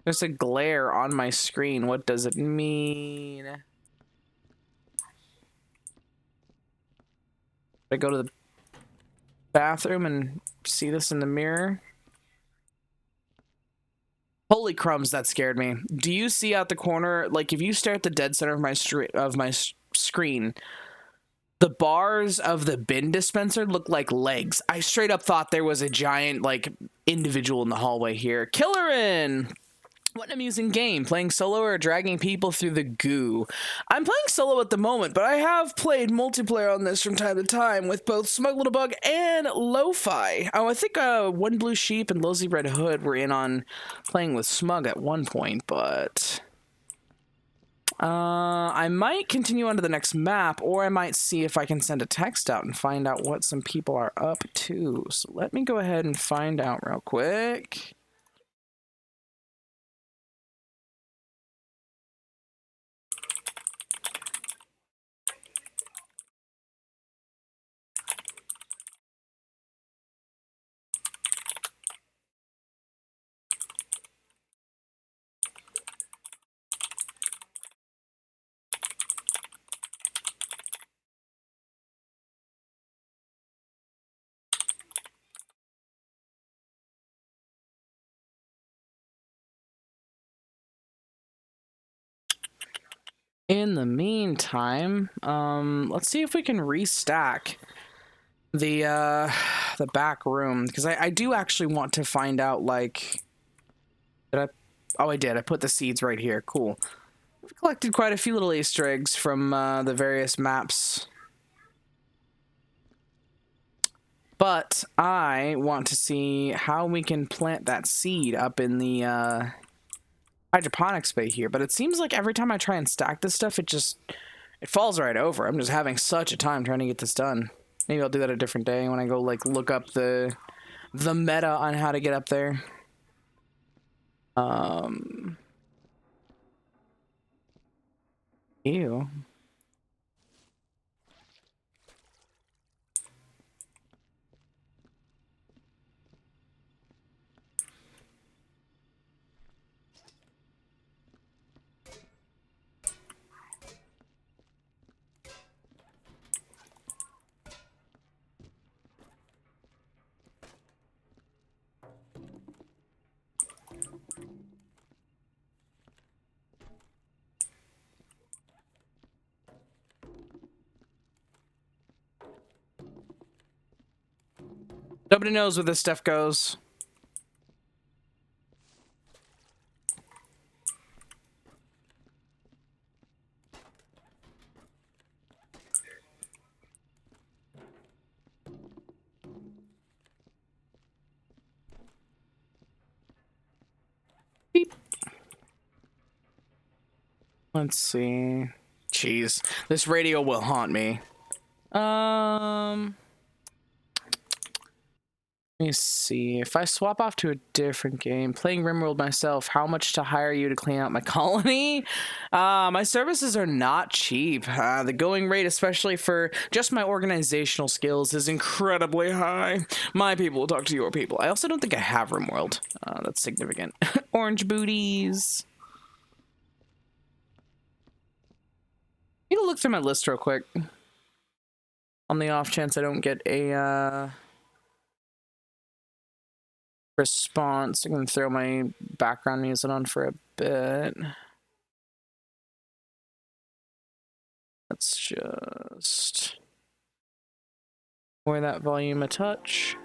There's a glare on my screen. What does it mean? I go to the bathroom and see this in the mirror. Holy crumbs, that scared me. Do you see out the corner, like if you stare at the dead center of my screen, the bars of the bin dispenser look like legs. I straight up thought there was a giant, like, individual in the hallway here. Killerin! What an amusing game. Playing solo or dragging people through the goo. I'm playing solo at the moment, but I have played multiplayer on this from time to time with both Smug Little Bug and Lo-Fi. Oh, I think One Blue Sheep and Losey Red Hood were in on playing with Smug at one point, but... I might continue on to the next map, or I might see if I can send a text out and find out what some people are up to. So let me go ahead and find out real quick. In the meantime, let's see if we can restack the back room, because I do actually want to find out, like, oh, I did. I put the seeds right here. Cool. We've collected quite a few little Easter eggs from the various maps. But I want to see how we can plant that seed up in the hydroponics bay here, but it seems like every time I try and stack this stuff, it falls right over. I'm just having such a time trying to get this done. Maybe I'll do that a different day when I go, like, look up the meta on how to get up there. Ew. Nobody knows where this stuff goes. Beep. Let's see. Jeez, this radio will haunt me. Let me see. If I swap off to a different game, playing RimWorld myself, how much to hire you to clean out my colony? My services are not cheap. The going rate, especially for just my organizational skills, is incredibly high. My people will talk to your people. I also don't think I have RimWorld. That's significant. Orange booties. Need to look through my list real quick. On the off chance I don't get a, response. I'm gonna throw my background music on for a bit. Let's just lower that volume a touch.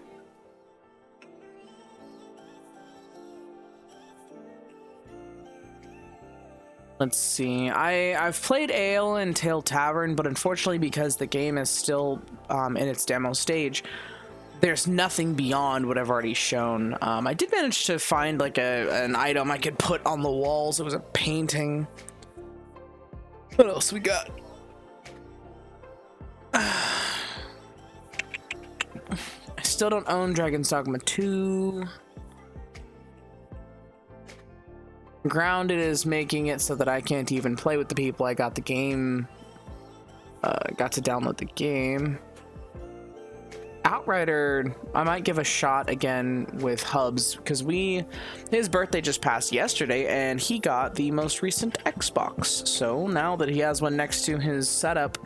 Let's see. I've played Ale and Tale Tavern, but unfortunately, because the game is still in its demo stage, there's nothing beyond what I've already shown. I did manage to find like an item I could put on the walls. It was a painting. What else we got? I still don't own Dragon's Dogma 2. Grounded is making it so that I can't even play with the people I got the game. Got to download the game. Outrider, I might give a shot again with Hubs, because his birthday just passed yesterday and he got the most recent Xbox. So now that he has one next to his setup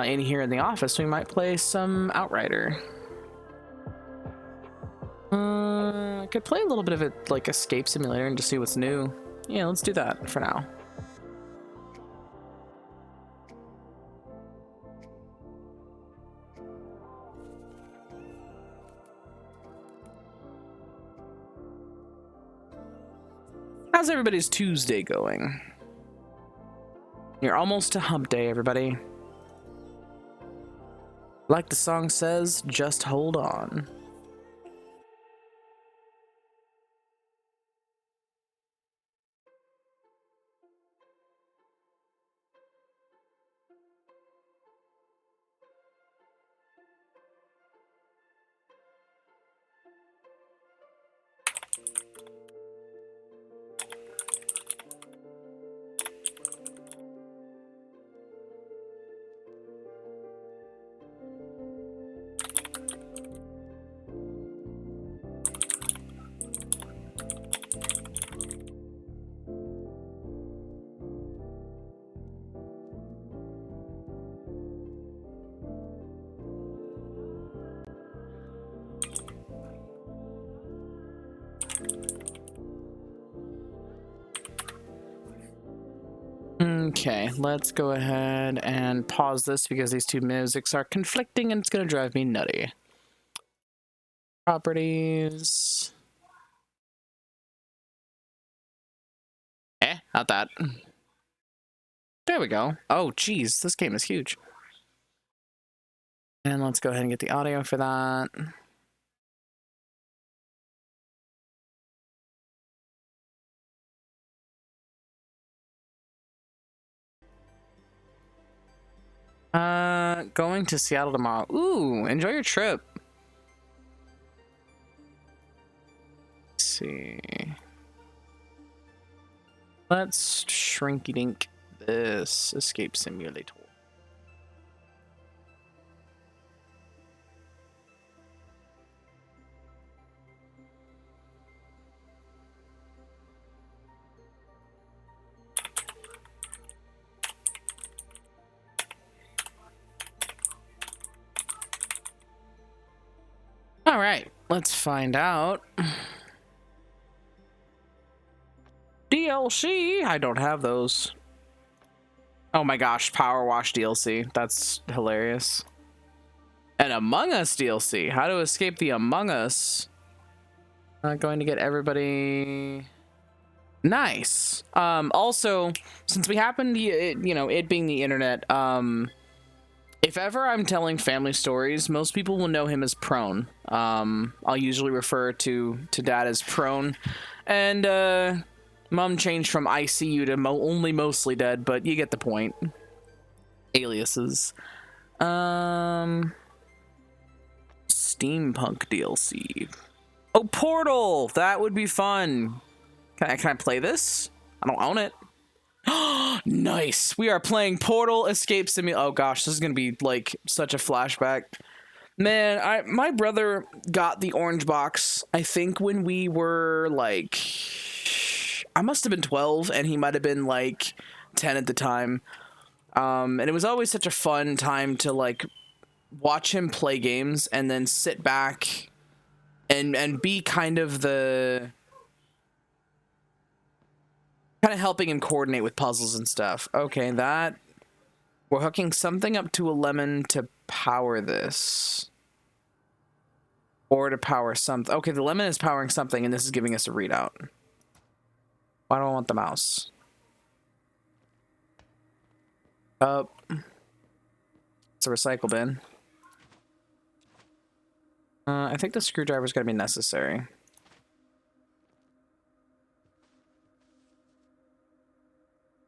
in here in the office, we might play some Outrider. I could play a little bit of it like Escape Simulator and just see what's new. Yeah, let's do that for now. How's everybody's Tuesday going? You're almost to hump day, everybody. Like the song says, just hold on. Okay, let's go ahead and pause this because these two musics are conflicting and it's going to drive me nutty. Properties. Not that. There we go. Oh, geez, this game is huge. And let's go ahead and get the audio for that. Going to Seattle tomorrow. Ooh, enjoy your trip. Let's see. Let's shrinky dink this Escape Simulator. All right, let's find out. DLC? I don't have those. Oh my gosh, Power Wash DLC. That's hilarious. And Among Us DLC. How to escape the Among Us. Going to get everybody. Nice. Also, since we happen to, it being the internet, if ever I'm telling family stories, most people will know him as Prone. I'll usually refer to Dad as Prone. And, Mom changed from ICU to only mostly dead, but you get the point. Aliases. Steampunk DLC. Oh, Portal! That would be fun. Can I play this? I don't own it. Nice! We are playing Portal Escape Simulator. Oh gosh, this is gonna be like such a flashback. Man, my brother got the orange box, I think when we were like, I must have been 12 and he might have been like 10 at the time. And it was always such a fun time to like watch him play games and then sit back and be kind of helping him coordinate with puzzles and stuff. Okay, we're hooking something up to a lemon to power this. Or to power something. Okay, the lemon is powering something and this is giving us a readout. Why do I want the mouse? It's a recycle bin. I think the screwdriver's gonna be necessary.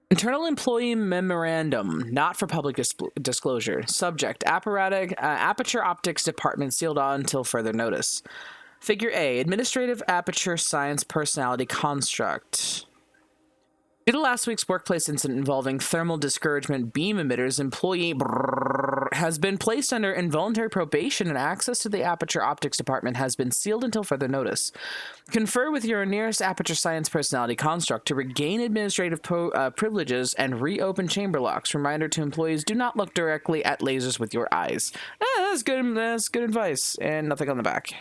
Internal Employee Memorandum, not for public disclosure. Subject, Aperture Optics Department sealed on until further notice. Figure A, Administrative Aperture Science Personality Construct. Due to last week's workplace incident involving thermal discouragement beam emitters, employee has been placed under involuntary probation and access to the Aperture Optics Department has been sealed until further notice. Confer with your nearest Aperture Science Personality Construct to regain administrative privileges and reopen chamber locks. Reminder to employees, do not look directly at lasers with your eyes. That's good. That's good advice. And nothing on the back.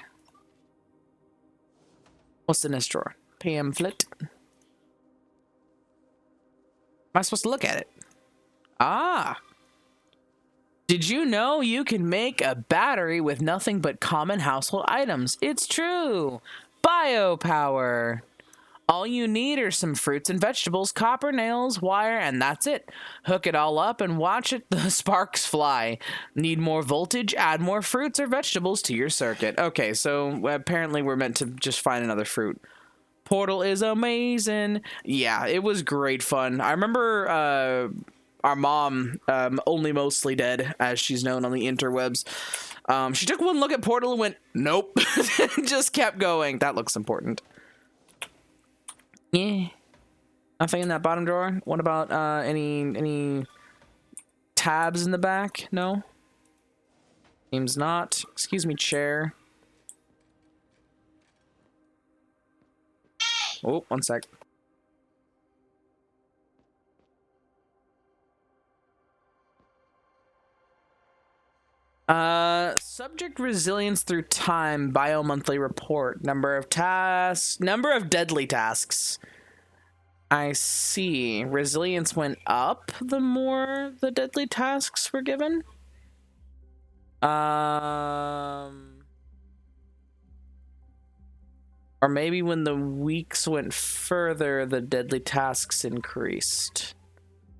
What's in this drawer? Pamphlet. Am I supposed to look at it? Ah. Did you know you can make a battery with nothing but common household items? It's true. Biopower. All you need are some fruits and vegetables, copper, nails, wire, and that's it. Hook it all up and watch it, the sparks fly. Need more voltage? Add more fruits or vegetables to your circuit. Okay, so apparently we're meant to just find another fruit. Portal is amazing. Yeah, it was great fun. I remember our mom, Only Mostly Dead, as she's known on the interwebs, she took one look at Portal and went, nope. Just kept going. That looks important. Yeah. Nothing in that bottom drawer? What about any tabs in the back? No? Seems not. Excuse me, chair. Oh, one sec. Subject resilience through time, bio-monthly report. Number of tasks, number of deadly tasks. I see. Resilience went up the more the deadly tasks were given. Or maybe when the weeks went further, the deadly tasks increased.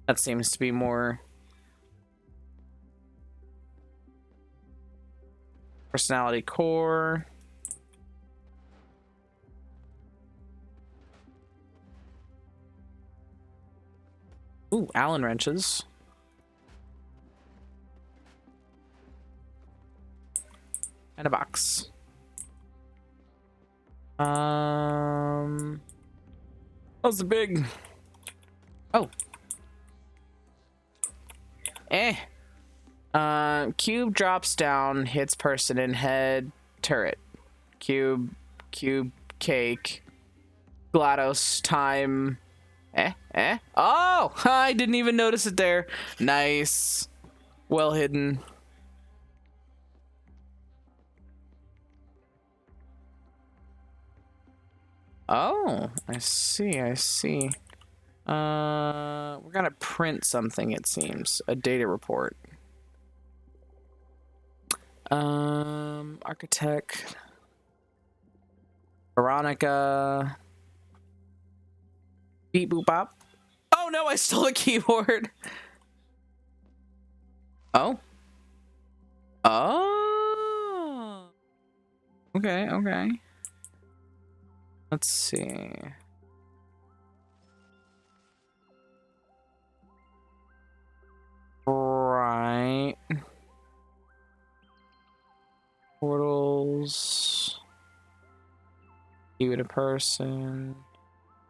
That seems to be more... Personality core. Ooh, Allen wrenches. And a box. That was a big... Oh. Cube drops down, hits person in head, turret. Cube, cake. GLaDOS, time. Oh! I didn't even notice it there. Nice. Well hidden. Oh, I see. We're gonna print something, it seems. A data report. Architect. Veronica. Beep boop bop. Oh no, I stole a keyboard. Oh. Oh. Okay. Let's see. Right. Portals. You a person.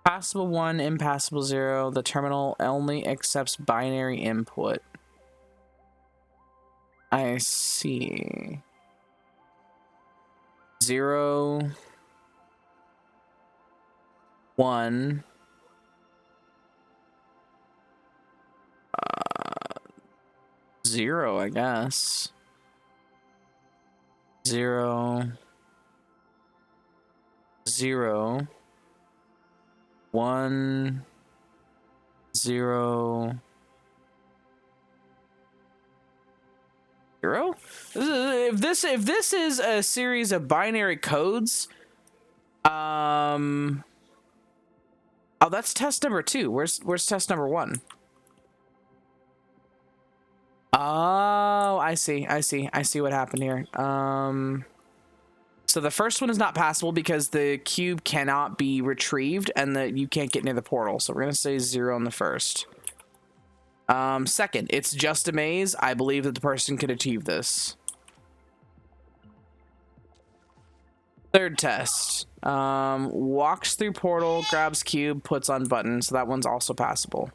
Passable 1, impassable 0. The terminal only accepts binary input. I see. 0, 1. 0, I guess. 0, 0, 1, 0, 0. If this is a series of binary codes, oh, that's test number 2. Where's test number 1? Oh, I see. I see. I see what happened here. So the first one is not passable because the cube cannot be retrieved and that you can't get near the portal. So we're going to say 0 on the first. Second, it's just a maze. I believe that the person could achieve this. Third test. Walks through portal, grabs cube, puts on button. So that one's also passable.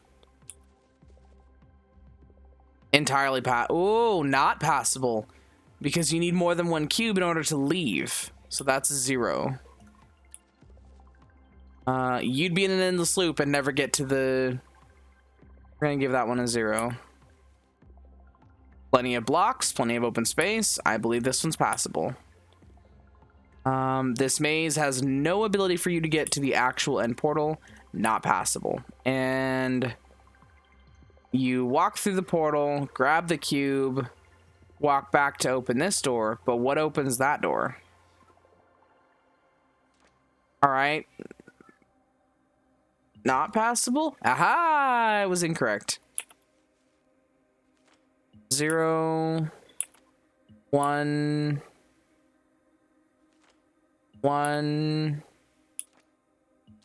Entirely Ooh, not passable. Because you need more than one cube in order to leave. So that's 0. You'd be in an endless loop and never get to the... We're going to give that one a 0. Plenty of blocks, plenty of open space. I believe this one's passable. This maze has no ability for you to get to the actual end portal. Not passable. And you walk through the portal, grab the cube, walk back to open this door. But what opens that door? All right. Not passable? Aha! I was incorrect. 0, 1, 1,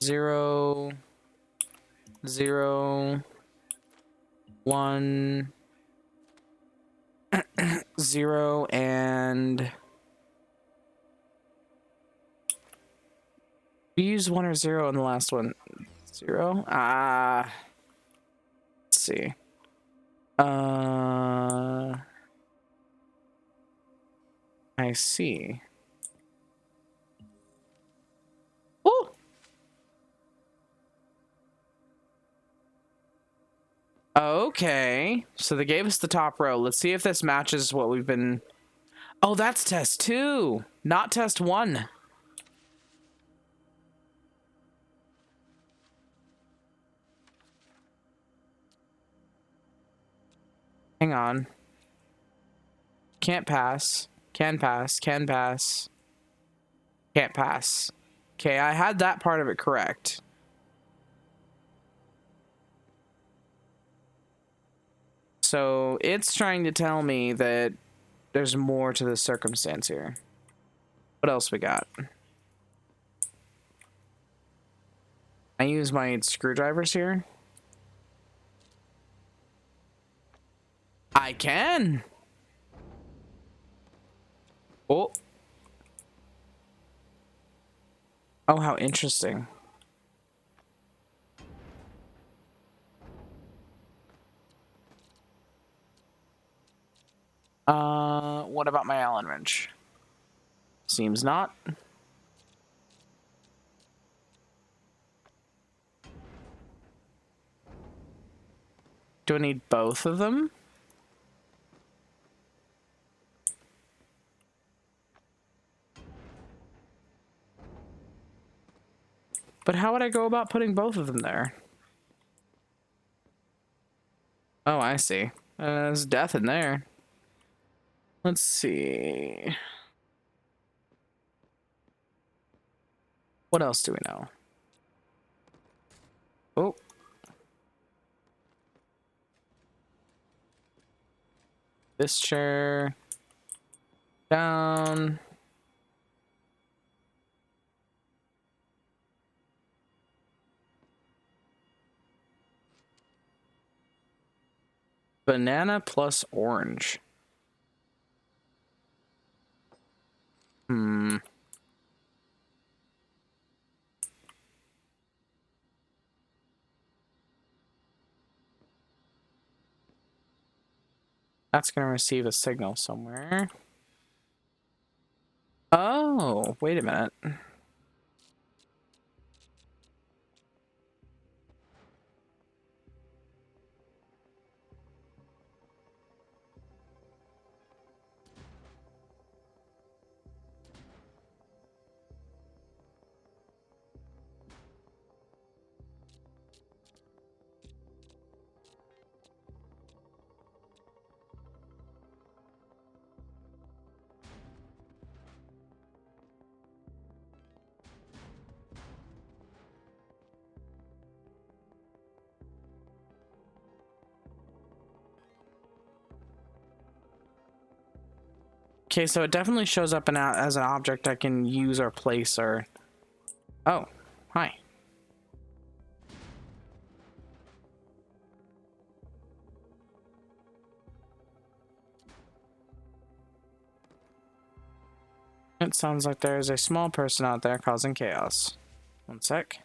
0, 0, 1, 0, and we used 1 or 0 in the last one. 0. Let's see. I see. Ooh. Okay. So they gave us the top row. Let's see if this matches what we've been... Oh, that's test 2, not test 1. Hang on. Can't pass. Can pass. Can pass. Can't pass. Okay, I had that part of it correct. So it's trying to tell me that there's more to the circumstance here. What else we got? I use my screwdrivers here. I can. Oh. Oh, how interesting. What about my Allen wrench? Seems not. Do I need both of them? But how would I go about putting both of them there? Oh, I see. There's death in there. Let's see. What else do we know? Oh. This chair. Down. Banana plus orange. That's going to receive a signal somewhere. Oh, wait a minute. Okay, so it definitely shows up as an object I can use or place or... Oh, hi. It sounds like there is a small person out there causing chaos. One sec.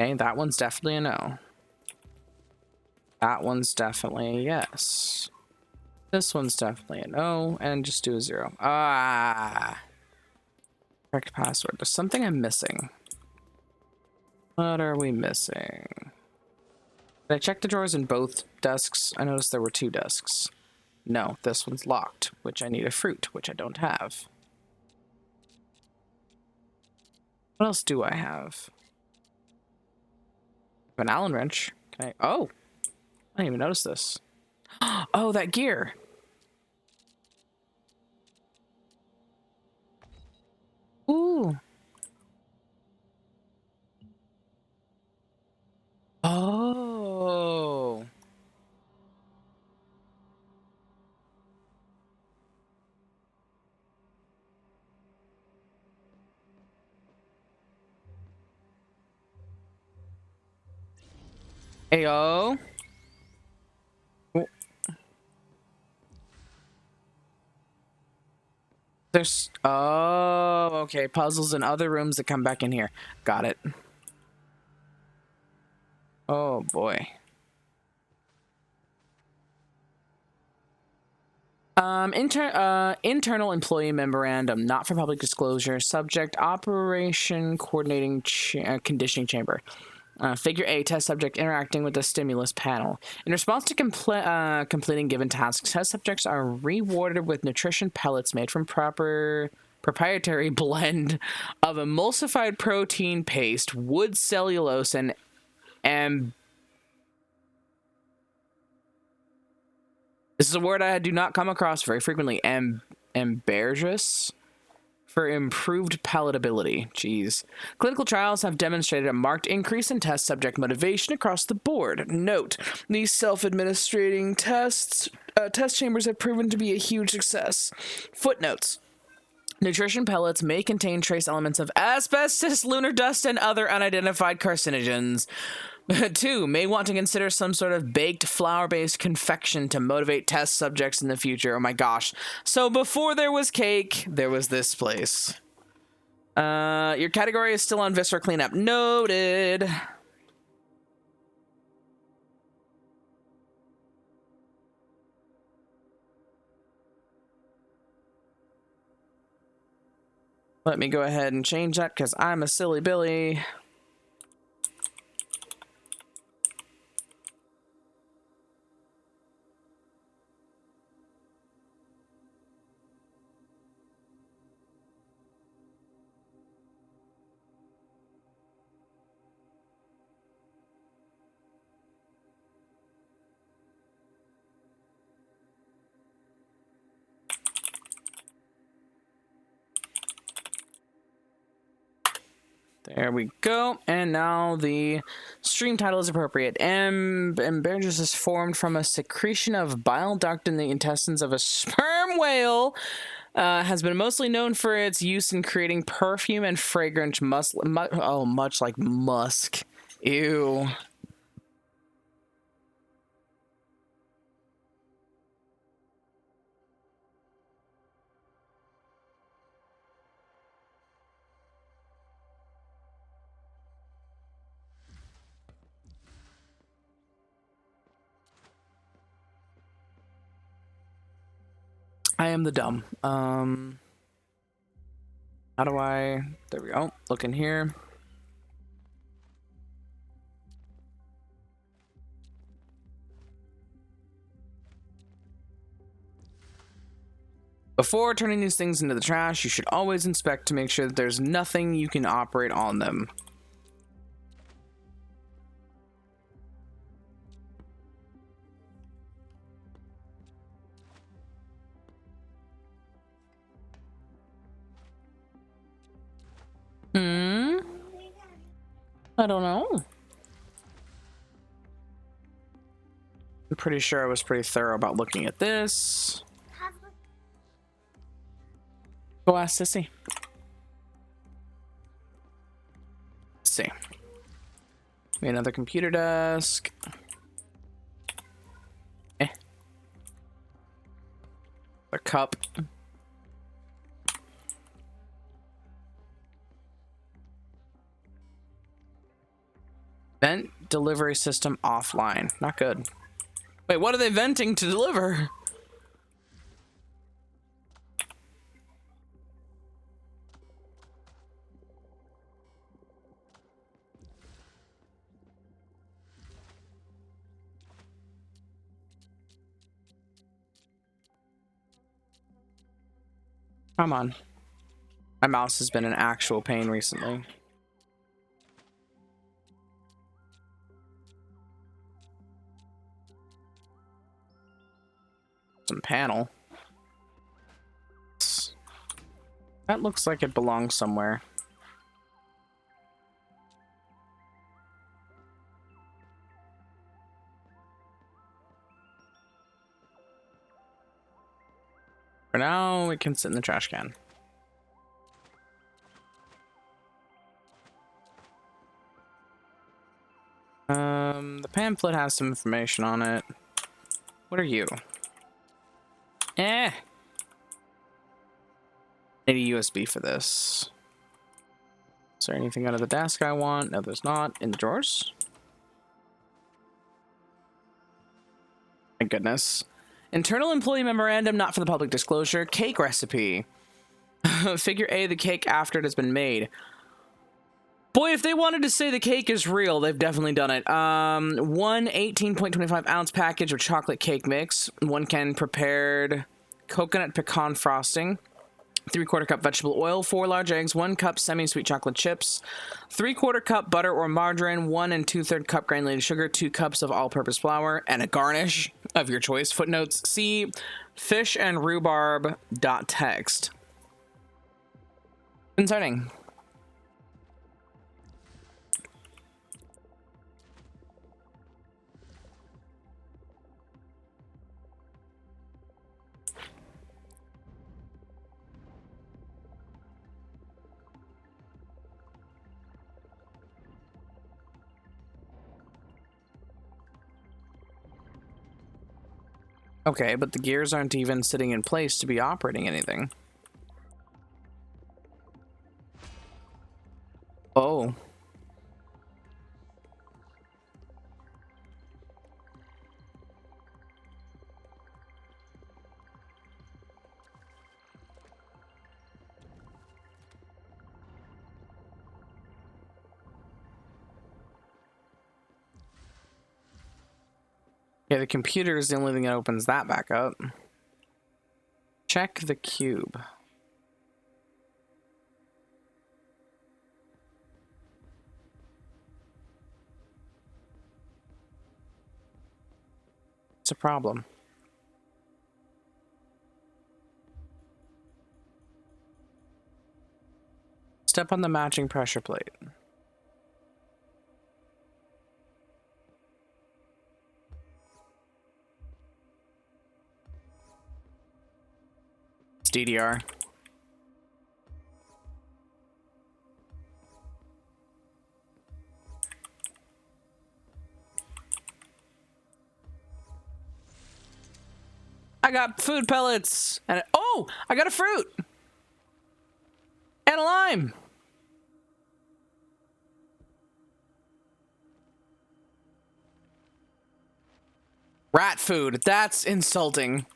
Okay, that one's definitely a no. That one's definitely a yes. This one's definitely a no, and just do a 0. Ah! Correct password. There's something I'm missing. What are we missing? Did I check the drawers in both desks? I noticed there were 2 desks. No, this one's locked, which I need a fruit, which I don't have. What else do I have? An Allen wrench. Can I? Oh! I didn't even notice this. Oh, that gear! Ooh! Oh! Ayo! There's... Oh, okay. Puzzles in other rooms that come back in here. Got it. Oh, boy. Internal employee memorandum, not for public disclosure. Subject, operation coordinating conditioning chamber. Figure A, test subject interacting with the stimulus panel. In response to completing given tasks, test subjects are rewarded with nutrition pellets made from proprietary blend of emulsified protein paste, wood cellulose, and this is a word I do not come across very frequently. Ambergris for improved palatability. Jeez. Clinical trials have demonstrated a marked increase in test subject motivation across the board. Note, these self-administrating test chambers have proven to be a huge success. Footnotes. Nutrition pellets may contain trace elements of asbestos, lunar dust, and other unidentified carcinogens. 2. May want to consider some sort of baked flour-based confection to motivate test subjects in the future. Oh my gosh. So before there was cake, there was this place. Your category is still on viscera cleanup. Noted. Let me go ahead and change that because I'm a silly Billy. There we go. And now the stream title is appropriate. Ambergris is formed from a secretion of bile duct in the intestines of a sperm whale. Has been mostly known for its use in creating perfume and fragrance, much like musk. Ew. I am the dumb. How do I... There we go. Look in here. Before turning these things into the trash, you should always inspect to make sure that there's nothing you can operate on them. I don't know. I'm pretty sure I was pretty thorough about looking at this. Go ask Sissy. Let's see. Another computer desk. A cup. Vent delivery system offline. Not good. Wait, what are they venting to deliver? Come on. My mouse has been an actual pain recently. Some panel. That looks like it belongs somewhere. For now, it can sit in the trash can. The pamphlet has some information on it. What are you? Need a USB for this. Is there anything under the desk I want? No, there's not. In the drawers? My goodness. Internal employee memorandum, not for the public disclosure. Cake recipe. Figure A, the cake after it has been made. Boy, if they wanted to say the cake is real, they've definitely done it. 1 18.25 ounce package of chocolate cake mix. 1 can prepared coconut pecan frosting. 3/4 cup vegetable oil. 4 large eggs. 1 cup semi-sweet chocolate chips. 3/4 cup butter or margarine. 1 2/3 cup granulated sugar. 2 cups of all-purpose flour. And a garnish of your choice. Footnotes. See fishandrhubarb.txt. Concerning. Okay, but the gears aren't even sitting in place to be operating anything. Oh. Yeah, the computer is the only thing that opens that back up. Check the cube. It's a problem. Step on the matching pressure plate. DDR. I got food pellets and oh, I got a fruit and a lime. Rat food. That's insulting.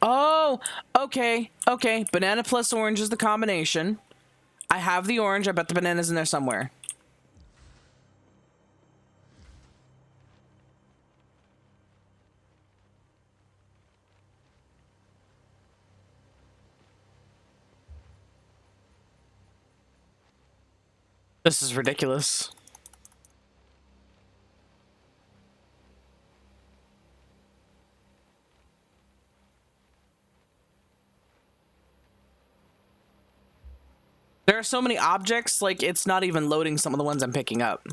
Oh, okay, okay. Banana plus orange is the combination. I have the orange. I bet the banana's in there somewhere. This is ridiculous. There are so many objects, like, it's not even loading some of the ones I'm picking up.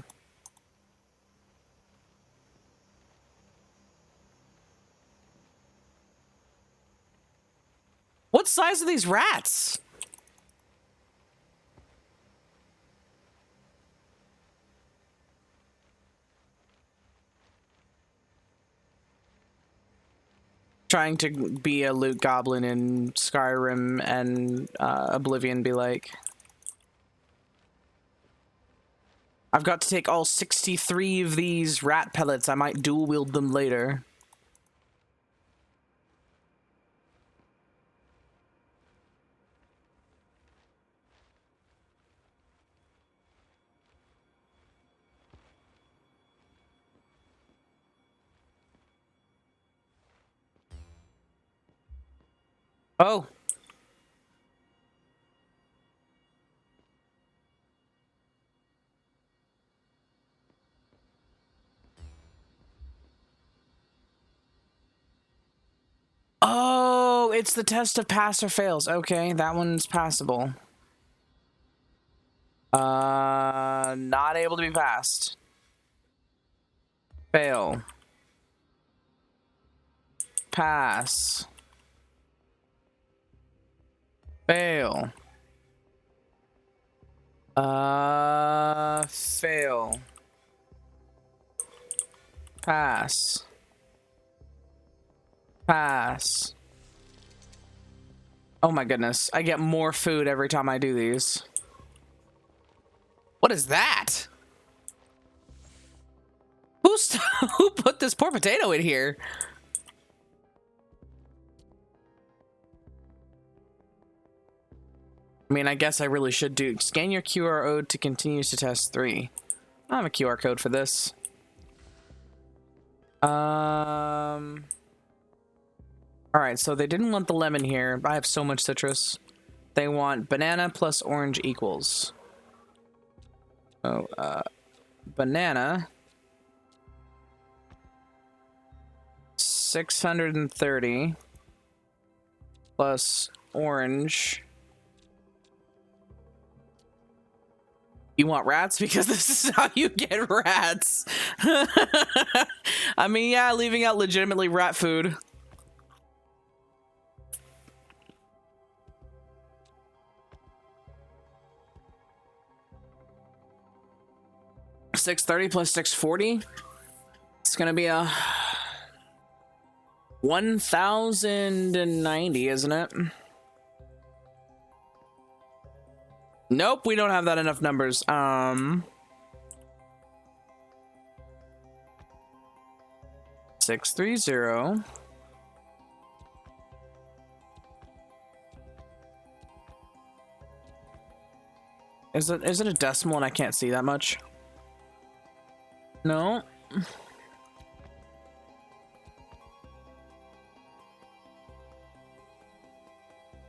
What size are these rats? Trying to be a loot goblin in Skyrim and Oblivion be like, I've got to take all 63 of these rat pellets. I might dual wield them later. Oh. Oh, it's the test of pass or fails. Okay, that one's passable. Not able to be passed. Fail. Pass. Fail. Fail. Pass. Pass. Oh my goodness. I get more food every time I do these. What is that? Who put this poor potato in here? I mean, I guess I really should do scan your QR code to continue to test 3. I have a QR code for this. All right, so they didn't want the lemon here. I have so much citrus. They want banana plus orange equals. Oh, banana 630 plus orange. You want rats? Because this is how you get rats. I mean, yeah, leaving out legitimately rat food. $630 plus $640. It's gonna be a 1,090, isn't it? Nope, we don't have that enough numbers. 630. Is it a decimal and I can't see that much? No.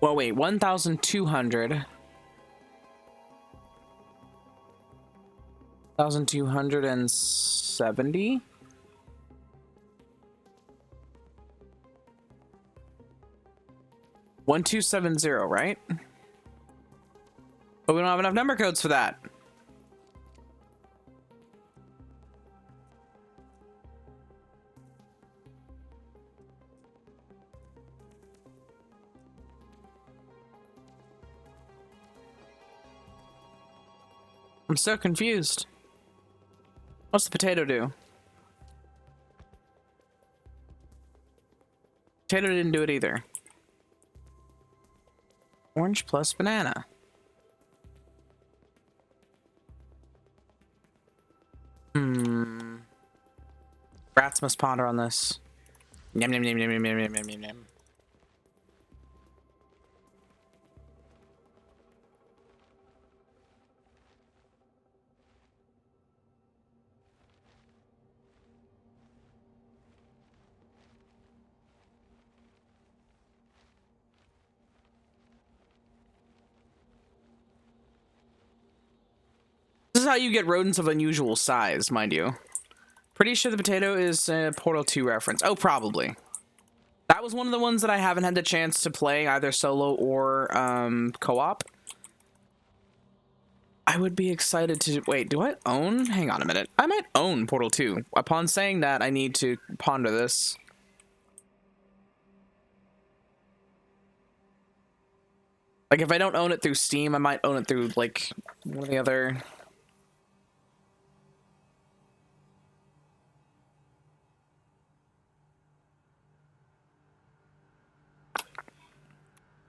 Well, wait, 1,200. 1,270? $1,270, right? But we don't have enough number codes for that. I'm so confused. What's the potato do? Potato didn't do it either. Orange plus banana. Rats must ponder on this. Yum, yum, yum, yum, yum, yum, yum, yum, yum. This is how you get rodents of unusual size, mind you. Pretty sure the potato is a Portal 2 reference. Oh, probably. That was one of the ones that I haven't had the chance to play, either solo or co-op. I would be excited to... Wait, do I own? Hang on a minute. I might own Portal 2. Upon saying that, I need to ponder this. Like, if I don't own it through Steam, I might own it through, like, one of the other...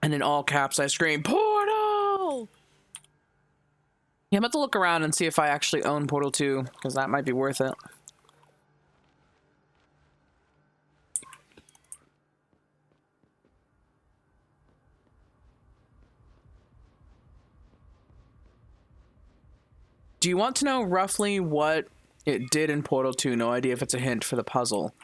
And in all caps, I scream, Portal! Yeah, I'm about to look around and see if I actually own Portal 2, because that might be worth it. Do you want to know roughly what it did in Portal 2? No idea if it's a hint for the puzzle.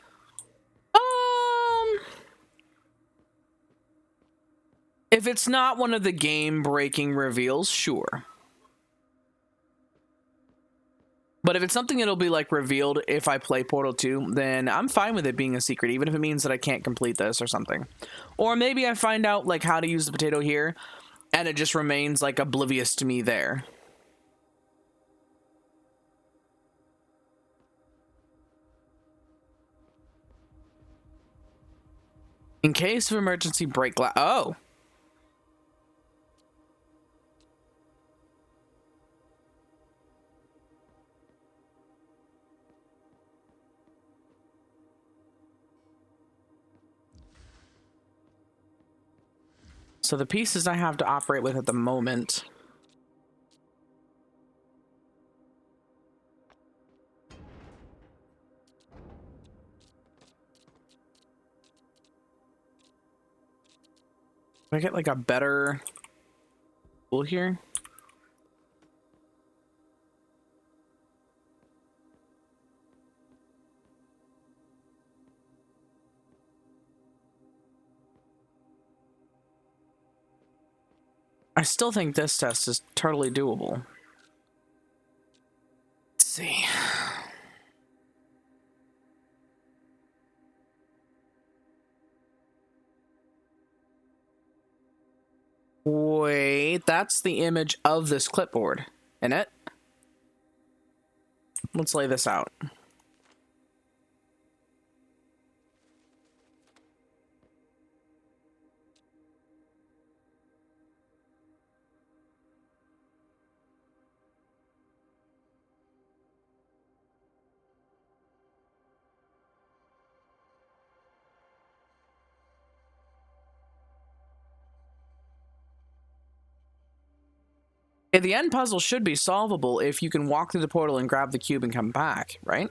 If it's not one of the game-breaking reveals, sure. But if it's something that'll be, like, revealed if I play Portal 2, then I'm fine with it being a secret, even if it means that I can't complete this or something. Or maybe I find out, like, how to use the potato here, and it just remains, like, oblivious to me there. In case of emergency, break glass. Oh! So the pieces I have to operate with at the moment... Do I get, like, a better tool here? I still think this test is totally doable. Let's see. Wait, that's the image of this clipboard, isn't it? Let's lay this out. The end puzzle should be solvable if you can walk through the portal and grab the cube and come back, right?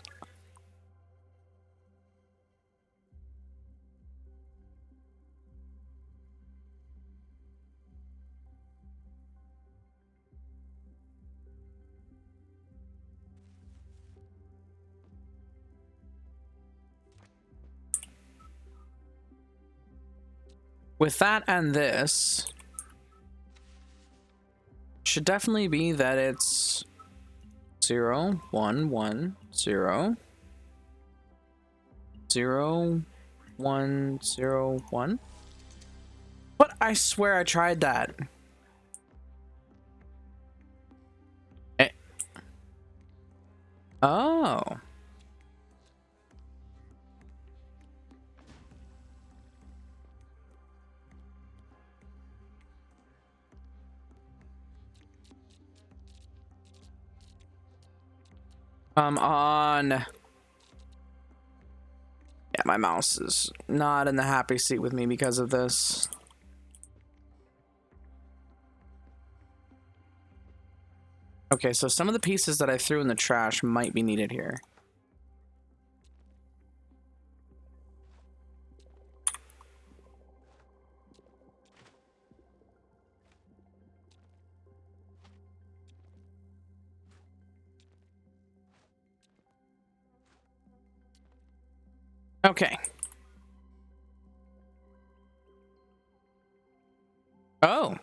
With that and this, should definitely be that it's 0, 1, 1, 0, 0, 1, 0, 1. But I swear I tried that. Oh. Come on. Yeah, my mouse is not in the happy seat with me because of this. Okay, so some of the pieces that I threw in the trash might be needed here. Okay. Oh.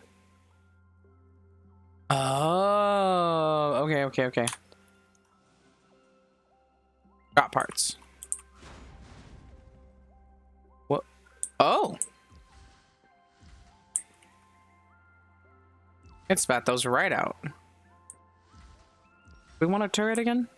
Oh. Okay, okay, okay. Got parts. What? Oh. It spat those right out. We want a turret again?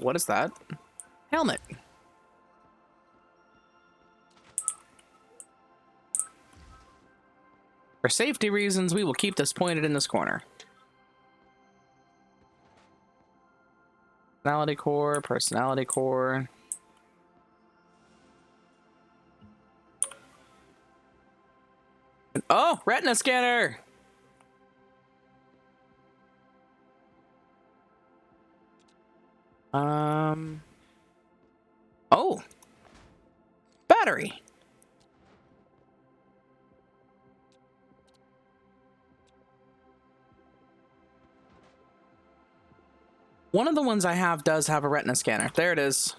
What is that? Helmet. For safety reasons, we will keep this pointed in this corner. Personality core, personality core. Oh, retina scanner! Oh. Battery. One of the ones I have does have a retina scanner. There it is.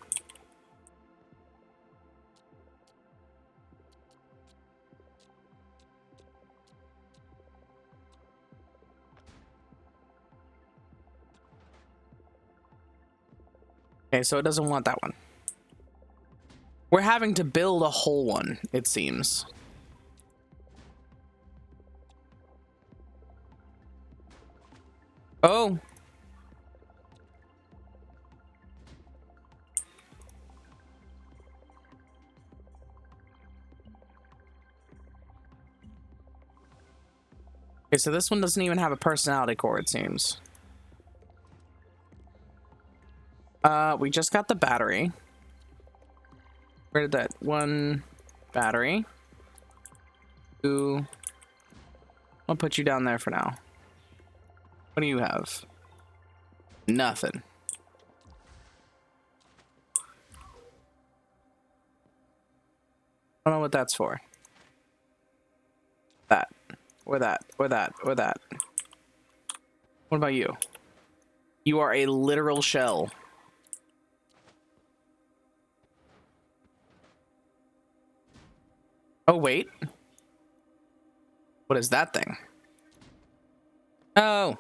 Okay, so it doesn't want that one. We're having to build a whole one, it seems. Oh. Okay, so this one doesn't even have a personality core, it seems. We just got the battery. Where did that one battery? Ooh. I'll put you down there for now. What do you have? Nothing. I don't know what that's for. That. Or that. Or that. Or that. What about you? You are a literal shell. Oh, wait. What is that thing? Oh.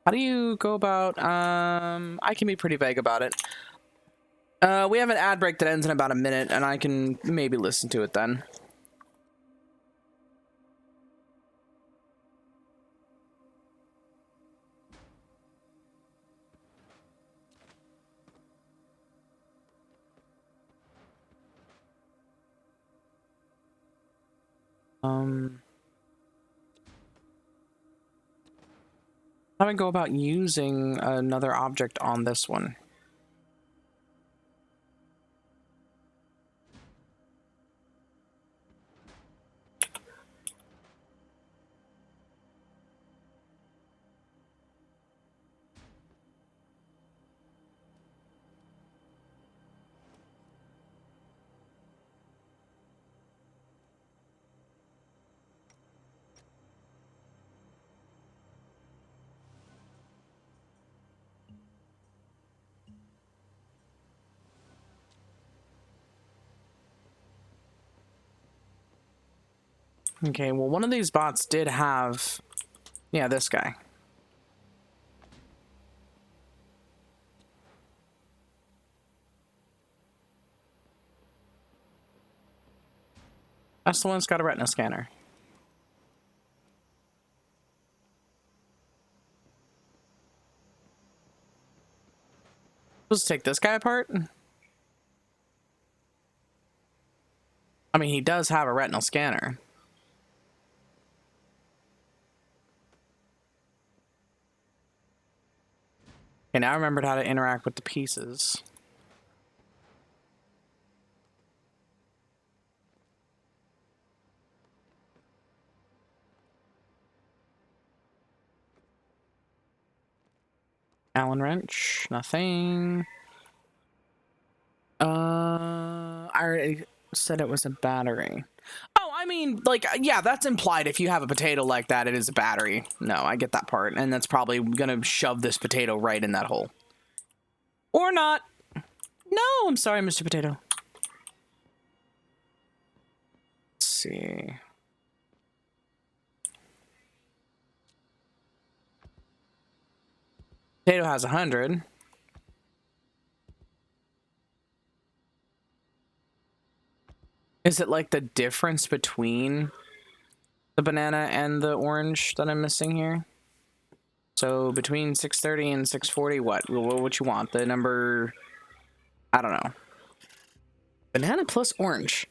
How do you go about, I can be pretty vague about it. We have an ad break that ends in about a minute, and I can maybe listen to it then. How do I go about using another object on this one? Okay, well, one of these bots did have... Yeah, this guy. That's the one that's got a retina scanner. Let's take this guy apart. I mean, he does have a retinal scanner. Okay, now I remembered how to interact with the pieces. Allen wrench, nothing. I already said it was a battery. Oh, I mean, like, yeah, that's implied. If you have a potato like that, it is a battery. No, I get that part. And that's probably gonna shove this potato right in that hole. Or not. No, I'm sorry, Mr. Potato. Let's see. Potato has 100. Is it like the difference between the banana and the orange that I'm missing here? So between 630 and 640, what you want? The number, I don't know. Banana plus orange.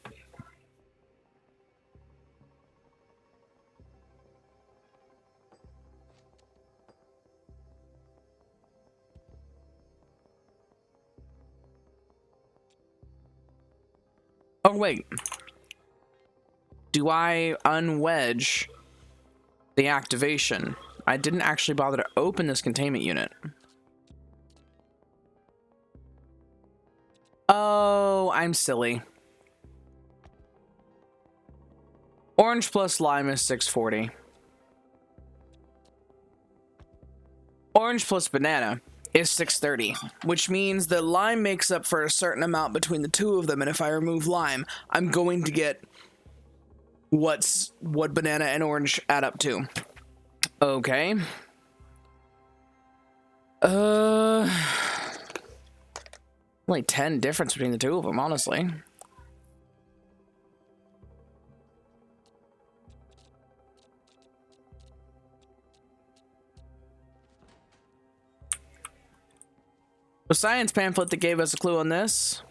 Oh, wait. Do I unwedge the activation? I didn't actually bother to open this containment unit. Oh, I'm silly. Orange plus lime is 640. Orange plus banana is 630, which means the lime makes up for a certain amount between the two of them, and if I remove lime, I'm going to get what banana and orange add up to. Okay. Only 10 difference between the two of them, honestly. The science pamphlet that gave us a clue on this.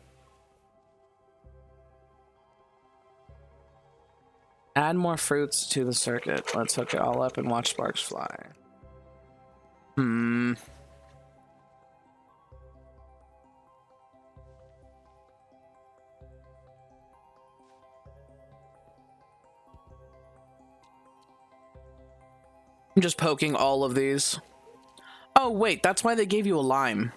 Add more fruits to the circuit. Let's hook it all up and watch sparks fly. I'm just poking all of these. Oh, wait, that's why they gave you a lime.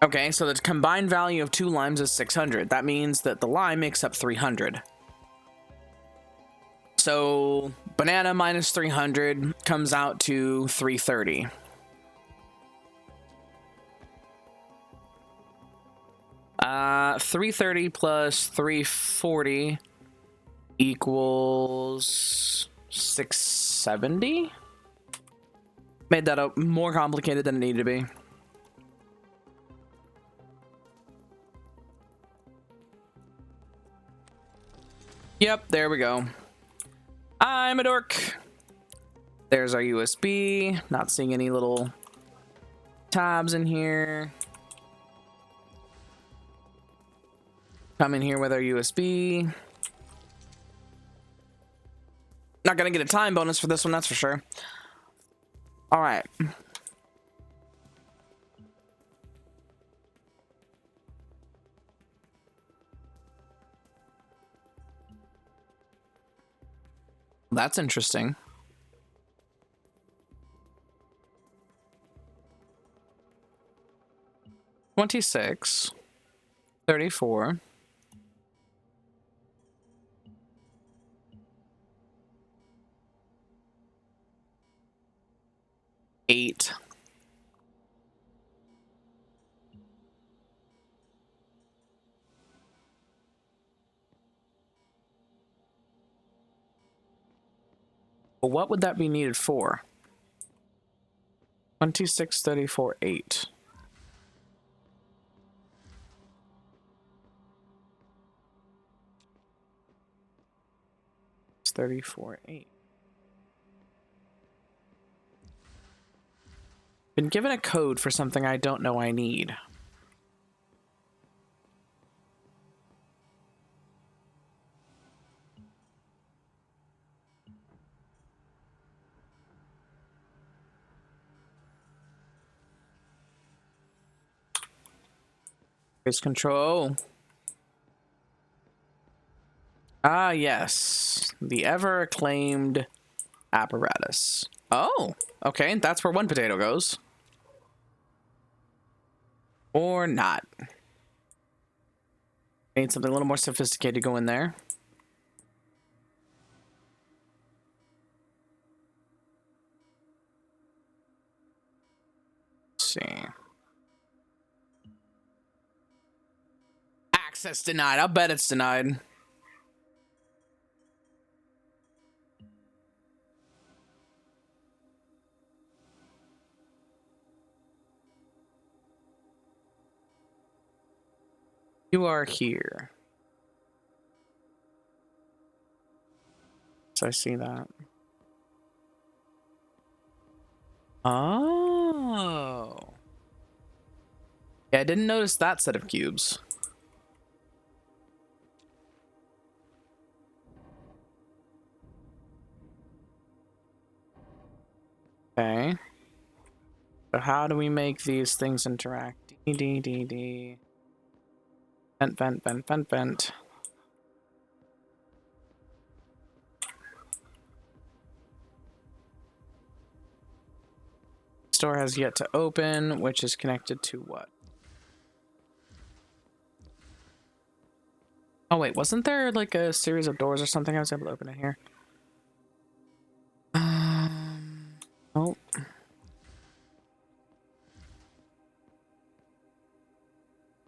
Okay, so the combined value of 2 limes is 600. That means that the lime makes up 300. So banana minus 300 comes out to 330. Uh, 330 plus 340 equals 670. Made that up more complicated than it needed to be. Yep, there we go. I'm a dork. There's our USB. Not seeing any little tabs in here. Come in here with our USB. Not gonna get a time bonus for this one, that's for sure. All right. That's interesting. $26, $34. $8. But what would that be needed for? 26, 34, 8. 34.8. Been given a code for something I don't know I need. Space control. Ah, yes. The ever-acclaimed apparatus. Oh, okay. That's where one potato goes. Or not. Need something a little more sophisticated to go in there. Let's see. Access denied. I'll bet it's denied. You are here. So I see that. Oh. Yeah, I didn't notice that set of cubes. Okay. So how do we make these things interact? D. Vent. Store has yet to open, which is connected to what? Oh wait, wasn't there like a series of doors or something I was able to open it here? Oh.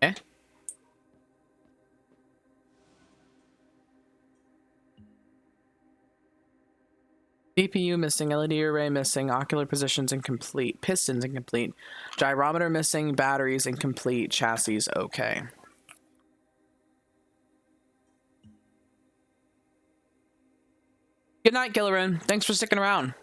Eh? CPU missing, LED array missing, ocular positions incomplete, pistons incomplete, gyrometer missing, batteries incomplete, chassis okay. Good night, Gillerin. Thanks for sticking around.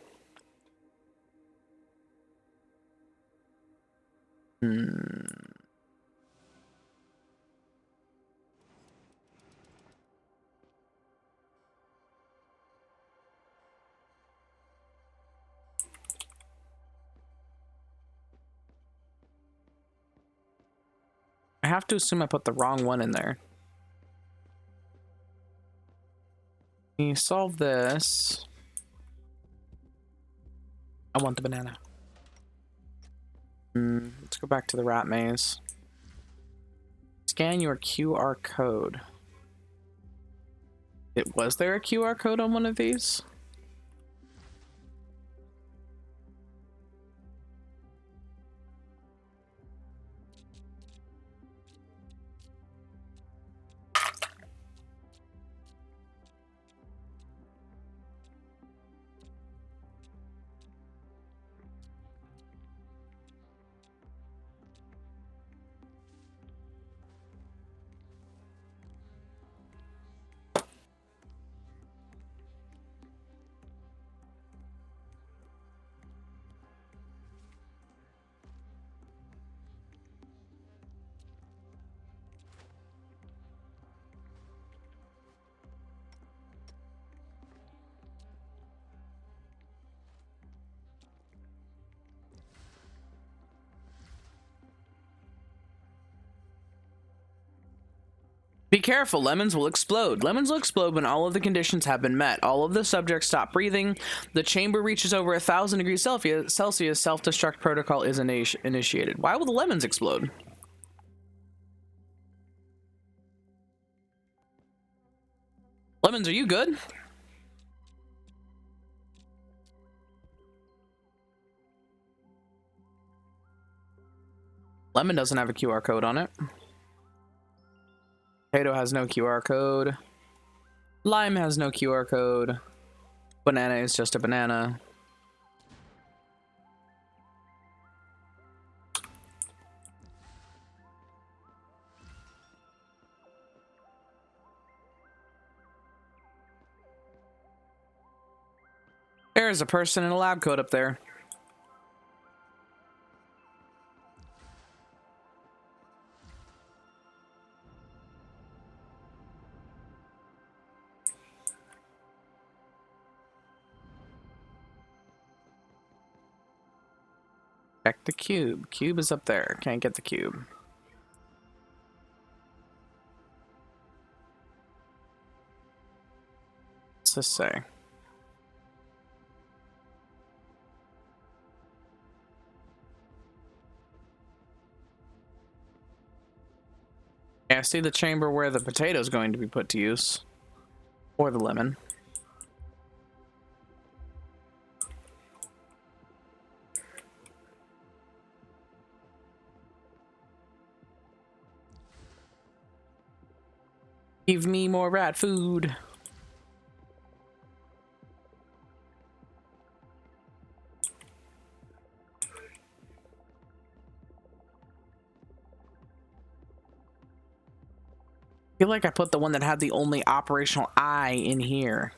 I have to assume I put the wrong one in there. We solve this. I want the banana. Let's go back to the rat maze. Scan your QR code. Was there a QR code on one of these? Be careful, lemons will explode. Lemons will explode when all of the conditions have been met. All of the subjects stop breathing. The chamber reaches over 1,000 degrees Celsius. Self-destruct protocol is initiated. Why will the lemons explode? Lemons, are you good? Lemon doesn't have a QR code on it. Potato has no QR code. Lime has no QR code. Banana is just a banana. There's a person in a lab coat up there. Check the cube. Cube is up there. Can't get the cube. What's this say? Yeah, I see the chamber where the potato is going to be put to use. Or the lemon. Give me more rat food. I feel like I put the one that had the only operational eye in here.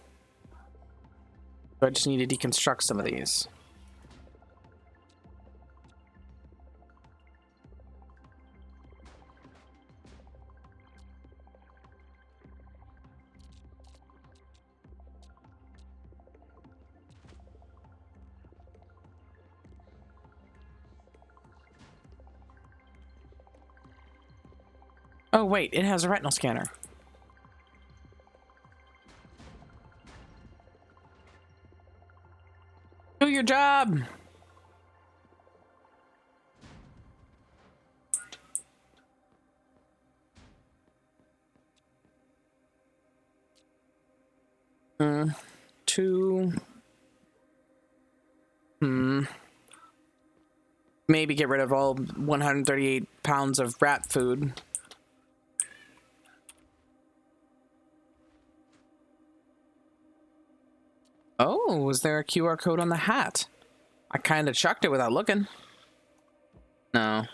So I just need to deconstruct some of these. Oh wait, it has a retinal scanner. Do your job. Two. Maybe get rid of all 138 pounds of rat food. Oh, was there a QR code on the hat? I kind of chucked it without looking. No.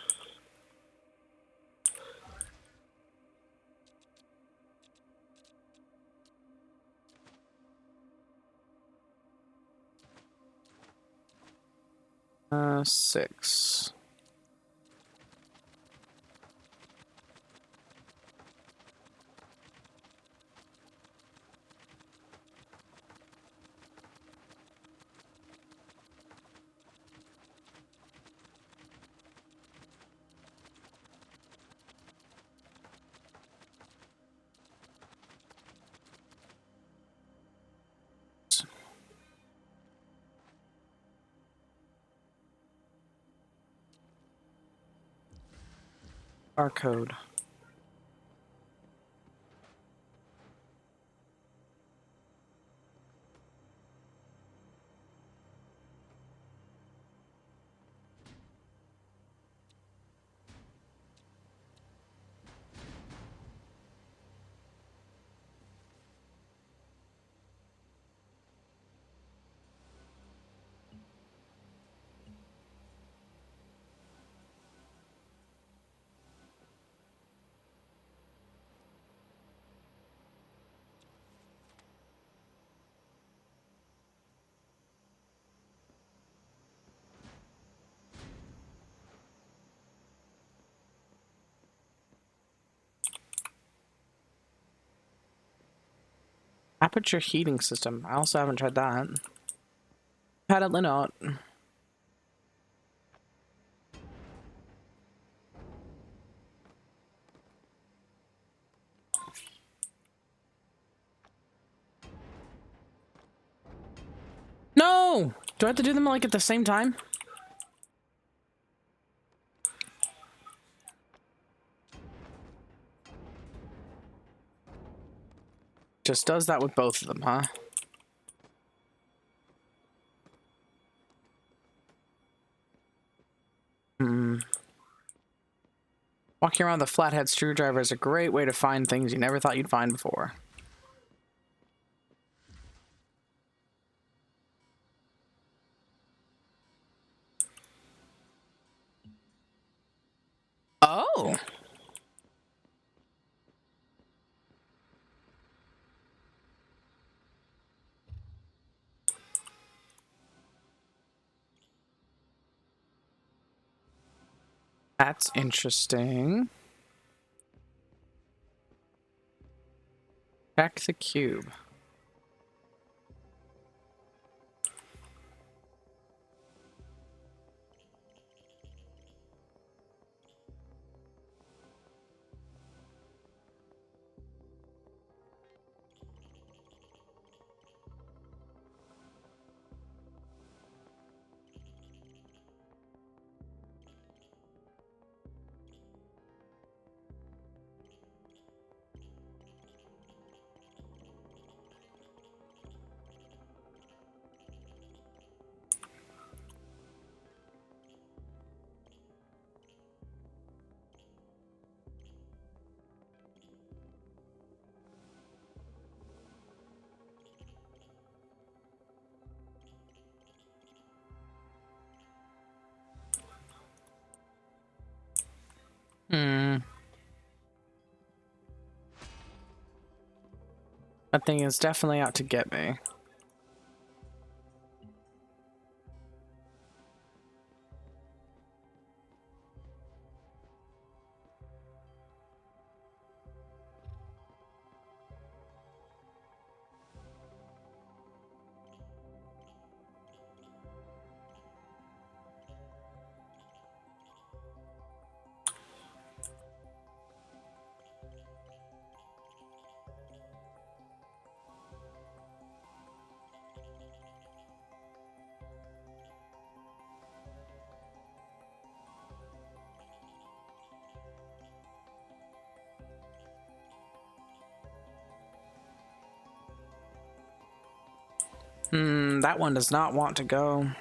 Six. Barcode. Aperture heating system. I also haven't tried that. Apparently not. No! Do I have to do them like at the same time? Just does that with both of them, huh? Walking around with a flathead screwdriver is a great way to find things you never thought you'd find before. Oh! That's interesting. Check the cube. That thing is definitely out to get me. That one does not want to go.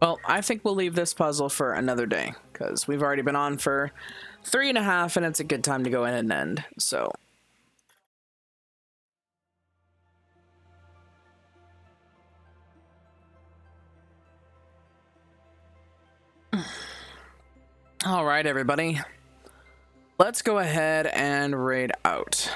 Well, I think we'll leave this puzzle for another day, because we've already been on for 3.5, and it's a good time to go in and end, so. All right, everybody. Let's go ahead and raid out.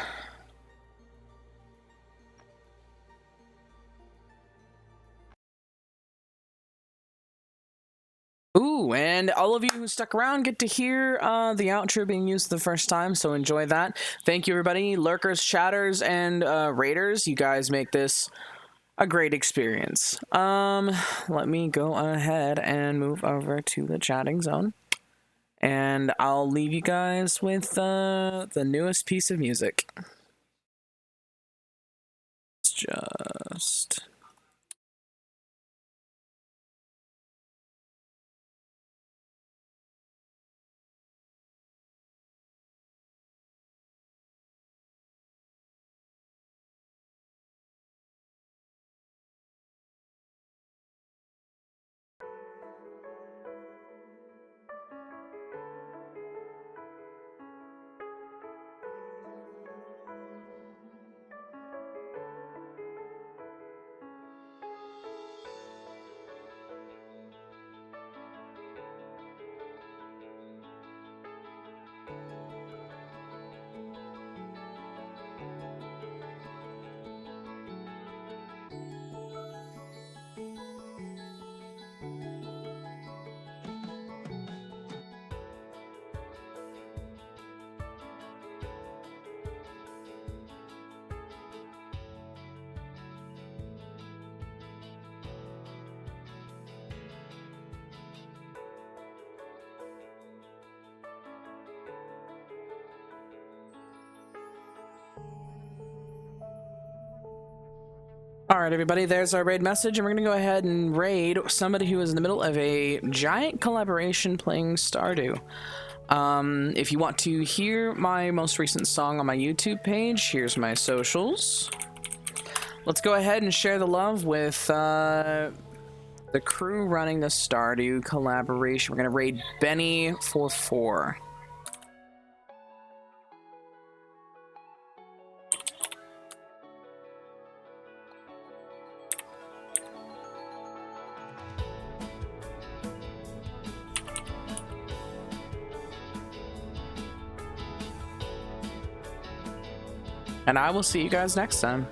Ooh, and all of you who stuck around get to hear the outro being used the first time, so enjoy that. Thank you, everybody. Lurkers, chatters, and raiders. You guys make this a great experience. Let me go ahead and move over to the chatting zone. And I'll leave you guys with the newest piece of music. It's just... All right, everybody, there's our raid message, and we're going to go ahead and raid somebody who is in the middle of a giant collaboration playing Stardew. If you want to hear my most recent song on my YouTube page, here's my socials. Let's go ahead and share the love with The crew running the Stardew collaboration. We're gonna raid Benny for 4. And I will see you guys next time.